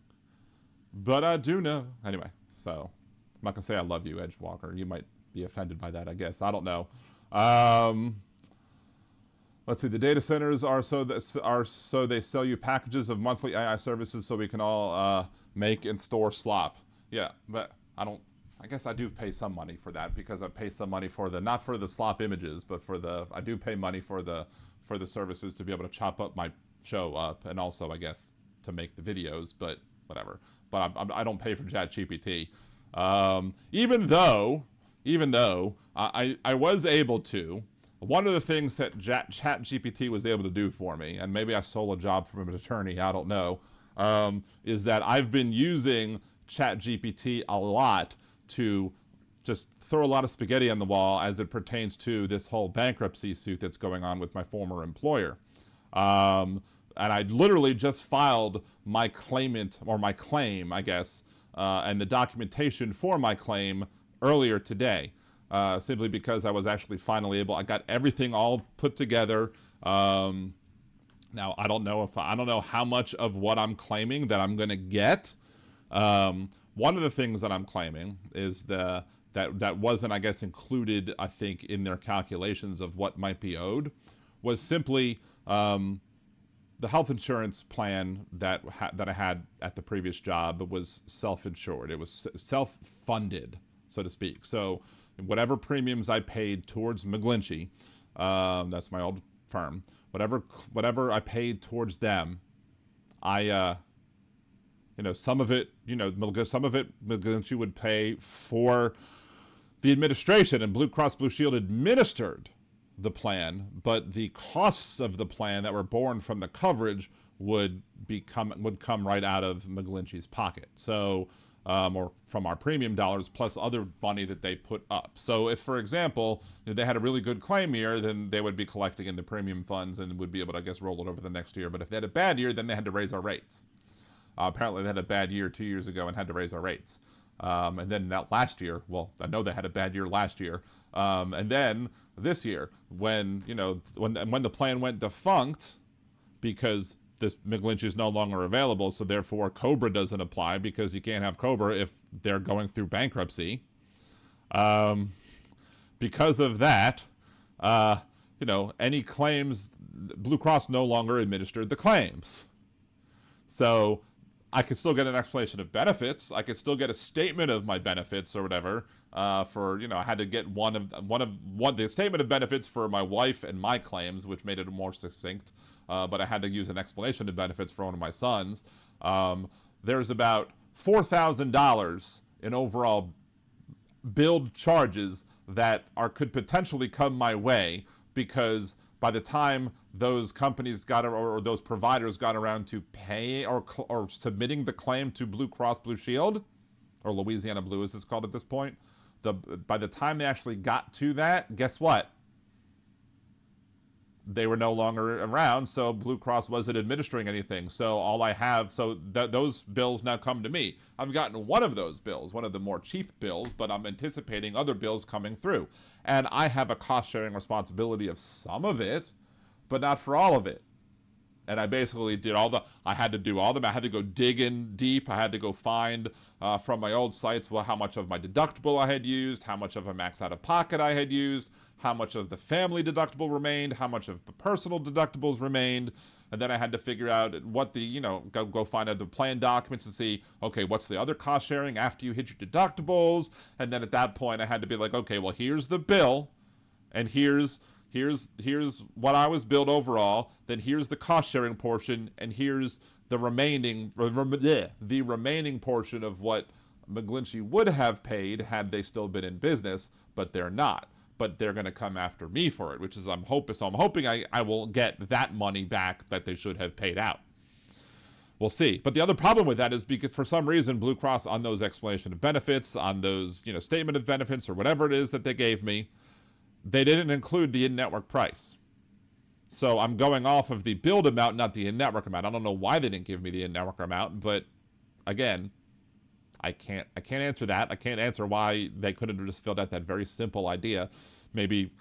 But I do know. Anyway, so I'm not going to say I love you, Edgewalker. You might be offended by that, I guess. I don't know. Let's see. The data centers are so they sell you packages of monthly AI services so we can all make and store slop. Yeah, but I guess I do pay some money for that, because I pay some money for not for the slop images, but I do pay money for the services to be able to chop up my show up, and also, I guess, to make the videos, but whatever. But I don't pay for ChatGPT. Even though I was able to, one of the things that ChatGPT was able to do for me, and maybe I stole a job from an attorney, I don't know, is that I've been using ChatGPT a lot to just throw a lot of spaghetti on the wall as it pertains to this whole bankruptcy suit that's going on with my former employer. And I literally just filed my claim, I guess, and the documentation for my claim earlier today, simply because I was actually finally able. I got everything all put together. Now I don't know how much of what I'm claiming that I'm going to get. One of the things that I'm claiming is that wasn't, I guess, included, I think, in their calculations of what might be owed, was simply the health insurance plan that I had at the previous job was self-insured. It was self-funded, so to speak. So whatever premiums I paid towards McGlinchey, that's my old firm, whatever I paid towards them, some of it McGlinchey would pay for the administration, and Blue Cross Blue Shield administered the plan, but the costs of the plan that were born from the coverage would come right out of McGlinchey's pocket. So, or from our premium dollars plus other money that they put up. So if, for example, they had a really good claim year, then they would be collecting in the premium funds and would be able to, I guess, roll it over the next year. But if they had a bad year, then they had to raise our rates. Apparently they had a bad year 2 years ago and had to raise our rates. And then that last year, well, I know they had a bad year last year. And then this year, when the plan went defunct, because this McGlinchey is no longer available, so therefore COBRA doesn't apply, because you can't have COBRA if they're going through bankruptcy. Because of that, any claims, Blue Cross no longer administered the claims. So I could still get an explanation of benefits. I could still get a statement of my benefits or whatever. I had to get the statement of benefits for my wife and my claims, which made it more succinct. But I had to use an explanation of benefits for one of my sons. There's about $4,000 in overall billed charges that could potentially come my way, because by the time those companies or those providers got around to pay or submitting the claim to Blue Cross Blue Shield, or Louisiana Blue as it's called at this point, by the time they actually got to that, guess what? They were no longer around, so Blue Cross wasn't administering anything. So all I have, those bills now come to me. I've gotten one of those bills, one of the more cheap bills, but I'm anticipating other bills coming through. And I have a cost-sharing responsibility of some of it, but not for all of it. And I basically did I had to do all them. I had to go dig in deep. I had to go find from my old sites how much of my deductible I had used, how much of a max out-of-pocket I had used, how much of the family deductible remained, how much of the personal deductibles remained. And then I had to figure out what go find out the plan documents and see, okay, what's the other cost sharing after you hit your deductibles? And then at that point I had to be like, okay, well, here's the bill, and here's Here's what I was billed overall. Then here's the cost sharing portion, and here's the remaining portion of what McGlinchey would have paid had they still been in business, but they're not. But they're going to come after me for it, which is I'm hoping I will get that money back that they should have paid out. We'll see. But the other problem with that is because for some reason Blue Cross on those explanation of benefits, on those statement of benefits or whatever it is that they gave me, they didn't include the in-network price. So I'm going off of the billed amount, not the in-network amount. I don't know why they didn't give me the in-network amount, but again, I can't answer that. I can't answer why they couldn't have just filled out that very simple idea. Maybe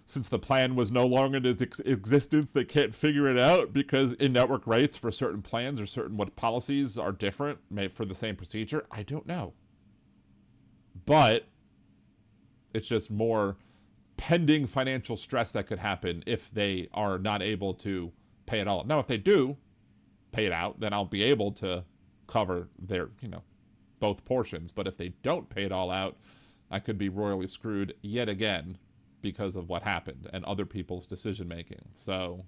since the plan was no longer in its existence, they can't figure it out because in-network rates for certain plans or certain what policies are different for the same procedure. I don't know. But it's just more pending financial stress that could happen if they are not able to pay it all. Now, if they do pay it out, then I'll be able to cover their, both portions. But if they don't pay it all out, I could be royally screwed yet again because of what happened and other people's decision making. So,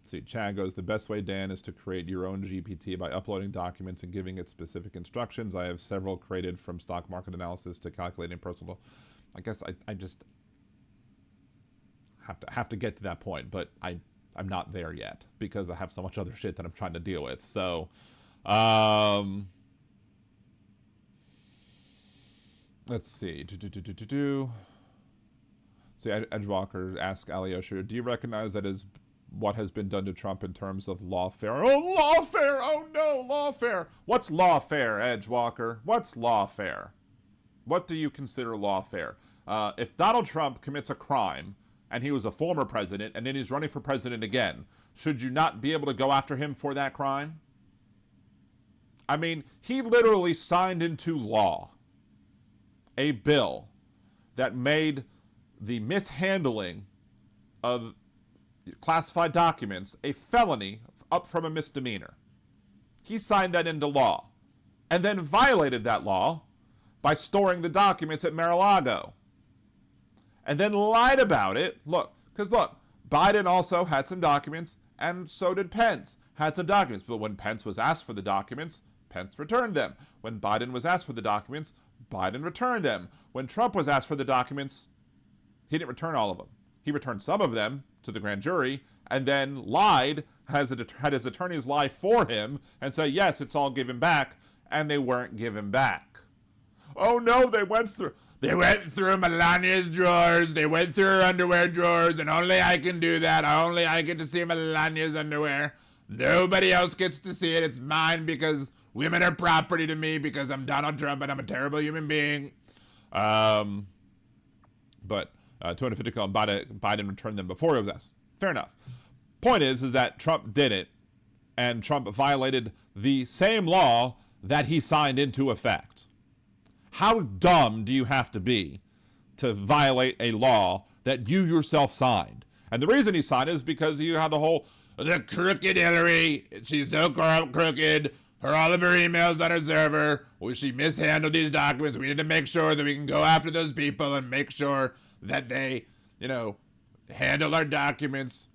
see, Chad goes, the best way, Dan, is to create your own GPT by uploading documents and giving it specific instructions. I have several created from stock market analysis to calculating personal. I guess I just have to get to that point, but I'm not there yet because I have so much other shit that I'm trying to deal with. So, let's see. See, Edgewalker asks Alyosha, do you recognize that is what has been done to Trump in terms of lawfare? Oh, lawfare! Oh no, lawfare! What's lawfare, Edgewalker? What's lawfare? What do you consider lawfare? If Donald Trump commits a crime and he was a former president and then he's running for president again, should you not be able to go after him for that crime? I mean, he literally signed into law a bill that made the mishandling of classified documents a felony up from a misdemeanor. He signed that into law and then violated that law by storing the documents at Mar-a-Lago and then lied about it. Look, Biden also had some documents and so did Pence. Had some documents, but when Pence was asked for the documents, Pence returned them. When Biden was asked for the documents, Biden returned them. When Trump was asked for the documents, he didn't return all of them. He returned some of them to the grand jury and then lied, had his attorneys lie for him and say, yes, it's all given back, and they weren't given back. Oh no, they went through Melania's drawers, they went through her underwear drawers, and only I can do that. Only I get to see Melania's underwear. Nobody else gets to see it. It's mine because women are property to me because I'm Donald Trump and I'm a terrible human being. But 250 and Biden returned them before it was asked. Fair enough. Point is that Trump did it, and Trump violated the same law that he signed into effect. How dumb do you have to be to violate a law that you yourself signed? And the reason he signed it is because you had the crooked Hillary, she's so crooked, all of her emails on her server, she mishandled these documents. We need to make sure that we can go after those people and make sure that they, handle our documents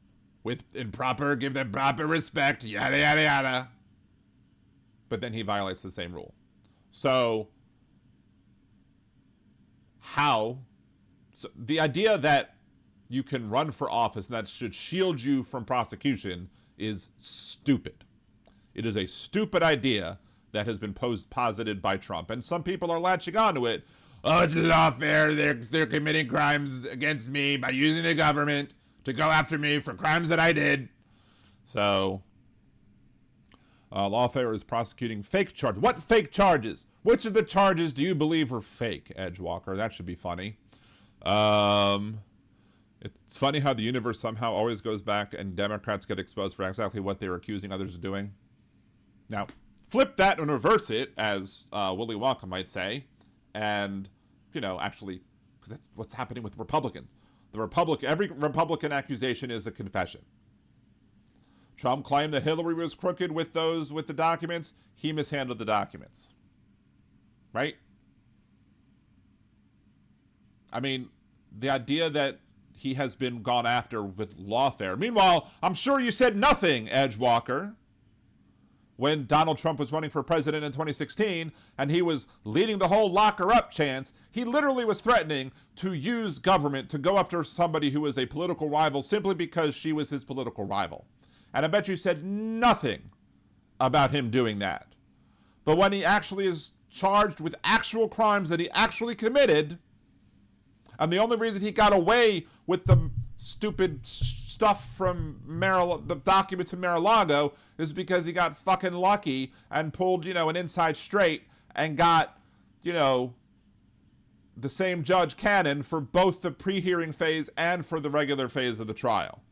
give them proper respect, yada, yada, yada. But then he violates the same rule. So, the idea that you can run for office and that should shield you from prosecution is stupid. It is a stupid idea that has been posited by Trump. And some people are latching onto it. Oh, it's lawfare. They're committing crimes against me by using the government to go after me for crimes that I did. So, lawfare is prosecuting fake charges. What fake charges? Which of the charges do you believe are fake, Edgewalker? That should be funny. It's funny how the universe somehow always goes back and Democrats get exposed for exactly what they were accusing others of doing. Now, flip that and reverse it, as Willy Wonka might say, and, actually, because that's what's happening with Republicans. Every Republican accusation is a confession. Trump claimed that Hillary was crooked with the documents. He mishandled the documents. Right? I mean, the idea that he has been gone after with lawfare. Meanwhile, I'm sure you said nothing, Edgewalker, when Donald Trump was running for president in 2016 and he was leading the whole locker up chance. He literally was threatening to use government to go after somebody who was a political rival simply because she was his political rival. And I bet you said nothing about him doing that. But when he actually is charged with actual crimes that he actually committed, and the only reason he got away with the stupid stuff from the documents in Mar-a-Lago is because he got fucking lucky and pulled, an inside straight and got, the same Judge Cannon for both the pre-hearing phase and for the regular phase of the trial.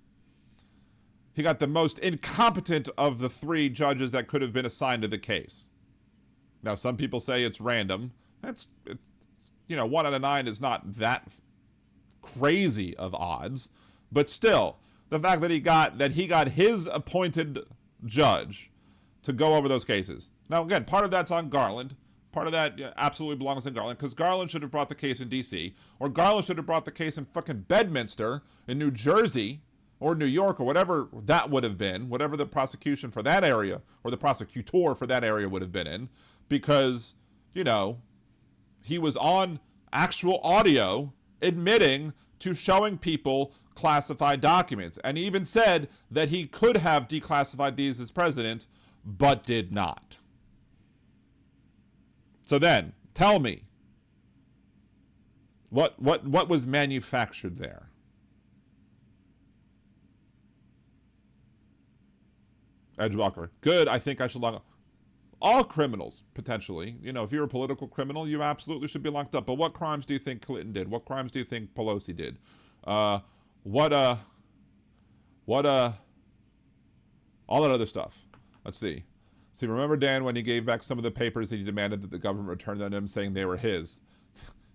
He got the most incompetent of the three judges that could have been assigned to the case. Now, some people say it's random. It's 1 out of 9 is not that crazy of odds, but still, the fact that he got his appointed judge to go over those cases. Now, again, part of that's on Garland. Part of that absolutely belongs on Garland, because Garland should have brought the case in D.C., or Garland should have brought the case in fucking Bedminster in New Jersey, or New York, or whatever that would have been, whatever the prosecution for that area, or the prosecutor for that area would have been in, because, he was on actual audio admitting to showing people classified documents. And he even said that he could have declassified these as president, but did not. So then, tell me, what was manufactured there? Edgewalker. Good, I think I should lock up. All criminals, potentially. If you're a political criminal, you absolutely should be locked up. But what crimes do you think Clinton did? What crimes do you think Pelosi did? All that other stuff. Let's see. See, remember, Dan, when he gave back some of the papers that he demanded that the government return them to him, saying they were his?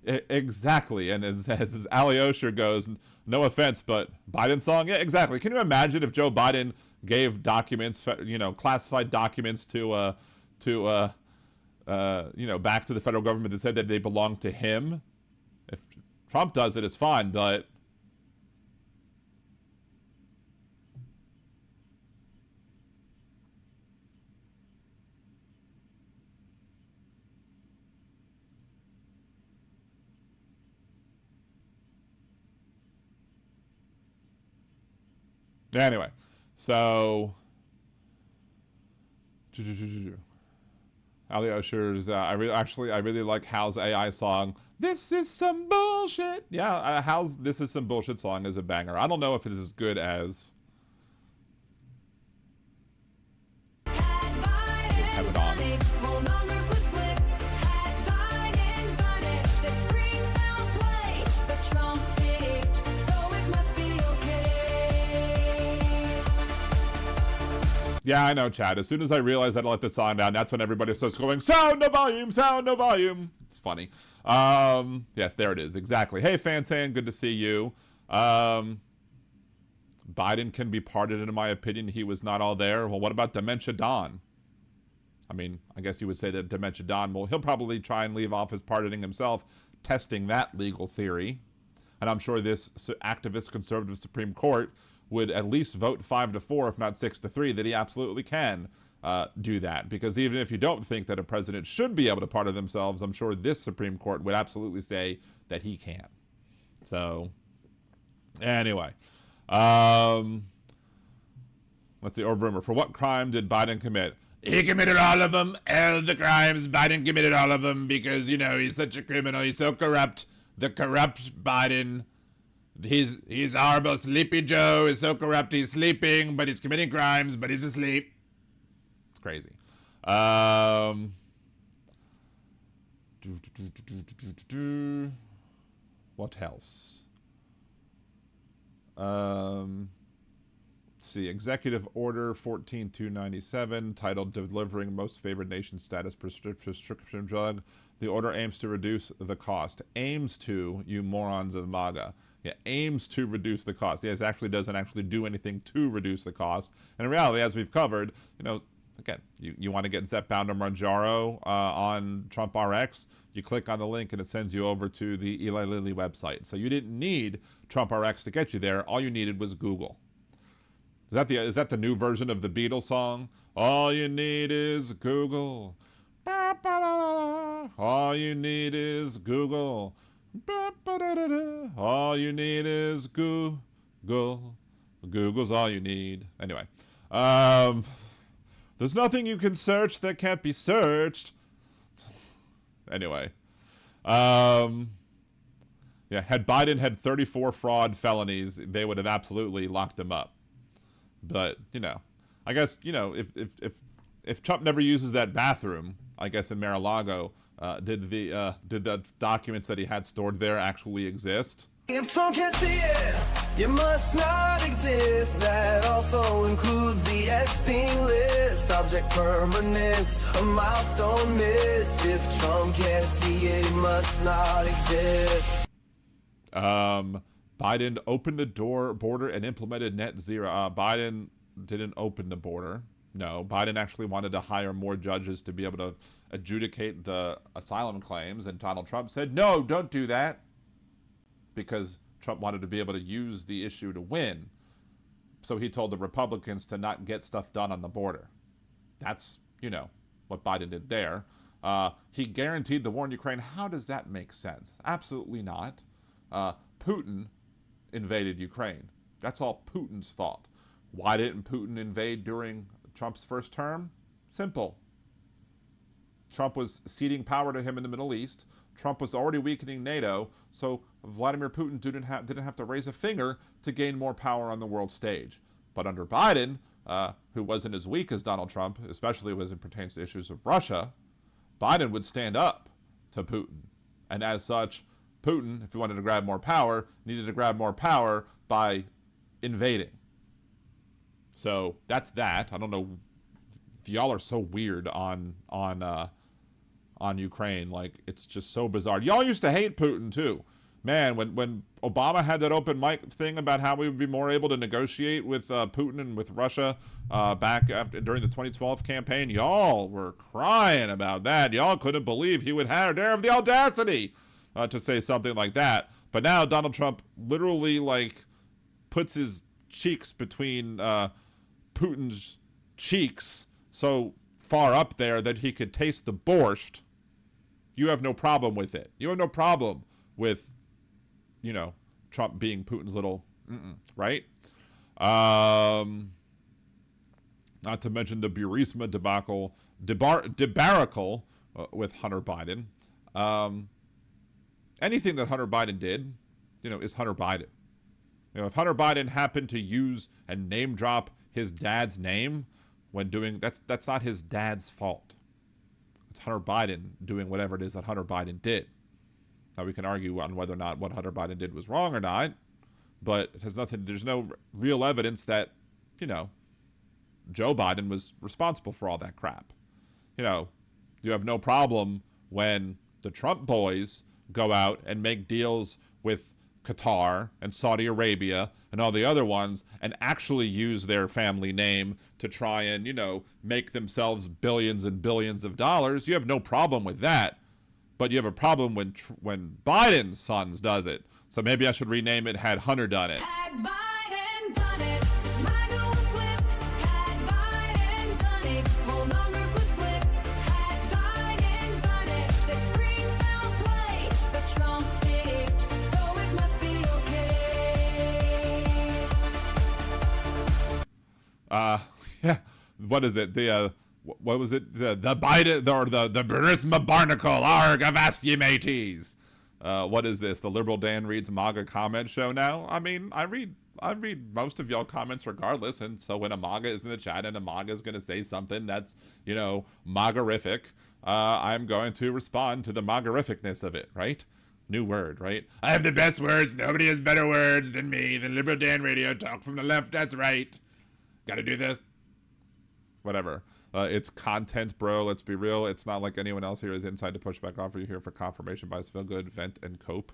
Exactly. And as Alyosha goes, no offense, but Biden song? Yeah, exactly. Can you imagine if Joe Biden gave documents, classified documents to back to the federal government that said that they belong to him? If Trump does it, it's fine, but anyway, so Alyosha's, I really like Hal's AI song, "This Is Some Bullshit." Yeah, Hal's "This Is Some Bullshit" song is a banger. I don't know if it is as good as Have It On. Yeah, I know, Chad. As soon as I realized that I let the song down, that's when everybody starts going, "Sound no volume, sound no volume." It's funny. Yes, there it is. Exactly. Hey, Fansan, good to see you. Biden can be pardoned, in my opinion. He was not all there. Well, what about Dementia Don? I mean, I guess you would say that Dementia Don, well, he'll probably try and leave office pardoning himself, testing that legal theory. And I'm sure this activist conservative Supreme Court would at least vote 5-4, if not 6-3, that he absolutely can do that. Because even if you don't think that a president should be able to pardon themselves, I'm sure this Supreme Court would absolutely say that he can. So, anyway. Let's see, or rumor. For what crime did Biden commit? He committed all of them. All the crimes. Biden committed all of them because, he's such a criminal. He's so corrupt. The corrupt Biden. He's horrible. Sleepy Joe is so corrupt. He's sleeping, but he's committing crimes, but he's asleep. It's crazy. What else? Let's see. Executive Order 14297, titled "Delivering Most Favored Nation Status Prescription Drug." The order aims to reduce the cost. Aims to, you morons of MAGA. Yeah, aims to reduce the cost. Yes, it actually doesn't actually do anything to reduce the cost. And in reality, as we've covered, again, you want to get Zepbound and Manjaro on Trump RX, you click on the link and it sends you over to the Eli Lilly website. So you didn't need Trump RX to get you there. All you needed was Google. Is that the new version of the Beatles song? All you need is Google. All you need is Google. All you need is Google. Google's all you need. Anyway, there's nothing you can search that can't be searched. Anyway, yeah, had Biden had 34 fraud felonies, they would have absolutely locked him up. But, you know, I guess, you know, if Trump never uses that bathroom, I guess in Mar-a-Lago, did the documents that he had stored there actually exist? If Trump can't see it, you must not exist. That also includes the Epstein list. Object permanent, a milestone missed. If Trump can't see it, he must not exist. Biden opened the border and implemented net zero. Biden didn't open the border. No, Biden actually wanted to hire more judges to be able to adjudicate the asylum claims, and Donald Trump said, no, don't do that, because Trump wanted to be able to use the issue to win. So he told the Republicans to not get stuff done on the border. That's, you know, what Biden did there. He guaranteed the war in Ukraine. How does that make sense? Absolutely not. Putin invaded Ukraine. That's all Putin's fault. Why didn't Putin invade during Trump's first term? Simple. Trump was ceding power to him in the Middle East. Trump was already weakening NATO, so Vladimir Putin didn't have to raise a finger to gain more power on the world stage. But under Biden, who wasn't as weak as Donald Trump, especially as it pertains to issues of Russia, Biden would stand up to Putin. And as such, Putin, if he wanted to grab more power, needed to grab more power by invading. So that's that. I don't know. Y'all are so weird on Ukraine. Like, it's just so bizarre. Y'all used to hate Putin too. Man, when Obama had that open mic thing about how we would be more able to negotiate with Putin and with Russia back during the 2012 campaign, y'all were crying about that. Y'all couldn't believe he would have the audacity to say something like that. But now Donald Trump literally, like, puts his cheeks between Putin's cheeks so far up there that he could taste the borscht. You have no problem with it. You have no problem with, you know, Trump being Putin's little, right? Not to mention the Burisma debacle with Hunter Biden. Anything that Hunter Biden did, you know, is Hunter Biden. You know, if Hunter Biden happened to use and name drop his dad's name when doing, that's not his dad's fault. It's Hunter Biden doing whatever it is that Hunter Biden did. Now, we can argue on whether or not what Hunter Biden did was wrong or not, but it has nothing, there's no real evidence that, you know, Joe Biden was responsible for all that crap. You know, you have no problem when the Trump boys go out and make deals with Qatar and Saudi Arabia and all the other ones and actually use their family name to try and, you know, make themselves billions and billions of dollars. You have no problem with that. But you have a problem when Biden's sons does it. So maybe I should rename it Had Hunter Done It. Had Biden done it, MAGA would flip. Had Biden done it, whole numbers would flip. Had Biden done it, they'd scream foul play. But Trump did it, so it must be okay. Yeah. What is it? What was it? The Biden or the Burisma barnacle? Arg, avast ye mateys. What is this? The Liberal Dan Reads MAGA comment show now? I mean, I read most of y'all comments regardless, and so when a MAGA is in the chat and a MAGA is going to say something that's, you know, MAGA-rific, I'm going to respond to the MAGA-rificness of it, right? New word, right? I have the best words. Nobody has better words than me. The Liberal Dan Radio talk from the left, that's right. Gotta do this. Whatever. It's content, bro. Let's be real. It's not like anyone else here is inside to push back off. Are you here for confirmation bias, feel good, vent, and cope?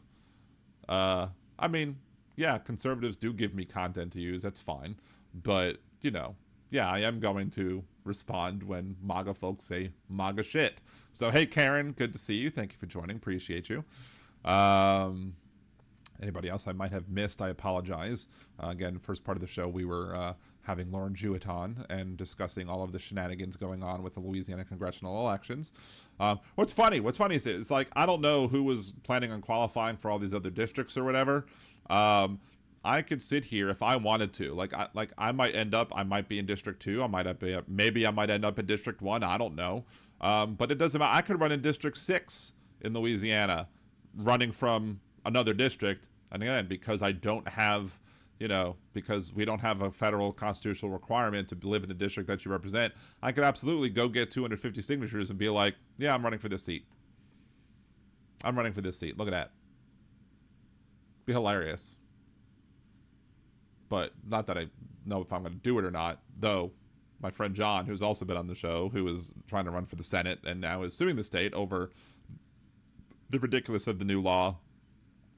I mean, yeah, conservatives do give me content to use. That's fine. But, you know, yeah, I am going to respond when MAGA folks say MAGA shit. So, hey, Karen, good to see you. Thank you for joining. Appreciate you. Anybody else I might have missed, I apologize. Again, first part of the show, we were having Lauren Jewett on and discussing all of the shenanigans going on with the Louisiana congressional elections. What's funny is it's like, I don't know who was planning on qualifying for all these other districts or whatever. I could sit here if I wanted to. I might be in District 2. Maybe I might end up in District 1. I don't know. But it doesn't matter. I could run in District 6 in Louisiana, running from another district. And again, because I don't have, because we don't have a federal constitutional requirement to live in the district that you represent, I could absolutely go get 250 signatures and be like, yeah, I'm running for this seat. I'm running for this seat. Look at that. Be hilarious. But not that I know if I'm going to do it or not, though my friend John, who's also been on the show, who is trying to run for the Senate and now is suing the state over the ridiculous of the new law,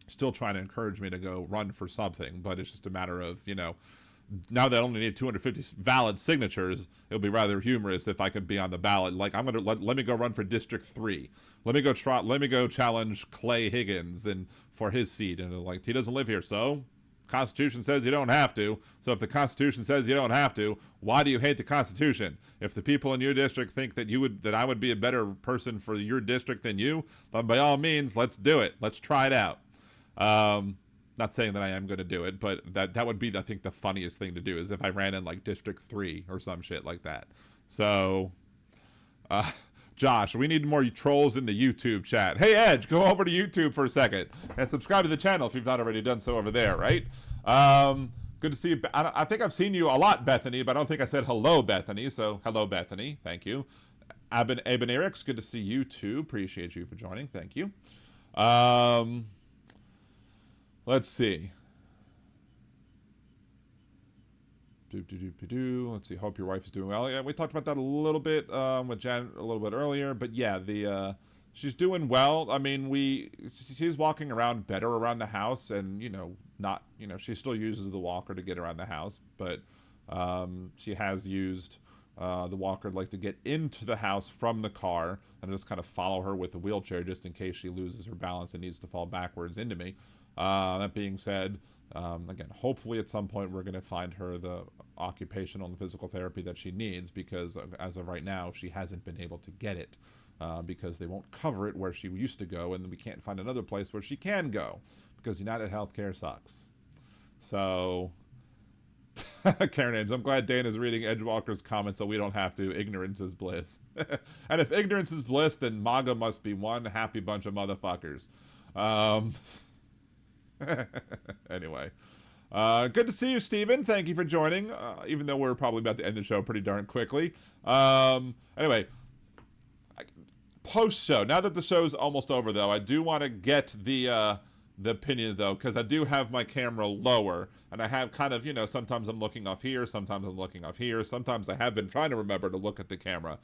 still trying to encourage me to go run for something. But it's just a matter of, now that I only need 250 valid signatures, it'll be rather humorous if I could be on the ballot. Like, I'm going to let me go run for District 3. Let me go challenge Clay Higgins and for his seat. And like, he doesn't live here, so Constitution says you don't have to. So if the Constitution says you don't have to, why do you hate the Constitution? If the people in your district think that I would be a better person for your district than you, then by all means, let's do it. Let's try it out. Not saying that I am going to do it, but that would be, I think, the funniest thing to do is if I ran in like District 3 or some shit like that. So, Josh, we need more trolls in the YouTube chat. Hey, Edge, go over to YouTube for a second and subscribe to the channel if you've not already done so over there, right? Good to see you. I think I've seen you a lot, Bethany, but I don't think I said hello, Bethany. So, hello, Bethany. Thank you. Eben Eric's, good to see you too. Appreciate you for joining. Thank you. Let's see. Let's see. Hope your wife is doing well. Yeah, we talked about that a little bit with Jan a little bit earlier. But yeah, she's doing well. I mean, she's walking around better around the house, and she still uses the walker to get around the house, but she has used the walker to get into the house from the car and just kind of follow her with the wheelchair just in case she loses her balance and needs to fall backwards into me. That being said, again, hopefully at some point we're going to find her the occupational and physical therapy that she needs, because as of right now, she hasn't been able to get it because they won't cover it where she used to go, and we can't find another place where she can go because United Healthcare sucks. So, Karen Ames, I'm glad Dana's reading Edgewalker's comments so we don't have to. Ignorance is bliss. And if ignorance is bliss, then MAGA must be one happy bunch of motherfuckers. Anyway, good to see you, Steven. Thank you for joining, even though we're probably about to end the show pretty darn quickly. Anyway, post-show, now that the show's almost over, though, I do want to get the opinion, though, because I do have my camera lower, and I have kind of, sometimes I'm looking off here, sometimes I'm looking off here, sometimes I have been trying to remember to look at the camera.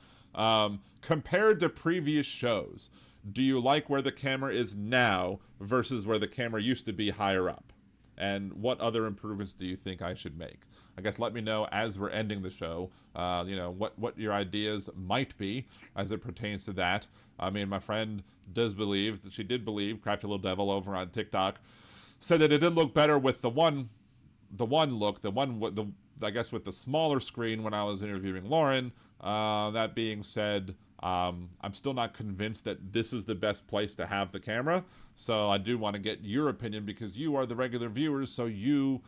Compared to previous shows, do you like where the camera is now versus where the camera used to be higher up? And what other improvements do you think I should make? I guess let me know as we're ending the show, what your ideas might be as it pertains to that. I mean, my friend did believe, Crafty Little Devil over on TikTok, said that it did look better with the one look, I guess with the smaller screen when I was interviewing Lauren. That being said, I'm still not convinced that this is the best place to have the camera, so I do want to get your opinion because you are the regular viewers, so you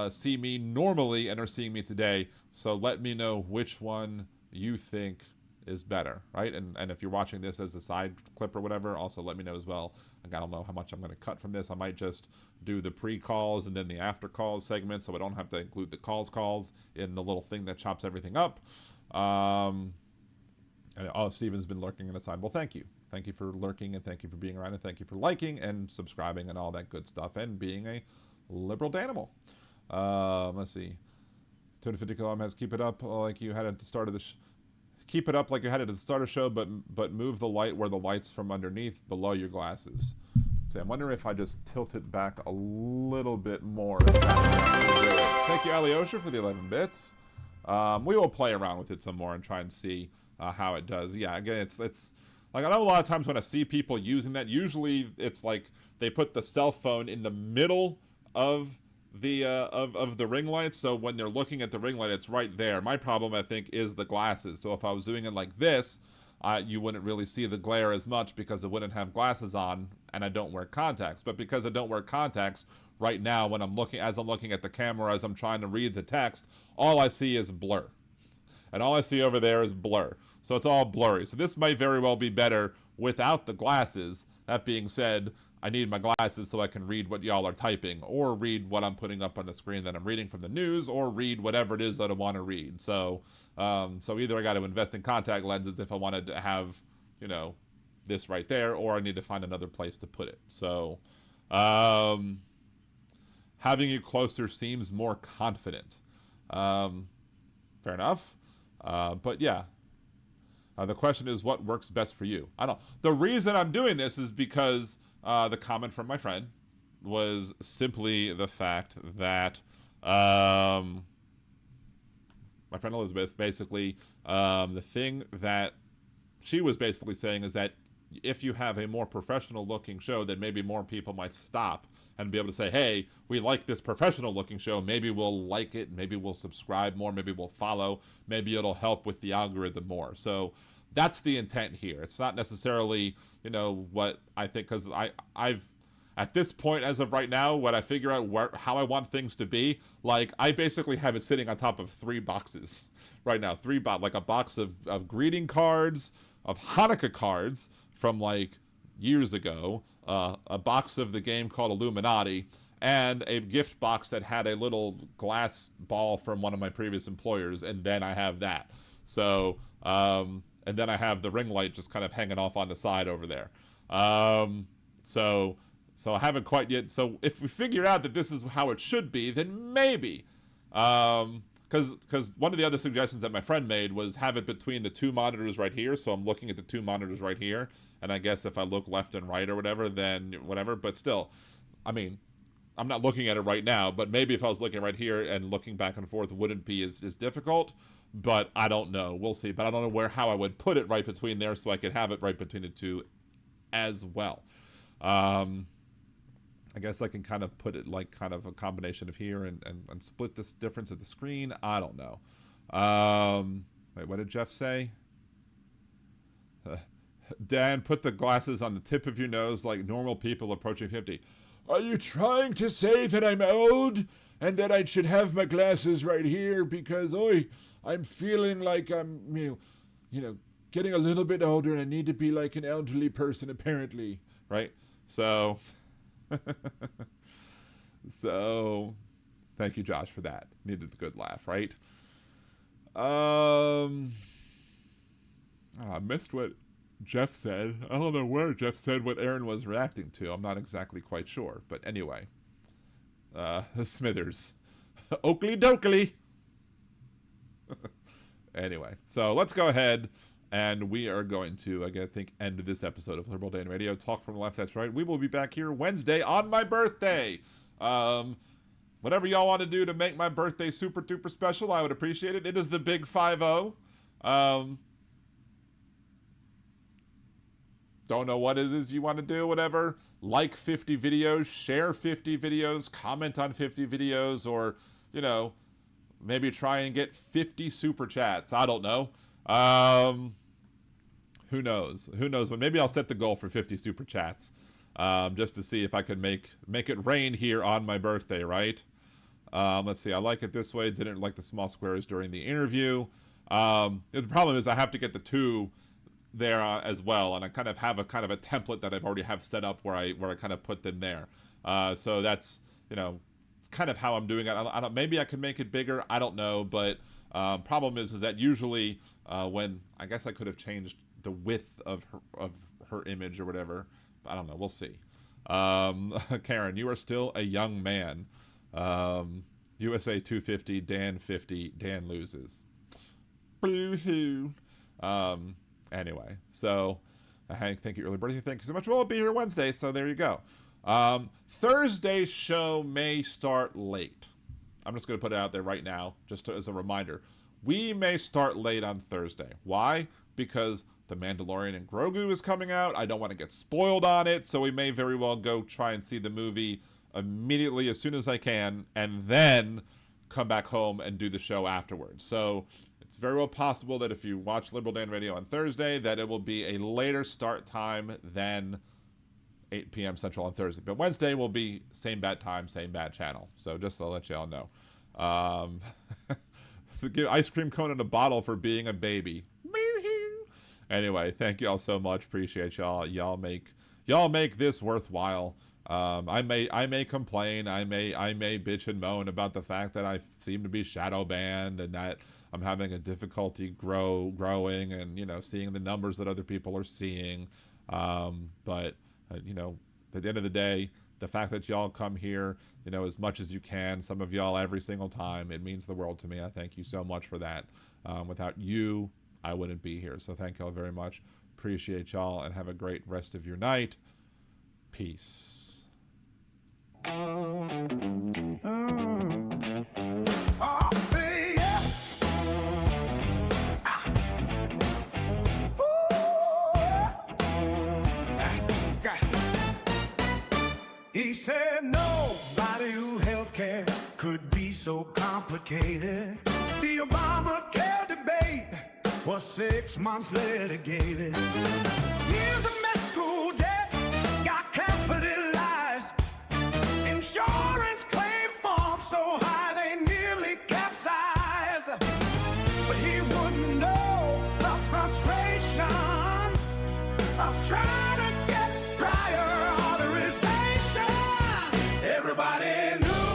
see me normally and are seeing me today, so let me know which one you think is better, right? And if you're watching this as a side clip or whatever, also let me know as well. I don't know how much I'm going to cut from this. I might just do the pre-calls and then the after-calls segment so I don't have to include the calls in the little thing that chops everything up. Steven's been lurking in the side. Well, thank you. Thank you for lurking, and thank you for being around, and thank you for liking and subscribing and all that good stuff, and being a liberal danimal. Let's see. 250 km has keep it up like you had at the start of the keep it up like you had it at the start of the show, but move the light where the light's from underneath below your glasses. See, I'm wondering if I just tilt it back a little bit more. Thank you, Alyosha, for the 11 bits. we will play around with it some more and try and see how it does. Yeah, again, it's like, I know a lot of times when I see people using that, usually it's like they put the cell phone in the middle of the ring light, so when they're looking at the ring light, it's right there. My problem, I think, is the glasses. So if I was doing it like this, you wouldn't really see the glare as much because I wouldn't have glasses on, and I don't wear contacts. But because I don't wear contacts, right now when I'm looking at the camera, as I'm trying to read the text, all I see is blur. And all I see over there is blur. So it's all blurry. So this might very well be better without the glasses. That being said, I need my glasses so I can read what y'all are typing, or read what I'm putting up on the screen that I'm reading from the news, or read whatever it is that I want to read. So so either I got to invest in contact lenses if I wanted to have, you know, this right there, or I need to find another place to put it. So having it closer seems more confident. Fair enough. But yeah, the question is, what works best for you? I don't know. The reason I'm doing this is because the comment from my friend was simply the fact that my friend Elizabeth, basically, the thing that she was basically saying is that if you have a more professional looking show, then maybe more people might stop and be able to say, hey, we like this professional looking show. Maybe we'll like it. Maybe we'll subscribe more. Maybe we'll follow. Maybe it'll help with the algorithm more. So that's the intent here. It's not necessarily, you know, what I think, because I've at this point, as of right now, when I figure out how I want things to be, like, I basically have it sitting on top of 3 boxes right now. Like a box of greeting cards, of Hanukkah cards from like years ago, a box of the game called Illuminati, and a gift box that had a little glass ball from one of my previous employers, and then I have that. So, and then I have the ring light just kind of hanging off on the side over there. So I haven't quite yet. So if we figure out that this is how it should be, then maybe. Because one of the other suggestions that my friend made was have it between the 2 monitors right here. So I'm looking at the 2 monitors right here. And I guess if I look left and right or whatever, then whatever. But still, I mean, I'm not looking at it right now. But maybe if I was looking right here and looking back and forth, wouldn't be as difficult. But I don't know. We'll see. But I don't know how I would put it right between there so I could have it right between the 2 as well. I guess I can kind of put it like kind of a combination of here and split this difference of the screen. I don't know. Wait, what did Jeff say? Dan, put the glasses on the tip of your nose like normal people approaching 50. Are you trying to say that I'm old and that I should have my glasses right here because, I'm feeling like I'm, you know, getting a little bit older and I need to be like an elderly person apparently, right? So... So, thank you, Josh, for that. Needed a good laugh, right? I missed what Jeff said. I don't know where Jeff said what Aaron was reacting to. I'm not exactly quite sure. But anyway. Smithers. Oakley dokley. Anyway, so let's go ahead. And we are going to, I think, end this episode of Liberal Dan Radio. Talk from the left, that's right. We will be back here Wednesday on my birthday. Whatever y'all want to do to make my birthday super duper special, I would appreciate it. It is the big 5-0. Don't know what it is you want to do, whatever. Like 50 videos, share 50 videos, comment on 50 videos, or, you know, maybe try and get 50 super chats. I don't know. Who knows? But maybe I'll set the goal for 50 super chats, just to see if I can make it rain here on my birthday, right? Let's see. I like it this way. Didn't like the small squares during the interview. The problem is I have to get the 2 there as well, and I kind of have a template that I've already have set up where I kind of put them there. So that's, you know, it's kind of how I'm doing it. I don't. Maybe I can make it bigger. I don't know, but problem is that usually when I guess I could have changed the width of her image or whatever. But I don't know. We'll see. Karen, you are still a young man. USA 250, Dan 50, Dan loses. Boo-hoo. Anyway, so Hank, thank you, early birthday. Thank you so much. Well, I'll be here Wednesday, so there you go. Thursday's show may start late. I'm just going to put it out there right now, just as a reminder. we may start late on Thursday. Why? Because The Mandalorian and Grogu is coming out. I don't want to get spoiled on it, so we may very well go try and see the movie immediately as soon as I can, and then come back home and do the show afterwards. So it's very well possible that if you watch Liberal Dan Radio on Thursday, that it will be a later start time than 8 p.m. Central on Thursday. But Wednesday will be same bat time, same bat channel. So just to let y'all know. Give ice cream cone in a bottle for being a baby. Anyway, thank y'all so much. Appreciate y'all. Y'all make this worthwhile. I may complain. I may bitch and moan about the fact that I seem to be shadow banned and that I'm having a difficulty growing and, you know, seeing the numbers that other people are seeing. But you know, at the end of the day, the fact that y'all come here, you know, as much as you can, some of y'all every single time, it means the world to me. I thank you so much for that. Without you, I wouldn't be here. So thank y'all very much. Appreciate y'all and have a great rest of your night. Peace. He said nobody who healthcare could be so complicated. The Obamacare debate was 6 months litigated. Years of med school debt got capitalized. Insurance claim forms so high they nearly capsized. But he wouldn't know the frustration of trying to get prior authorization. Everybody knew,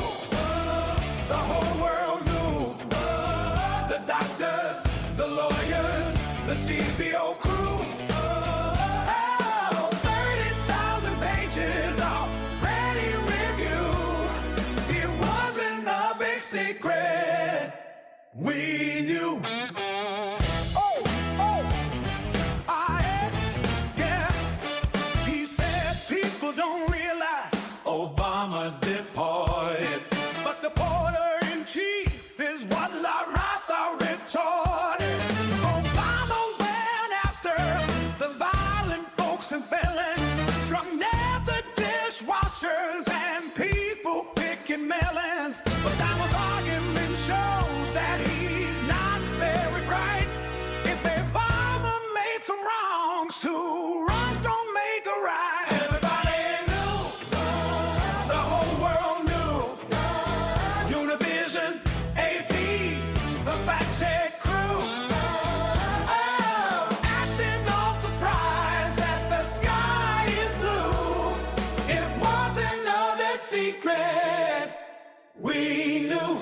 the whole world knew, the doctors, the lawyers, the CBO crew. Oh, 30,000 pages already reviewed. It wasn't a big secret. We knew. He said people don't realize Obama deported, but the porter-in-chief is what La Raza retorted. Obama went after the violent folks and felons, drug the dishwashers and people picking melons. But Obama's argument shows that he's not very bright. If Obama made some wrongs, two wrongs don't make a right. Everybody knew, the whole world knew. Univision, AP, the fact check crew. Oh, acting all surprised that the sky is blue. It wasn't no secret. We knew.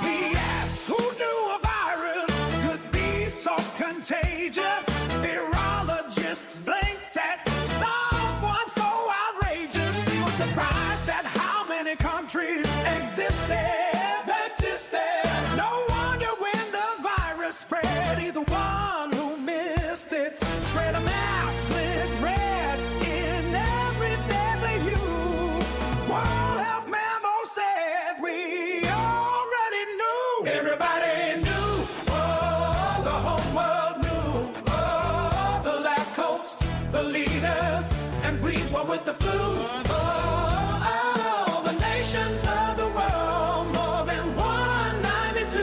He asked who knew a virus could be so contagious. Virologists blinked at someone so outrageous. He was surprised at how many countries existed. No wonder when the virus spread, he the one who missed it. Spread them out, slit red in every deadly hue. World Health Memo said we already knew. Everybody knew. Oh, the whole world knew. Oh, the lab coats, the leaders, and we were with the flu. Oh, the nations of the world, more than 192.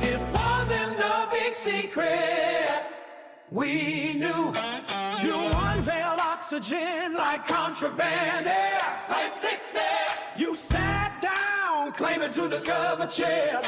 It wasn't a big secret. We knew. You unveiled oxygen like contraband air. Like 6 there. You sat down, claiming to discover chairs.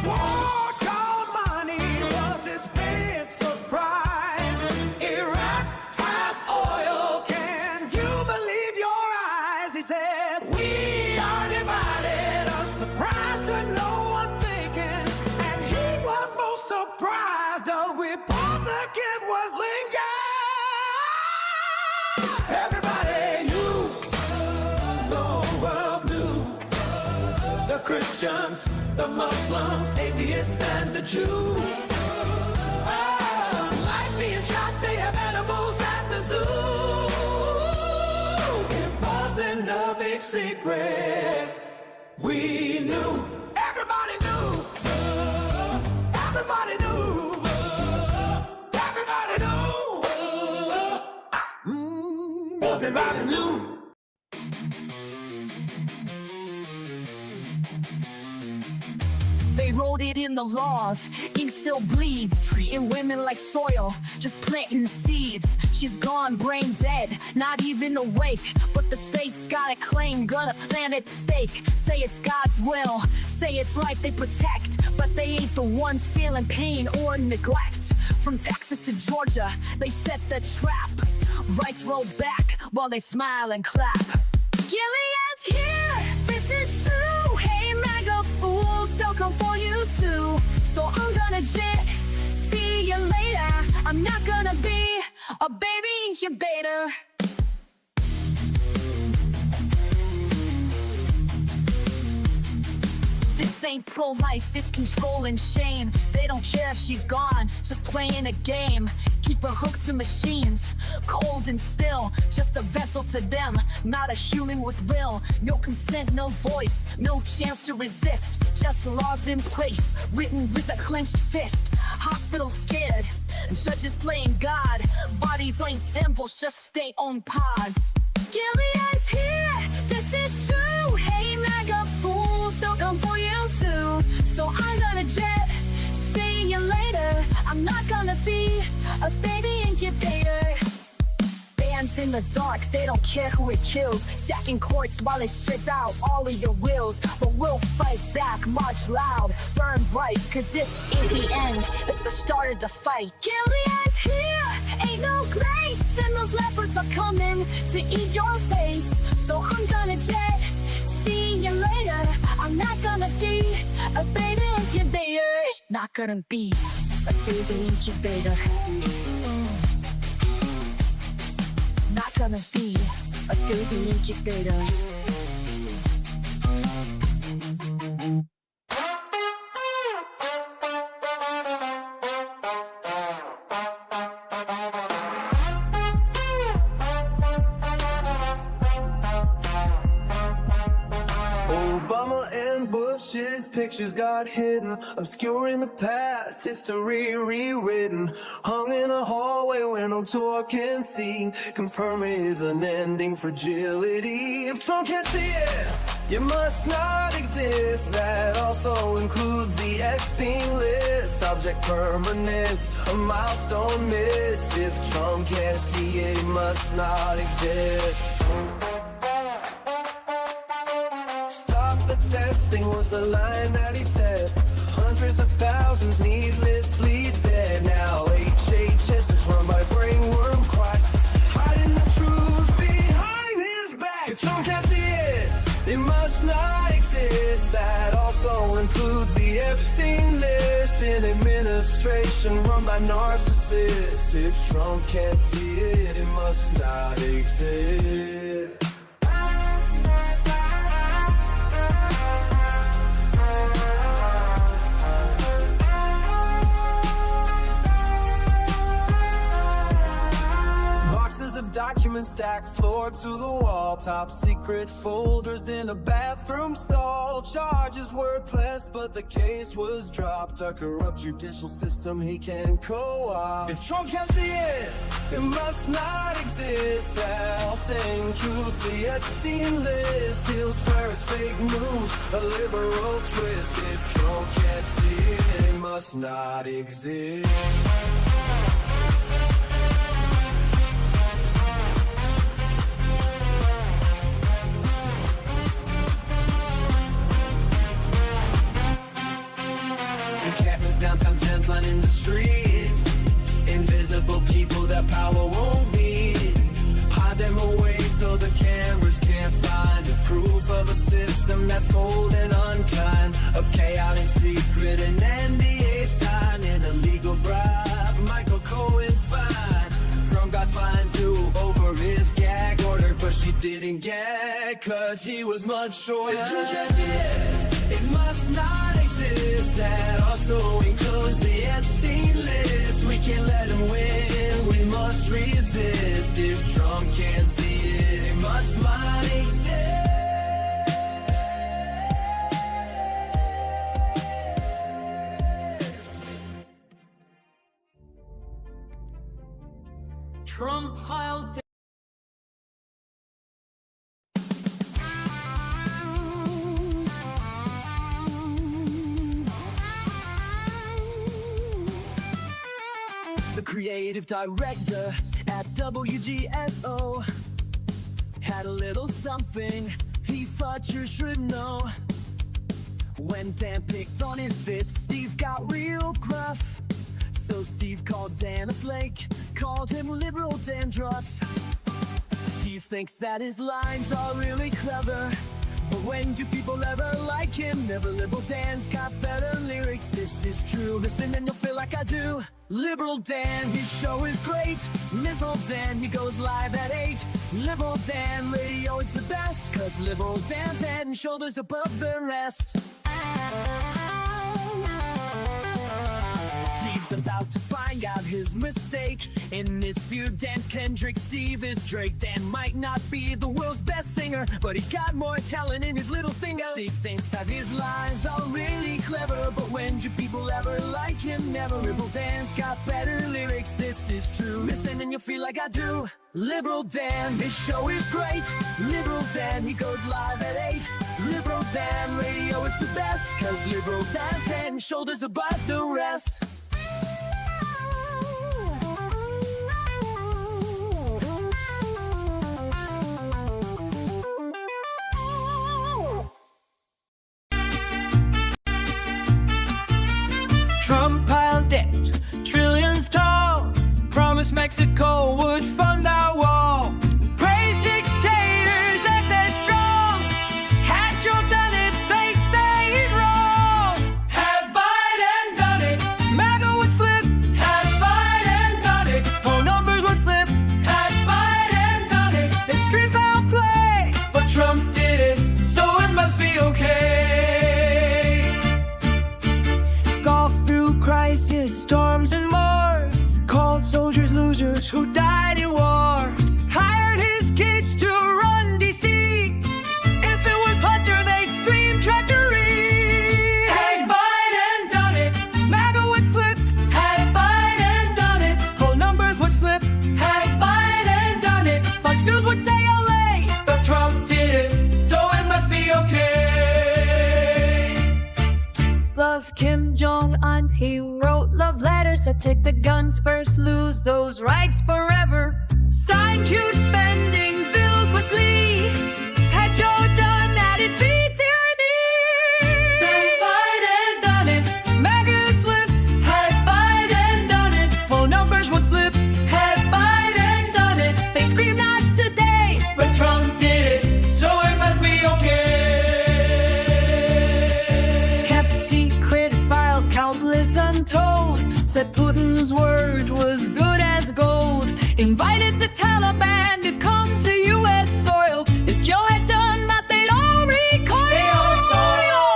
War called money was its big surprise. Iraq has oil. Can you believe your eyes? He said, we are divided. A surprise to no one thinking. And he was most surprised. A Republican was Lincoln. Everybody knew. The whole world knew. The Christians, the Muslims, atheists, and the Jews. Like being shot, they have animals at the zoo. It wasn't a big secret. We knew. Everybody knew. do. They wrote it in the laws, ink still bleeds, treating women like soil, just planting seeds. She's gone, brain dead, not even awake, but the state's got a claim, gonna plant its stake. Say it's God's will, say it's life they protect, but they ain't the ones feeling pain or neglect. From Texas to Georgia, they set the trap, rights rolled back while they smile and clap. Gilead's here, this is true. Hey, MAGA fools, they'll come for you too. So I'm gonna jet, see you later. I'm not gonna be a baby incubator. This ain't pro-life, it's control and shame. They don't care if she's gone, just playing a game. Keep her hooked to machines, cold and still, just a vessel to them, not a human with will. No consent, no voice, no chance to resist. Just laws in place, written with a clenched fist. Hospitals scared, judges playing God. Bodies ain't temples, just stay on pods. Gilead's here, this is true. Hey, MAGA fools, they'll come for you too. So I'm gonna jet, see you later. I'm not gonna be a baby incubator. Bands in the dark, they don't care who it kills. Stacking courts while they strip out all of your wills. But we'll fight back, march loud, burn bright, cause this is the end, it's the start of the fight. Gilead's here, ain't no grace, and those leopards are coming to eat your face. So I'm gonna jet, see you later. I'm not gonna be a baby incubator. Not gonna be a baby incubator. Not gonna be a baby incubator. Obama and Bush's pictures got hidden, obscuring the past, history rewritten. Hung in a hallway where no tour can see, confirming his unending fragility. If Trump can't see it, you must not exist. That also includes the Epstein list. Object permanence, a milestone missed. If Trump can't see it, he must not exist. The testing was the line that he said. Hundreds of thousands needlessly dead. Now HHS is run by brainworm quack, hiding the truth behind his back. If Trump can't see it, it must not exist. That also includes the Epstein list. An administration run by narcissists. If Trump can't see it, it must not exist. Of documents stacked floor to the wall, top secret folders in a bathroom stall. Charges were pressed, but the case was dropped. A corrupt judicial system he can co-opt. If Trump can't see it, it must not exist. That also includes the Epstein list. He'll swear it's fake news, a liberal twist. If Trump can't see it, it must not exist. Downtown tents lining the street. Invisible people that power won't need. Hide them away so the cameras can't find it. Proof of a system that's cold and unkind. A chaotic secret, an NDA sign, an illegal bribe. Michael Cohen fine. Trump got fined too over his gag order, but she didn't gag cause he was much shorter. If you can't see it, it must not exist. That also includes the Epstein list. We can't let him win, we must resist. If Trump can't see it, it must not exist. Trump piled creative director at WGSO, had a little something he thought you should know. When Dan picked on his bits, Steve got real gruff. So Steve called Dan a flake, called him liberal dandruff. Steve thinks that his lines are really clever, but when do people ever like him? Never. Liberal Dan's got better lyrics, this is true. Listen and you'll feel like I do. Liberal Dan, his show is great. Liberal Dan, he goes live at 8. Liberal Dan radio, it's the best, cause Liberal Dan's head and shoulders above the rest. Steve's about to find out his mistake. In this feud, Dan's Kendrick, Steve is Drake. Dan might not be the world's best singer, but he's got more talent in his little finger. Steve thinks that his lines are really clever, but when do people ever like him? Never. Liberal Dan's got better lyrics, this is true. Listen and you'll feel like I do. Liberal Dan, his show is great. Liberal Dan, he goes live at 8. Liberal Dan radio, it's the best, cause Liberal Dan's head and shoulders above the rest. Trump piled debt, trillions tall. Promised Mexico would fund our wall. Praised dictators if they're strong. Had Joe done it, they say he's wrong. Had Biden done it, MAGA would flip. Had Biden done it, poll numbers would slip. Had Biden done it, they scream foul play. But Trump did it, so it must be okay. Crisis, storms and more. Called soldiers losers who died in war. Hired his kids to run DC. If it was Hunter, they'd scream treachery. Had Biden done it, MAGA would flip. Had Biden done it, poll numbers would slip. Had Biden done it, Fox News would say LA. But Trump did it, so it must be okay. Love Kim Jong-un, he wrote love letters. Said take the guns first, lose those rights forever. Signed huge spending bills with glee. Had Joe done that, it'd be tyranny. Had Biden done it, MAGA would flip. Had Biden done it, poll numbers would slip. Had Biden done it, They scream not today. but Trump did it, so it must be okay. Kept secret files, countless untold. Said Putin's word was good as gold. Invited the Taliban to come to U.S. soil. If Joe had done that, they'd all recoil. They all soil.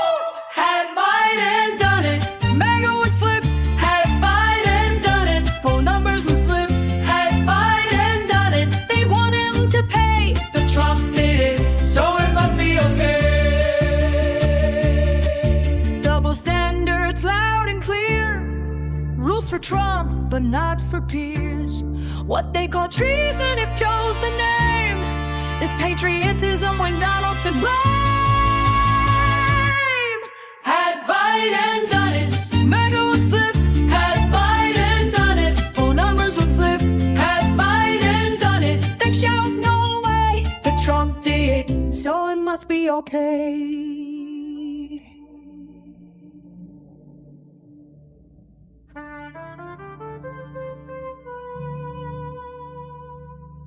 Had Biden done it, MAGA would flip. Had Biden done it, poll numbers would slip. Had Biden done it, They want him to pay. but Trump did it, so it must be okay. Double standards loud and clear. Rules for Trump, but not for peers. What they call treason if Joe's the name is patriotism when Donald's to blame. Had Biden done it, MAGA would flip. had Biden done it, Poll numbers would slip. had Biden done it, They shout no way. But Trump did it, so it must be okay.